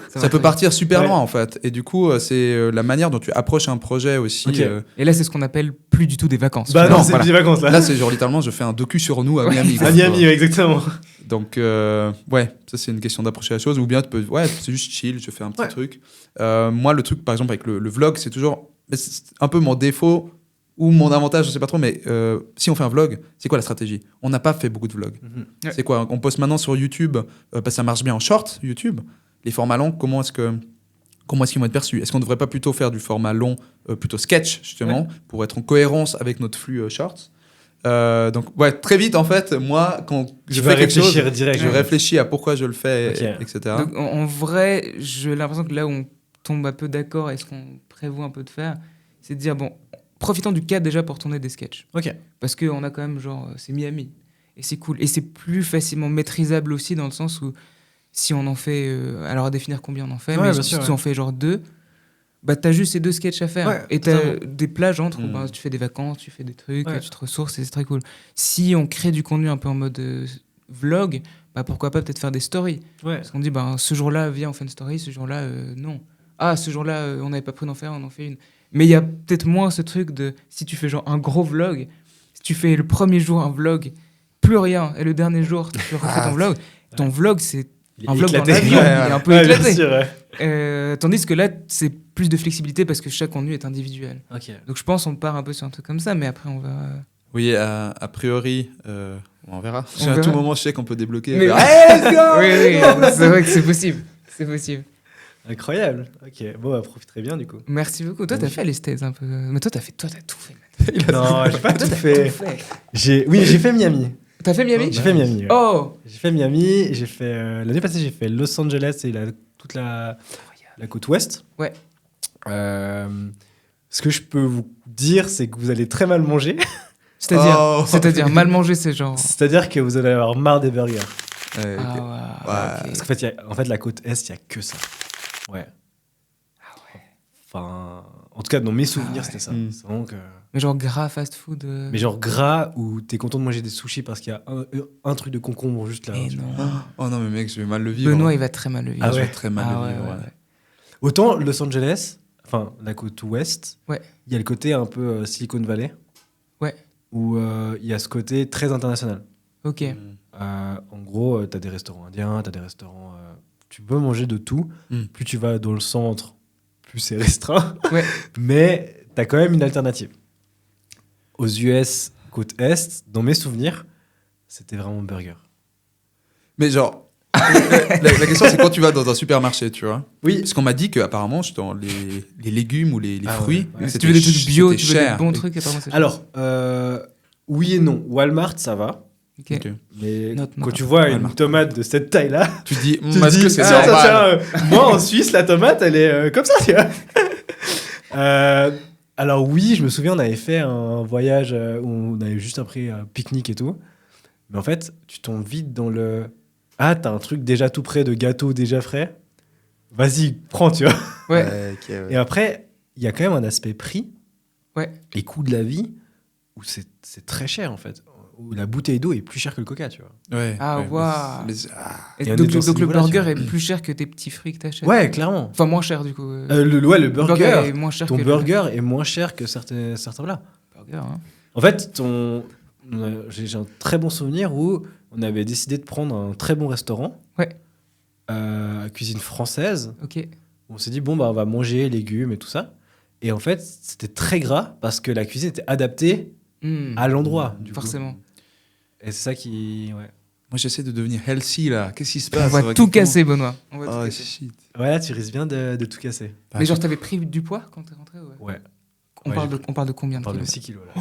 Ça peut partir super loin en fait. Et du coup, c'est la manière dont tu approches un projet aussi. Et là, c'est ce qu'on appelle plus du tout des vacances. Non, c'est plus des vacances là. Là, c'est genre littéralement, je fais un docu sur nous à Miami. À Miami, exactement. Donc, ça c'est une question d'approcher la chose. Ou bien, c'est juste chill, je fais un petit truc. Moi, le truc, par exemple, avec le vlog, c'est toujours c'est un peu mon défaut ou mon avantage, je sais pas trop, mais si on fait un vlog, c'est quoi la stratégie ? On n'a pas fait beaucoup de vlogs. C'est quoi ? On poste maintenant sur YouTube, parce que ça marche bien en short, YouTube. Les formats longs, comment est-ce qu'ils vont être perçus ? Est-ce qu'on ne devrait pas plutôt faire du format long, plutôt sketch, justement, pour être en cohérence avec notre flux shorts ? Donc très vite en fait, moi quand je fais quelque chose, je réfléchis à pourquoi je le fais, etc. Donc, en vrai, j'ai l'impression que là où on tombe un peu d'accord et ce qu'on prévoit un peu de faire, c'est de dire profitons du cadre déjà pour tourner des sketchs. Parce qu'on a quand même c'est Miami et c'est cool et c'est plus facilement maîtrisable aussi dans le sens où si on en fait, alors à définir combien on en fait, mais si tu en fais genre 2. T'as juste ces 2 sketchs à faire et t'as des plages entre où tu fais des vacances, tu fais des trucs, tu te ressources et c'est très cool. Si on crée du contenu un peu en mode vlog, pourquoi pas peut-être faire des stories. Parce qu'on dit, ce jour-là, viens, on fait une story, ce jour-là, non. Ah, ce jour-là, on n'avait pas pris d'en faire, on en fait une. Mais il y a peut-être moins ce truc de, si tu fais genre un gros vlog, si tu fais le premier jour un vlog, plus rien, et le dernier jour, tu refais ton vlog, c'est un vlog dans l'avion, il est un peu éclaté. Sûr, tandis que là, c'est plus de flexibilité parce que chaque contenu est individuel. Donc je pense qu'on part un peu sur un truc comme ça, mais après on va... Oui, a priori, on verra. À tout moment, je sais qu'on peut débloquer. Mais let's go. Oui, c'est vrai que c'est possible. C'est possible. Incroyable. Ok, bon, profiterez bien du coup. Merci beaucoup. Toi, t'as fait les stages un peu. Mais toi, t'as tout fait. Non, j'ai pas tout fait. J'ai fait Miami. T'as fait Miami? J'ai fait Miami. Ouais. Oh. J'ai fait Miami. J'ai fait l'année passée, j'ai fait Los Angeles et toute la côte ouest. Ouais. Ce que je peux vous dire, c'est que vous allez très mal manger. C'est-à-dire mal manger, c'est genre. C'est-à-dire que vous allez avoir marre des burgers. Okay. Parce qu'en fait, la côte est, il y a que ça. Ouais. Ah ouais. Enfin, en tout cas, dans mes souvenirs, c'était ça. C'est vraiment que... Mais genre gras fast-food. Mais genre gras où t'es content de manger des sushis parce qu'il y a un truc de concombre juste là. Oh non, mais mec, je vais mal le vivre. Benoît, il va très mal le vivre. Je vais très mal le vivre. Ouais. Autant Los Angeles, enfin la côte ouest, il y a le côté un peu Silicon Valley. Ouais. Où il y a ce côté très international. Ok. En gros, t'as des restaurants indiens, t'as des restaurants... tu peux manger de tout. Plus tu vas dans le centre, plus c'est restreint. Ouais. Mais t'as quand même une alternative. Aux US, côte Est, dans mes souvenirs, c'était vraiment burger. Mais genre, la question c'est quand tu vas dans un supermarché, tu vois. Oui. Parce qu'on m'a dit qu'apparemment, dans les légumes ou les fruits, si tu veux des trucs bio, tu veux des bons trucs, apparemment c'est cher. Alors, oui et non. Walmart, ça va. Okay. Mais quand tu vois une tomate de cette taille-là, tu dis, est-ce que c'est normal? Moi, en Suisse, la tomate, elle est comme ça, tu vois. Alors oui, je me souviens, on avait fait un voyage où on avait juste pris un pique-nique et tout. Mais en fait, tu tombes vite dans le... Ah, t'as un truc déjà tout prêt de gâteau déjà frais. Vas-y, prends, tu vois. Ouais. Et après, il y a quand même un aspect prix. Ouais. Et coût de la vie, où c'est très cher, en fait. Où la bouteille d'eau est plus chère que le coca, tu vois. Ouais. Waouh. Donc le burger est plus cher que tes petits fruits que t'achètes. Ouais, clairement. Enfin, moins cher, du coup. Le burger est moins cher ton burger est moins cher que certains là. Burger, hein. En fait, j'ai un très bon souvenir où on avait décidé de prendre un très bon restaurant. Ouais. Cuisine française. Ok. On s'est dit, bon, on va manger légumes et tout ça. Et en fait, c'était très gras parce que la cuisine était adaptée à l'endroit. Forcément. Coup. Et c'est ça qui... Ouais. Moi, j'essaie de devenir healthy, là. Qu'est-ce qui se passe? On va tout casser, Benoît. Shit. Ouais, là, tu risques bien de tout casser. Mais genre, t'avais pris du poids quand t'es rentré? Ouais. On parle de combien de kilos? On parle de 6 kilos, là.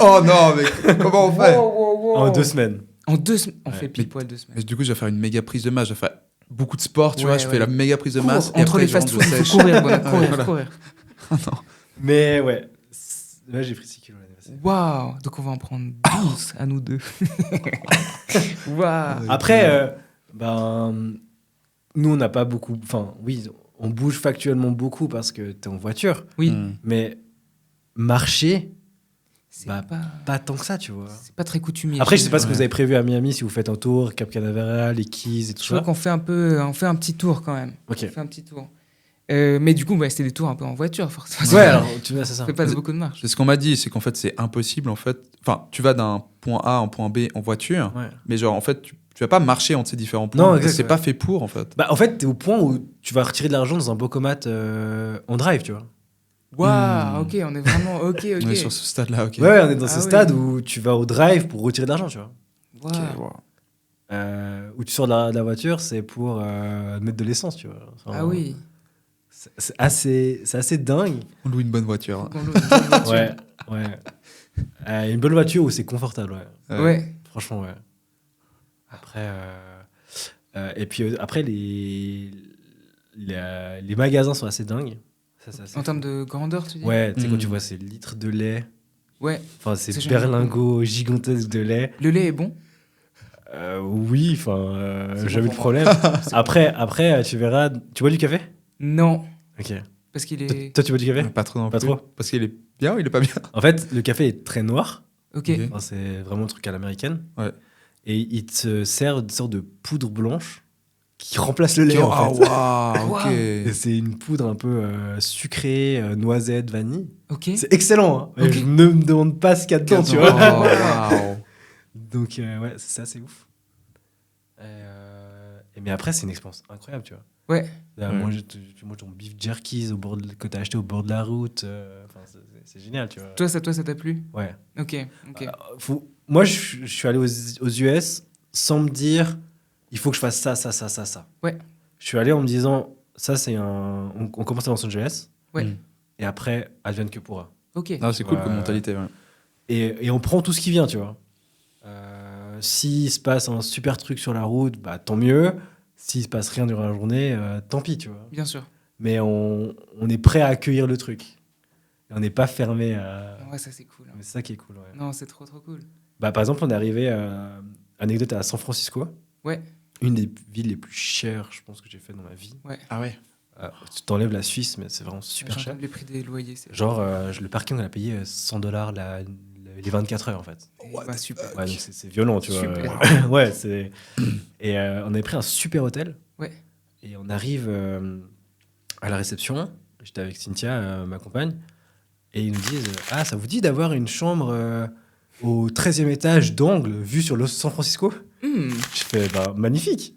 Oh non, mais comment on fait? En 2 semaines. En 2 semaines? On fait pile poil 2 semaines. Mais du coup, je vais faire une méga prise de masse. Je vais faire beaucoup de sport, tu vois. Je fais la méga prise de masse. Entre les fast-food, il faut courir, Benoît. Courir. Non. Mais ouais. Là, j'ai pris 6 kilos l'année passée. Waouh! Donc, on va en prendre 12 à nous deux. Waouh! Après, nous, on n'a pas beaucoup... Enfin, oui, on bouge factuellement beaucoup parce que t'es en voiture. Oui. Mais marcher, c'est pas tant que ça, tu vois. C'est pas très coutumier. Après, je sais pas ce que vous avez prévu à Miami, si vous faites un tour, Cap Canaveral, les Keys et tout ça. Je crois qu'on fait on fait un petit tour quand même. Ok. On fait un petit tour. Mais du coup, c'était des tours un peu en voiture, forcément. Ouais, alors, tu vois, c'est ça. Ça fait pas beaucoup de marche. C'est ce qu'on m'a dit, c'est qu'en fait, c'est impossible, en fait. Enfin, tu vas d'un point A en point B en voiture, mais genre, en fait, tu vas pas marcher entre ces différents points. Non, c'est pas fait pour, en fait. En fait, t'es au point où tu vas retirer de l'argent dans un Bocomat en drive, tu vois. Waouh, ok, on est vraiment... Ok. On est sur ce stade-là, ok. Ouais, on est dans ce stade où tu vas au drive pour retirer de l'argent, tu vois. Wow. Où tu sors de la voiture, c'est pour mettre de l'essence, tu vois. Enfin, oui. C'est assez dingue. On loue une bonne voiture. Ouais. Une bonne voiture où c'est confortable, ouais. Franchement, ouais. Après, et puis après, les magasins sont assez dingues. En termes de grandeur, tu dis? Ouais, tu sais, quand tu vois ces litres de lait. Ouais. Enfin, ces berlingots gigantesques de lait. Le lait est bon? Oui, enfin, jamais de problème. Après, tu verras. Tu bois du café? Non. Ok. Parce qu'il est... Toi, tu bois du café? Pas trop non plus. Pas trop? Parce qu'il est bien ou il est pas bien? En fait, le café est très noir. Ok. Enfin, c'est vraiment un truc à l'américaine. Ouais. et ils te servent une sorte de poudre blanche qui remplace le lait, en fait. Waouh, ok. Et c'est une poudre un peu sucrée, noisette, vanille. Ok. C'est excellent. Hein. Ok. Je ne me demande pas ce qu'il y a dedans, tu vois. Waouh. Donc, ouais, c'est assez ouf. Mais après, c'est une expérience incroyable, tu vois. Ouais. Moi, ton beef jerkies que tu as acheté au bord de la route, c'est génial, tu vois. Toi, ça t'a plu? Ouais. Ok. Moi, je suis allé aux US sans me dire, il faut que je fasse ça. Ouais. Je suis allé en me disant, ça, c'est on commence à Los Angeles. Ouais. Et après, advienne que pourra. Ok. Non, c'est cool comme mentalité. Ouais. Et on prend tout ce qui vient, tu vois. S'il se passe un super truc sur la route, bah, tant mieux. S'il se passe rien durant la journée, tant pis, tu vois. Bien sûr. Mais on est prêt à accueillir le truc. Et on n'est pas fermé à... Ouais, ça c'est cool. Hein. Mais c'est ça qui est cool, ouais. Non, c'est trop cool. Bah, par exemple, on est arrivé, anecdote, à San Francisco. Ouais. Une des villes les plus chères, je pense, que j'ai fait dans ma vie. Ouais. Ah ouais. Tu t'enlèves la Suisse, mais c'est vraiment super cher. Les prix des loyers. Genre, le parking, on a payé $100 les 24 heures, en fait. Bah, super. Ouais, donc c'est violent, tu Super. vois. Ouais, c'est... Et on avait pris un super hôtel. Ouais. Et on arrive à la réception. J'étais avec Cynthia, ma compagne. Et ils nous disent, ça vous dit d'avoir une chambre au 13e étage d'angle, vue sur San Francisco? Je fais, magnifique.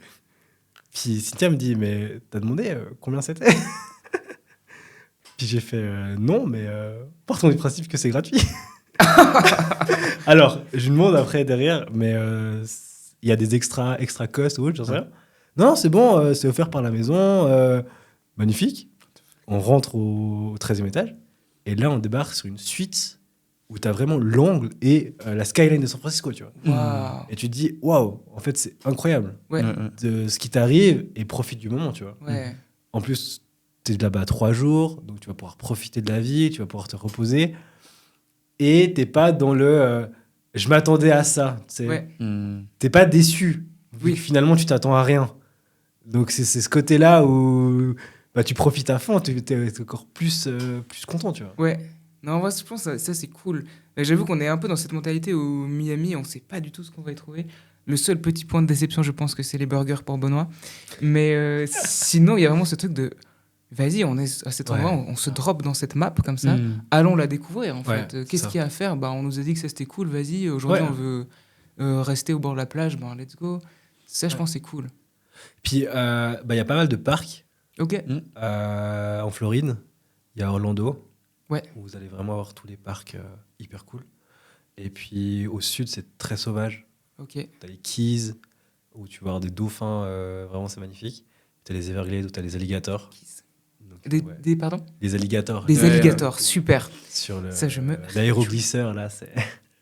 Puis Cynthia me dit, mais t'as demandé combien c'était? Puis j'ai fait, non, mais partons du principe que c'est gratuit. Alors, je lui demande après derrière, mais il y a des extra costs ou autre, j'en sais rien. Non, c'est bon, c'est offert par la maison. Magnifique. On rentre au 13e étage. Et là, on débarque sur une suite où tu as vraiment l'angle et la skyline de San Francisco, tu vois. Wow. Et tu te dis, waouh, en fait, c'est incroyable de ce qui t'arrive et profite du moment, tu vois. Ouais. En plus, tu es là-bas 3 jours, donc tu vas pouvoir profiter de la vie, tu vas pouvoir te reposer. Et t'es pas dans le je m'attendais à ça. T'es pas déçu. Oui. Finalement, tu t'attends à rien. Donc, c'est ce côté-là où tu profites à fond, t'es encore plus content, tu vois. Ouais. Non, moi, je pense que ça c'est cool. J'avoue qu'on est un peu dans cette mentalité où Miami, on sait pas du tout ce qu'on va y trouver. Le seul petit point de déception, je pense que c'est les burgers pour Benoît. Mais sinon, il y a vraiment ce truc de... Vas-y, on est à cet endroit, on se drop dans cette map comme ça. Allons la découvrir, en fait. Qu'est-ce qu'il y a à faire? On nous a dit que ça c'était cool, vas-y. Aujourd'hui, on veut rester au bord de la plage, let's go. Ça, je pense, c'est cool. Puis, y a pas mal de parcs. Ok. En Floride, il y a Orlando. Ouais. Où vous allez vraiment avoir tous les parcs hyper cool. Et puis, au sud, c'est très sauvage. Ok. T'as les Keys, où tu vas avoir des dauphins, vraiment, c'est magnifique. T'as les Everglades, où t'as les alligators. Pardon? Des alligators. Des alligators, super. Sur l'aéroglisseur, là, c'est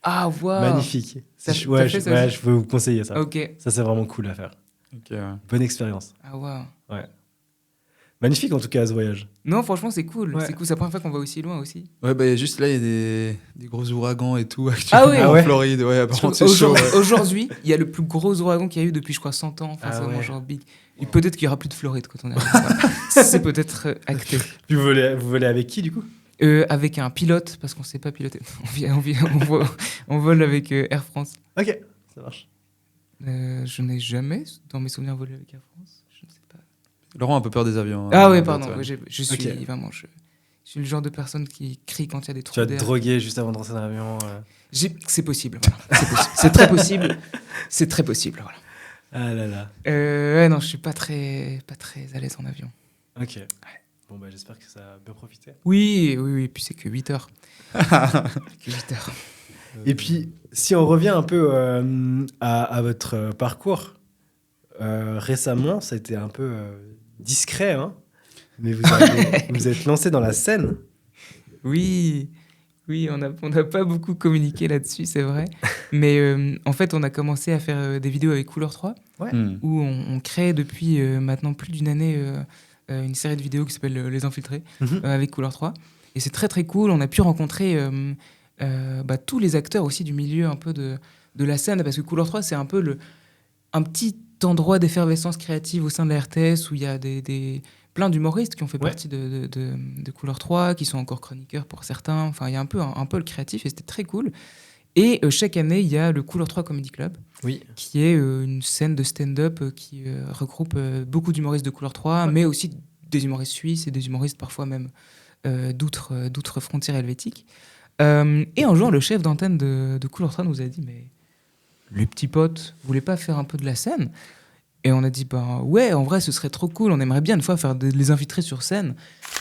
wow. magnifique. Je peux vous conseiller ça. Okay. Ça, c'est vraiment cool à faire. Okay, ouais. Bonne expérience. Ah, wow. Ouais. Magnifique, en tout cas, ce voyage. Non, franchement, c'est cool. Ouais. C'est cool. C'est la première fois qu'on va aussi loin aussi. Ouais, juste là, il y a des gros ouragans et tout actuellement en Floride. Ouais, par contre, c'est chaud. Aujourd'hui, il y a le plus gros ouragan qu'il y a eu depuis, je crois, 100 ans. Enfin, c'est vraiment genre big. Et peut-être qu'il n'y aura plus de Floride quand on arrive. C'est peut-être acté. Puis vous volez avec qui, du coup? Avec un pilote, parce qu'on ne sait pas piloter. On vole avec Air France. Ok, ça marche. Je n'ai jamais, dans mes souvenirs, volé avec Air France. Je ne sais pas. Laurent a un peu peur des avions. Ah oui, pardon. Je suis vraiment... Je suis le genre de personne qui crie quand il y a des trous d'air. Tu vas te droguer juste avant de rentrer dans l'avion. C'est possible. Voilà. C'est très possible. C'est très possible, voilà. Ah là là. Non, je suis pas très à l'aise en avion. Ok. Ouais. Bon, j'espère que ça a bien profité. Oui, et puis c'est que 8 heures. Que 8 heures. Et puis, si on revient un peu à votre parcours, récemment, ça a été un peu discret, hein, mais vous êtes lancé dans la scène. Oui, on n'a pas beaucoup communiqué là-dessus, c'est vrai. Mais en fait, on a commencé à faire des vidéos avec Couleur 3, où on crée depuis maintenant plus d'une année une série de vidéos qui s'appelle Les Infiltrés, avec Couleur 3. Et c'est très, très cool. On a pu rencontrer tous les acteurs aussi du milieu un peu de la scène, parce que Couleur 3, c'est un peu un petit endroit d'effervescence créative au sein de la RTS, où il y a plein d'humoristes qui ont fait partie de Couleur 3, qui sont encore chroniqueurs pour certains. Enfin, il y a un peu le créatif, et c'était très cool. Et chaque année, il y a le Couleur 3 Comedy Club, qui est une scène de stand-up qui regroupe beaucoup d'humoristes de Couleur 3, mais aussi des humoristes suisses et des humoristes parfois même d'autres frontières helvétiques. Et un jour, le chef d'antenne de Couleur 3 nous a dit « Mais les petits potes, vous voulez pas faire un peu de la scène ?» Et on a dit « Ouais, en vrai, ce serait trop cool. On aimerait bien une fois faire les infiltrer sur scène. »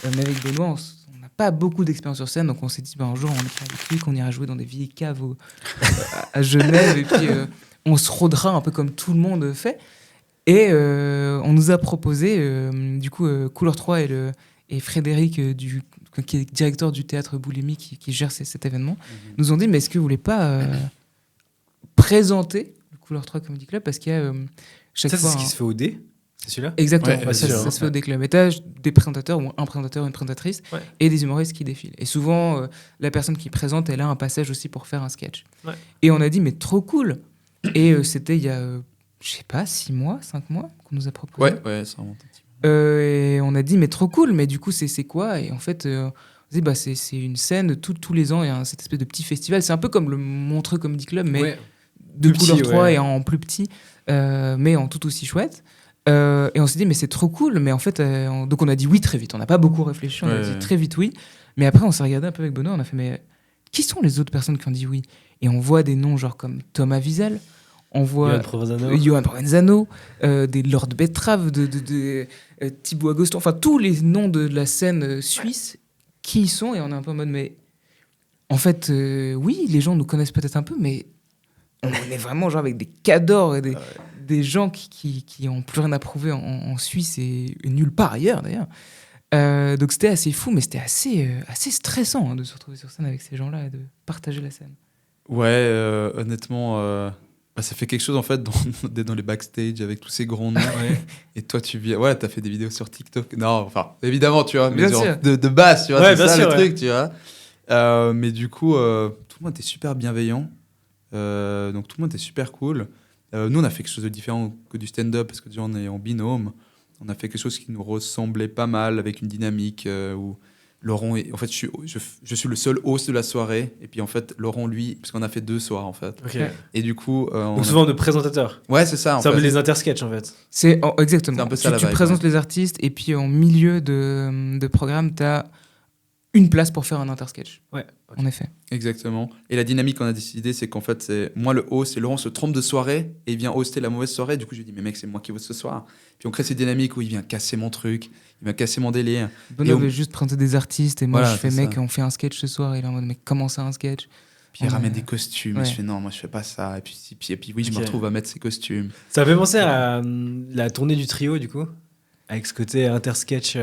Mais avec Benoît, on n'a pas beaucoup d'expérience sur scène, donc on s'est dit un jour, on écrit avec lui, qu'on ira jouer dans des vieilles caves à Genève, et puis on se rôdera un peu comme tout le monde fait. Et on nous a proposé, du coup, Couleur 3 et Frédéric, qui est directeur du théâtre Boulimi, qui gère cet événement, nous ont dit « Mais est-ce que vous voulez pas présenter le Couleur 3 Comedy Club ?» Parce qu'il y a chaque fois... c'est ce qui se fait au D, c'est celui-là ? Exactement, ça se fait au D Club. Et t'as des présentateurs, ou un présentateur ou une présentatrice, et des humoristes qui défilent. Et souvent, la personne qui présente, elle a un passage aussi pour faire un sketch. Ouais. Et on a dit « Mais trop cool !» Et c'était il y a, je sais pas, 6 mois, 5 mois qu'on nous a proposé. Ouais, ça remonte un petit peu. Et on a dit « Mais trop cool !» Mais du coup, c'est quoi ? Et en fait... on dit, c'est une scène, tous les ans, il y a cette espèce de petit festival. C'est un peu comme le Montreux Comedy Club, mais de Couleur 3 et en plus petit, mais en tout aussi chouette. Et on s'est dit, mais c'est trop cool. Mais en fait, donc on a dit oui très vite. On n'a pas beaucoup réfléchi, on a dit très vite oui. Mais après, on s'est regardé un peu avec Benoît, on a fait, mais qui sont les autres personnes qui ont dit oui ? Et on voit des noms genre comme Thomas Wiesel, on voit Johan Provenzano, des Lord Betrave, de Thibaut Agoston, enfin tous les noms de la scène suisse. Qui ils sont, et on est un peu en mode, mais en fait, oui, les gens nous connaissent peut-être un peu, mais on est vraiment genre avec des cadors et des gens qui ont plus rien à prouver en Suisse et nulle part ailleurs d'ailleurs. Donc c'était assez fou, mais c'était assez stressant de se retrouver sur scène avec ces gens-là et de partager la scène. Ouais, honnêtement, ça fait quelque chose en fait d'être dans les backstage avec tous ces grands noms. Et toi, tu viens, t'as fait des vidéos sur TikTok. Non, enfin, évidemment, tu vois, mais genre de base, tu vois, c'est ça le truc, tu vois. Mais du coup, tout le monde était super bienveillant. Donc tout le monde était super cool. Nous, on a fait quelque chose de différent que du stand-up parce que déjà, on est en binôme. On a fait quelque chose qui nous ressemblait pas mal avec une dynamique où Laurent, en fait, je suis le seul host de la soirée. Et puis, en fait, Laurent, lui, parce qu'on a fait 2 soirs, en fait. Okay. Et du coup... donc, souvent de présentateurs. Ouais, c'est ça, c'est un peu les intersketchs, en fait. Exactement. C'est un peu ça, tu présentes les artistes, et puis en milieu de programme, tu as une place pour faire un intersketch. Ouais. En effet. Exactement. Et la dynamique qu'on a décidé, c'est qu'en fait, c'est moi le host, et Laurent se trompe de soirée, et il vient hoster la mauvaise soirée. Du coup, je lui dis, mais mec, c'est moi qui host ce soir. Puis on crée cette dynamique où il vient casser mon truc, il vient casser mon délire. Benoît veut juste présenter des artistes, et moi, je fais, mec, on fait un sketch ce soir. Et il est en mode, mais comment ça, un sketch ? Puis il ramène des costumes, et je fais, non, moi, je fais pas ça. Et puis oui, je me retrouve à mettre ces costumes. Ça fait penser à la tournée du trio, du coup, avec ce côté intersketch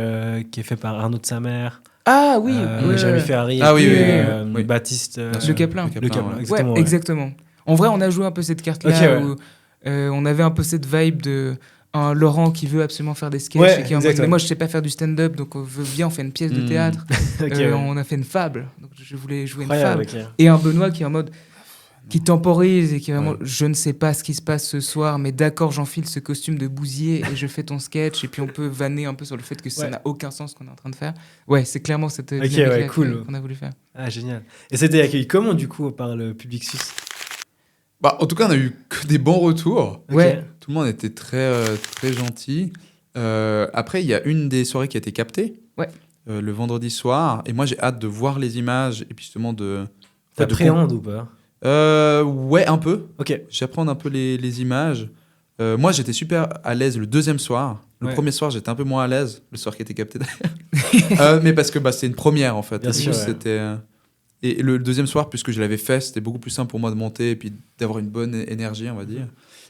qui est fait par Arnaud de sa mère. Ah oui, Jérémy Ferrari, oui. Baptiste Le Caplin. Exactement. Exactement. En vrai, on a joué un peu cette carte-là où on avait un peu cette vibe de un Laurent qui veut absolument faire des sketchs et qui est en mode, mais moi je sais pas faire du stand-up, donc on fait une pièce de théâtre. On a fait une fable, donc je voulais jouer une fable. Et un Benoît qui est en mode qui temporise et qui est vraiment je ne sais pas ce qui se passe ce soir, mais d'accord, j'enfile ce costume de bousier et je fais ton sketch, et puis on peut vanner un peu sur le fait que ça n'a aucun sens ce qu'on est en train de faire. Ouais, c'est clairement cette dynamique cool. qu'on a voulu faire. Ah, génial. Et c'était accueilli comment, du coup, par le public suisse ? En tout cas, on a eu que des bons retours. Ouais. Tout le monde était très, très gentil. Après, il y a une des soirées qui a été captée, le vendredi soir, et moi, j'ai hâte de voir les images et puis justement de... T'appréhendes ou pas ? Ouais, un peu. Ok. J'apprends un peu les images. Moi, j'étais super à l'aise le deuxième soir. Le premier soir, j'étais un peu moins à l'aise. Le soir qui était capté d'ailleurs. Mais parce que c'était une première, en fait. Bien sûr, c'était... Et le deuxième soir, puisque je l'avais fait, c'était beaucoup plus simple pour moi de monter et puis d'avoir une bonne énergie, on va dire.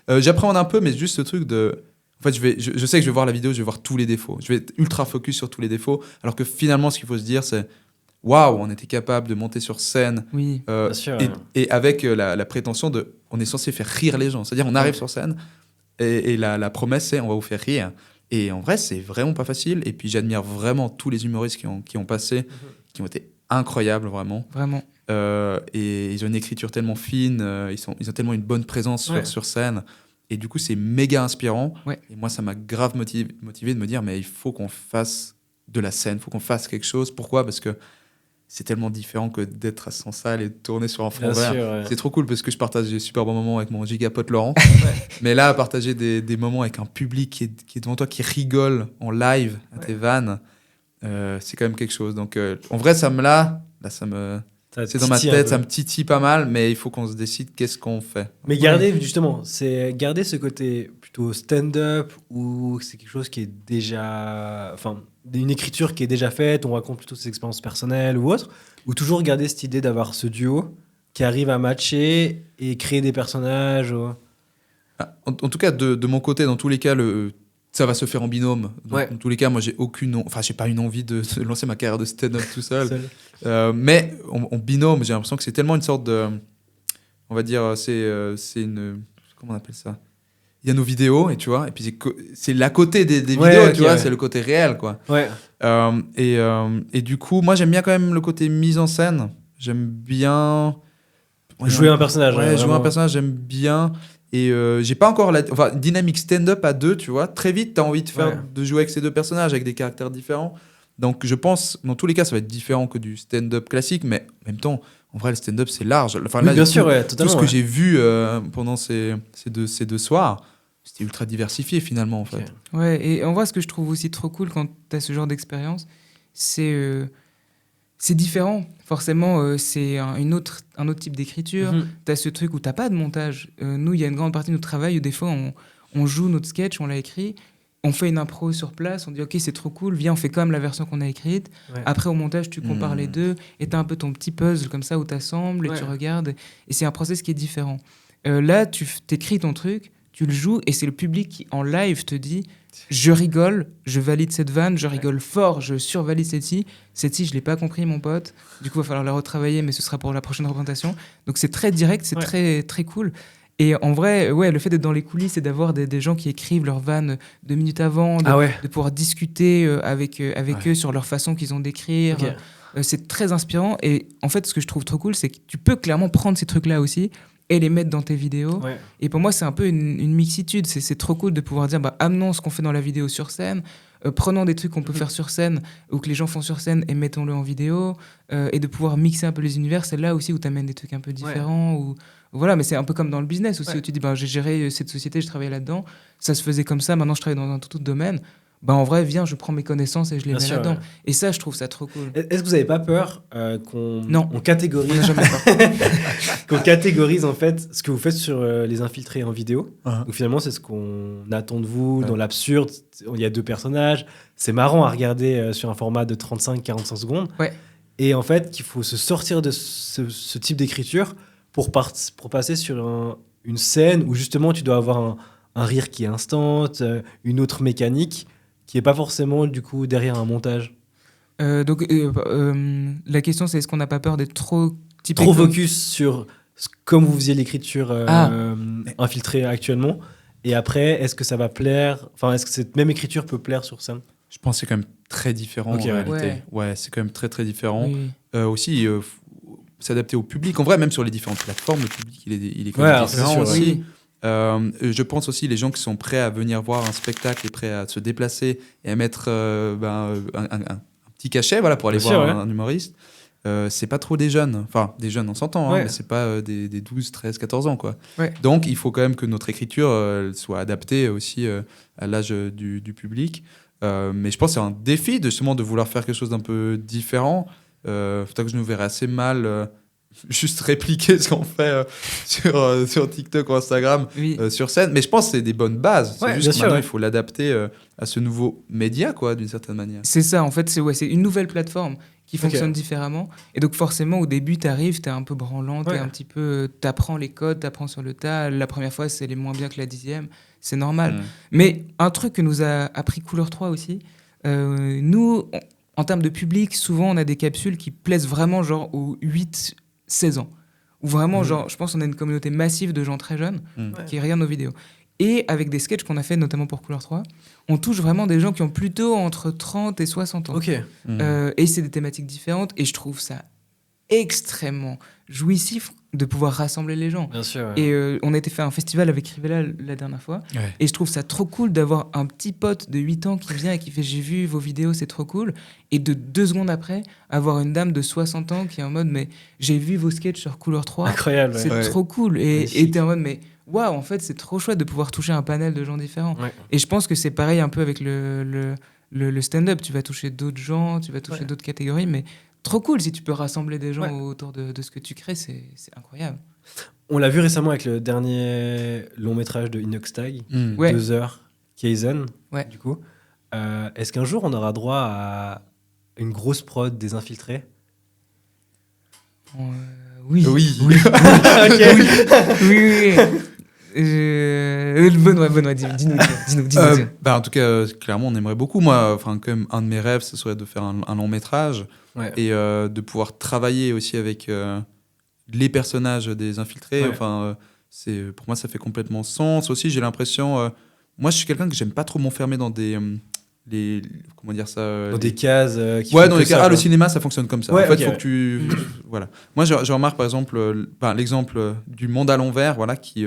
J'appréhende un peu, mais juste ce truc de... En fait, je sais que je vais voir la vidéo, je vais voir tous les défauts. Je vais être ultra focus sur tous les défauts. Alors que finalement, ce qu'il faut se dire, c'est... Waouh, on était capable de monter sur scène. Oui, bien sûr, et avec la prétention de... On est censé faire rire les gens. C'est-à-dire, on arrive sur scène et la promesse, c'est on va vous faire rire. Et en vrai, c'est vraiment pas facile. Et puis, j'admire vraiment tous les humoristes qui ont passé, qui ont été incroyables, vraiment. Vraiment. Et ils ont une écriture tellement fine, ils ont tellement une bonne présence sur scène. Et du coup, c'est méga inspirant. Ouais. Et moi, ça m'a grave motivé de me dire, mais il faut qu'on fasse de la scène, il faut qu'on fasse quelque chose. Pourquoi ? Parce que c'est tellement différent que d'être à 100 salles et de tourner sur un fond vert. C'est trop cool parce que je partage des super bons moments avec mon gigapote Laurent. Mais là, partager des moments avec un public qui est devant toi, qui rigole en live à tes vannes, c'est quand même quelque chose. Donc, en vrai, c'est dans ma tête, ça me titille pas mal, mais il faut qu'on se décide qu'est-ce qu'on fait. Mais garder ce côté plutôt stand-up où c'est quelque chose qui est déjà... Enfin, une écriture qui est déjà faite, on raconte plutôt ses expériences personnelles ou autre, ou toujours garder cette idée d'avoir ce duo qui arrive à matcher et créer des personnages En tout cas, de mon côté, dans tous les cas, ça va se faire en binôme. Dans tous les cas, moi, j'ai pas une envie de lancer ma carrière de stand-up tout seul. Mais en binôme, j'ai l'impression que c'est tellement une sorte de... On va dire, c'est une... Comment on appelle ça ? Il y a nos vidéos, et tu vois, et puis c'est l'à côté des vidéos, tu vois, c'est le côté réel, quoi. Et du coup, moi, j'aime bien quand même le côté mise en scène. J'aime bien... jouer un personnage. Jouer un personnage, j'aime bien... Et j'ai pas encore dynamique stand-up à deux, tu vois. Très vite, t'as envie de jouer avec ces deux personnages, avec des caractères différents. Donc, je pense, dans tous les cas, ça va être différent que du stand-up classique, mais en même temps, en vrai, le stand-up, c'est large. Enfin, là, bien sûr, totalement. Tout ce que j'ai vu pendant ces deux soirs, c'était ultra diversifié, finalement, en fait. Ouais, et en vrai, ce que je trouve aussi trop cool quand t'as ce genre d'expérience, c'est différent. Forcément, c'est un autre type d'écriture. T'as ce truc où t'as pas de montage. Nous, il y a une grande partie de notre travail où des fois, on joue notre sketch, on l'a écrit, on fait une impro sur place, on dit « Ok, c'est trop cool, viens, on fait comme la version qu'on a écrite. » Après, au montage, tu compares les deux et t'as un peu ton petit puzzle comme ça où t'assembles et tu regardes. Et c'est un process qui est différent. Là, tu t'écris ton truc, tu le joues et c'est le public qui, en live, te dit « Je rigole, je valide cette vanne, je rigole fort, je survalide celle-ci. Celle-ci, je l'ai pas compris, mon pote. Du coup, il va falloir la retravailler, mais ce sera pour la prochaine représentation. » Donc, c'est très direct, c'est très, très cool. Et en vrai, le fait d'être dans les coulisses et d'avoir des gens qui écrivent leurs vannes 2 minutes avant, de pouvoir discuter avec eux sur leur façon qu'ils ont d'écrire, c'est très inspirant. Et en fait, ce que je trouve trop cool, c'est que tu peux clairement prendre ces trucs-là aussi et les mettre dans tes vidéos. Et pour moi, c'est un peu une mixitude. C'est trop cool de pouvoir dire, amenons ce qu'on fait dans la vidéo sur scène, prenons des trucs qu'on peut faire sur scène ou que les gens font sur scène et mettons-le en vidéo, et de pouvoir mixer un peu les univers. C'est là aussi où tu amènes des trucs un peu différents. Voilà, mais c'est un peu comme dans le business aussi, où tu dis, j'ai géré cette société, je travaillais là-dedans, ça se faisait comme ça, maintenant je travaille dans un tout autre domaine. En vrai, viens, je prends mes connaissances et je les mets là-dedans. Et ça, je trouve ça trop cool. Est-ce que vous n'avez pas peur qu'on catégorise jamais peur. qu'on catégorise en fait ce que vous faites sur les infiltrés en vidéo? Donc finalement, c'est ce qu'on attend de vous dans l'absurde. Il y a 2 personnages. C'est marrant à regarder sur un format de 35-45 secondes. Et en fait, qu'il faut se sortir de ce type d'écriture pour passer sur une scène où justement tu dois avoir un rire qui est instant, une autre mécanique qui n'est pas forcément du coup derrière un montage. Donc la question c'est est-ce qu'on n'a pas peur d'être trop focus sur comme vous faisiez l'écriture infiltrée actuellement, et après est-ce que ça va plaire, enfin est-ce que cette même écriture peut plaire sur scène? Je pense que c'est quand même très différent en réalité. C'est quand même très très différent. Aussi s'adapter au public. En vrai, même sur les différentes plateformes, le public il est quand même différent aussi. Je pense aussi les gens qui sont prêts à venir voir un spectacle et prêts à se déplacer et à mettre un petit cachet pour aller voir un humoriste. C'est pas trop des jeunes. Enfin, des jeunes, on s'entend, mais c'est pas des 12, 13, 14 ans. Quoi. Donc, il faut quand même que notre écriture soit adaptée aussi à l'âge du public. Mais je pense que c'est un défi justement de vouloir faire quelque chose d'un peu différent. Peut-être que je nous verrais assez mal juste répliquer ce qu'on fait sur TikTok ou Instagram sur scène. Mais je pense que c'est des bonnes bases. C'est juste que maintenant, il faut l'adapter à ce nouveau média, quoi, d'une certaine manière. C'est ça, en fait, c'est une nouvelle plateforme qui fonctionne différemment. Et donc, forcément, au début, t'arrives, t'es un peu branlant, t'es un petit peu... T'apprends les codes, t'apprends sur le tas. La première fois, c'est les moins bien que la 10e. C'est normal. Mais un truc que nous a appris Couleur 3 aussi, nous... En termes de public, souvent, on a des capsules qui plaisent vraiment genre aux 8-16 ans. Ou vraiment, genre, je pense qu'on a une communauté massive de gens très jeunes qui regardent nos vidéos. Et avec des sketchs qu'on a fait notamment pour Couleur 3, on touche vraiment des gens qui ont plutôt entre 30 et 60 ans. Et c'est des thématiques différentes. Et je trouve ça extrêmement jouissif de pouvoir rassembler les gens. Bien sûr. Et on a été faire un festival avec Rivella la dernière fois. Ouais. Et je trouve ça trop cool d'avoir un petit pote de 8 ans qui vient et qui fait « J'ai vu vos vidéos, c'est trop cool ». Et de 2 secondes après, avoir une dame de 60 ans qui est en mode « Mais j'ai vu vos sketchs sur Couleur 3 ». Incroyable. C'est trop cool. Et t'es en mode « Mais waouh, en fait, c'est trop chouette de pouvoir toucher un panel de gens différents ». Et je pense que c'est pareil un peu avec le stand-up. Tu vas toucher d'autres gens, tu vas toucher d'autres catégories, mais... Trop cool si tu peux rassembler des gens autour de ce que tu crées, c'est incroyable. On l'a vu récemment avec le dernier long métrage de Inoxtag, 2 heures, Kaizen, du coup. Est-ce qu'un jour on aura droit à une grosse prod des Infiltrés ? Oui. Oui. Benoît, dis-nous. En tout cas, clairement, on aimerait beaucoup. Moi, quand même, un de mes rêves, ce serait de faire un long métrage et de pouvoir travailler aussi avec les personnages des Infiltrés. Pour moi, ça fait complètement sens. Aussi, j'ai l'impression... moi, je suis quelqu'un que j'aime pas trop m'enfermer dans des... comment dire ça dans des cases dans les cases. Le cinéma ça fonctionne comme ça. Faut que tu voilà. Moi je remarque par exemple l'exemple du Monde à l'envers qui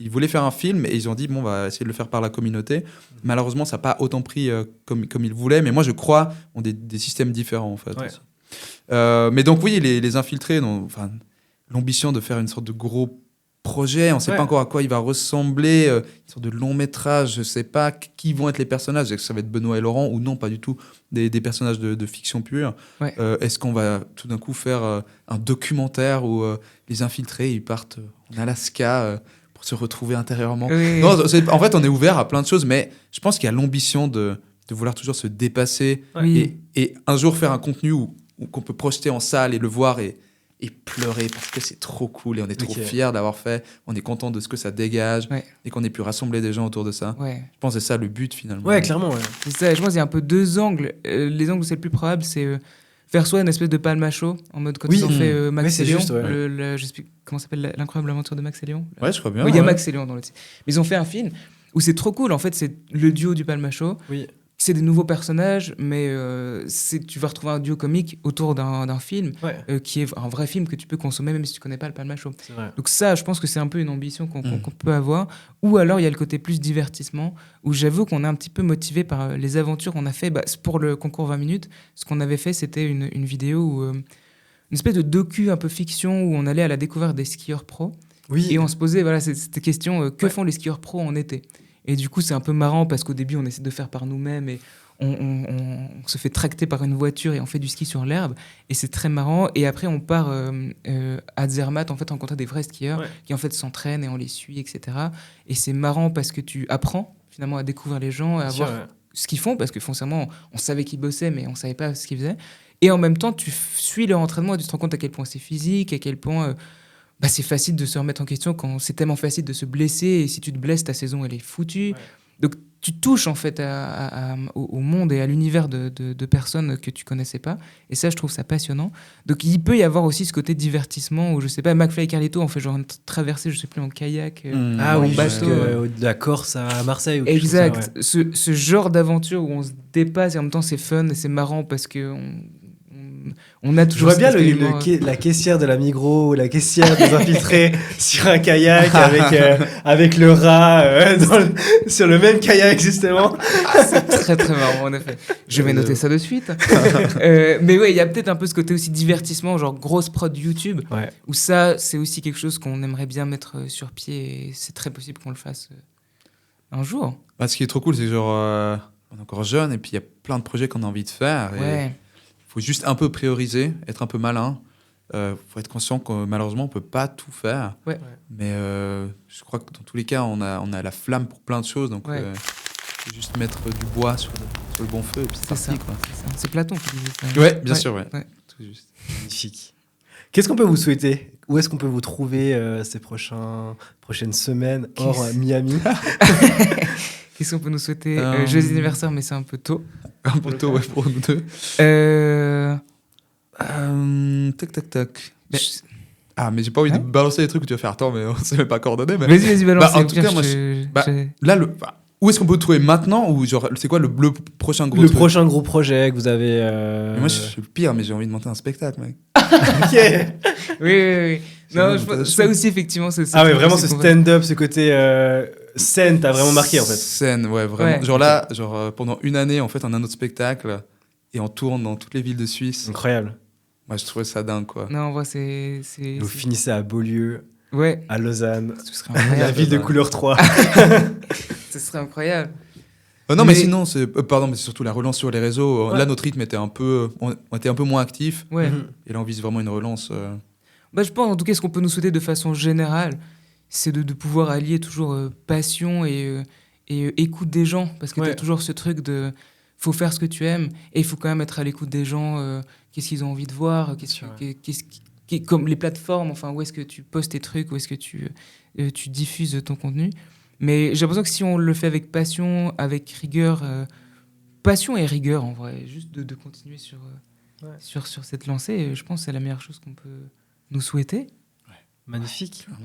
ils voulaient faire un film et ils ont dit on va essayer de le faire par la communauté. Malheureusement ça n'a pas autant pris comme ils voulaient, mais moi je crois ont des systèmes différents en fait. Mais donc oui, les Infiltrés l'ambition de faire une sorte de gros projet, on ne sait pas encore à quoi il va ressembler, une sorte de long métrage, je ne sais pas qui vont être les personnages, est-ce que ça va être Benoît et Laurent ou non, pas du tout, des personnages de fiction pure. Est-ce qu'on va tout d'un coup faire un documentaire où les Infiltrés ils partent en Alaska pour se retrouver intérieurement. Non, en fait on est ouvert à plein de choses, mais je pense qu'il y a l'ambition de vouloir toujours se dépasser et un jour faire un contenu qu'on peut projeter en salle et le voir et pleurer parce que c'est trop cool et on est trop fiers d'avoir fait, on est content de ce que ça dégage et qu'on ait pu rassembler des gens autour de ça. Je pense que c'est ça le but finalement. Clairement. C'est ça, je pense qu'il y a un peu 2 angles. Les angles où c'est le plus probable, c'est faire soit une espèce de palme à chaud, en mode quand ils ont fait Max et Léon, je sais plus comment s'appelle, l'incroyable aventure de Max et Léon. Je crois bien. Il y a Max et Léon dans le titre. Mais ils ont fait un film où c'est trop cool, en fait, c'est le duo du palme à chaud. C'est des nouveaux personnages, mais tu vas retrouver un duo comique autour d'un film qui est un vrai film que tu peux consommer même si tu connais pas le Palma Show. Donc ça, je pense que c'est un peu une ambition qu'on peut avoir. Ou alors, il y a le côté plus divertissement, où j'avoue qu'on est un petit peu motivé par les aventures qu'on a fait. Pour le concours 20 minutes, ce qu'on avait fait, c'était une vidéo, où, une espèce de docu un peu fiction, où on allait à la découverte des skieurs pros. Et on se posait cette question, que font les skieurs pros en été ? Et du coup, c'est un peu marrant parce qu'au début, on essaie de faire par nous-mêmes et on se fait tracter par une voiture et on fait du ski sur l'herbe. Et c'est très marrant. Et après, on part à Zermatt, en fait, rencontrer des vrais skieurs qui, en fait, s'entraînent et on les suit, etc. Et c'est marrant parce que tu apprends, finalement, à découvrir les gens, à voir ce qu'ils font. Parce que, foncièrement, on savait qu'ils bossaient, mais on ne savait pas ce qu'ils faisaient. Et en même temps, tu suis leur entraînement et tu te rends compte à quel point c'est physique, à quel point... c'est facile de se remettre en question quand c'est tellement facile de se blesser et si tu te blesses, ta saison elle est foutue. Donc tu touches en fait au monde et à l'univers de personnes que tu connaissais pas et ça je trouve ça passionnant. Donc il peut y avoir aussi ce côté divertissement où je sais pas, McFly et Carlito on fait genre une traversée je sais plus en kayak en bateau de la Corse à Marseille ou exact ça, ce genre d'aventure où on se dépasse et en même temps c'est fun et c'est marrant parce que on a toujours. Je vois bien la caissière de la Migros ou la caissière des Infiltrés sur un kayak avec le rat sur le même kayak justement. C'est très très marrant en effet. Je vais noter ça de suite. Mais il y a peut-être un peu ce côté aussi divertissement, genre grosse prod YouTube, où ça c'est aussi quelque chose qu'on aimerait bien mettre sur pied et c'est très possible qu'on le fasse un jour. Ce qui est trop cool, c'est que genre on est encore jeune et puis il y a plein de projets qu'on a envie de faire. Faut juste un peu prioriser, être un peu malin. Faut être conscient que malheureusement on peut pas tout faire. Mais je crois que dans tous les cas on a la flamme pour plein de choses, donc faut juste mettre du bois sur le bon feu et puis c'est parti, quoi. C'est Platon qui disait ça. Bien sûr. Tout juste. Magnifique. Qu'est-ce qu'on peut vous souhaiter ? Où est-ce qu'on peut vous trouver ces prochaines semaines hors Miami ? Qu'est-ce qu'on peut nous souhaiter ? Joyeux anniversaire, mais c'est un peu tôt. Un peu tôt, pour nous deux. Tac. Mais j'ai pas envie de balancer des trucs où tu vas faire attends, mais on s'est même pas coordonné. Mais... Vas-y, balance. En tout cas, là, où est-ce qu'on peut vous trouver maintenant ou genre, c'est quoi le prochain gros truc ? Le prochain gros projet que vous avez. Mais moi, je suis le pire, mais j'ai envie de monter un spectacle, mec. Ok. Oui. Non, ça aussi, effectivement. Ah ouais, vraiment, ce stand-up, ce côté scène, t'as vraiment marqué, en fait. Scène, ouais, vraiment. Ouais. Genre pendant une année, en fait, on a notre spectacle et on tourne dans toutes les villes de Suisse. Incroyable. Moi, je trouvais ça dingue, quoi. Non, on voit, Vous finissez à Beaulieu, à Lausanne, la ville de couleur 3. Ce serait incroyable. Non, mais sinon, c'est surtout la relance sur les réseaux. Ouais. Là, notre rythme était on était un peu moins actifs. Ouais. Et là, on vise vraiment une relance. Je pense, en tout cas, ce qu'on peut nous souhaiter de façon générale, c'est de pouvoir allier toujours passion et écoute des gens. Parce que t'as toujours ce truc de... faut faire ce que tu aimes et il faut quand même être à l'écoute des gens. Qu'est-ce qu'ils ont envie de voir, comme les plateformes, enfin, où est-ce que tu postes tes trucs, où est-ce que tu diffuses ton contenu. Mais j'ai l'impression que si on le fait avec passion, avec rigueur, passion et rigueur en vrai, juste de continuer sur cette lancée, je pense que c'est la meilleure chose qu'on peut nous souhaiter. Ouais. Magnifique. Ouais.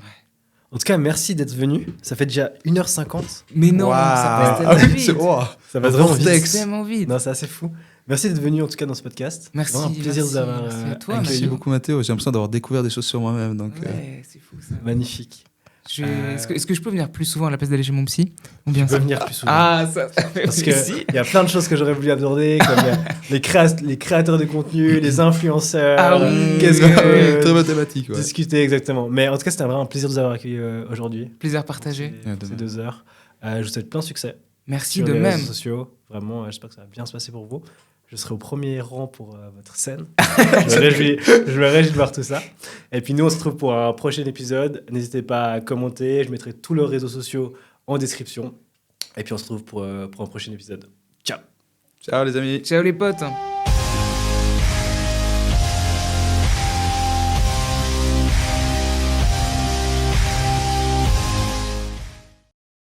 En tout cas, merci d'être venu. Ça fait déjà 1h50. Mais non, ça passe tellement vite. Ça va vraiment tellement vite. Non, c'est assez fou. Merci d'être venu en tout cas dans ce podcast. Merci. C'est un plaisir de vous avoir Merci beaucoup Mathéo. J'ai l'impression d'avoir découvert des choses sur moi-même. Donc, c'est fou ça. Magnifique. Est-ce que je peux venir plus souvent à la place d'aller chez mon psy ou bien tu peux venir plus souvent. Ça fait parce qu'il y a plein de choses que j'aurais voulu aborder, comme les créateurs de contenu, les influenceurs. Qu'est-ce que très mathématique. Discuter exactement. Mais en tout cas, c'était vraiment un plaisir de vous avoir accueilli aujourd'hui. Plaisir partagé. Ces 2 heures. Je vous souhaite plein de succès. Merci sur de les même. Réseaux sociaux. Vraiment, j'espère que ça va bien se passer pour vous. Je serai au premier rang pour votre scène. Je me réjouis de voir tout ça. Et puis nous, on se retrouve pour un prochain épisode. N'hésitez pas à commenter. Je mettrai tous leurs réseaux sociaux en description. Et puis on se retrouve pour un prochain épisode. Ciao. Ciao les amis. Ciao les potes.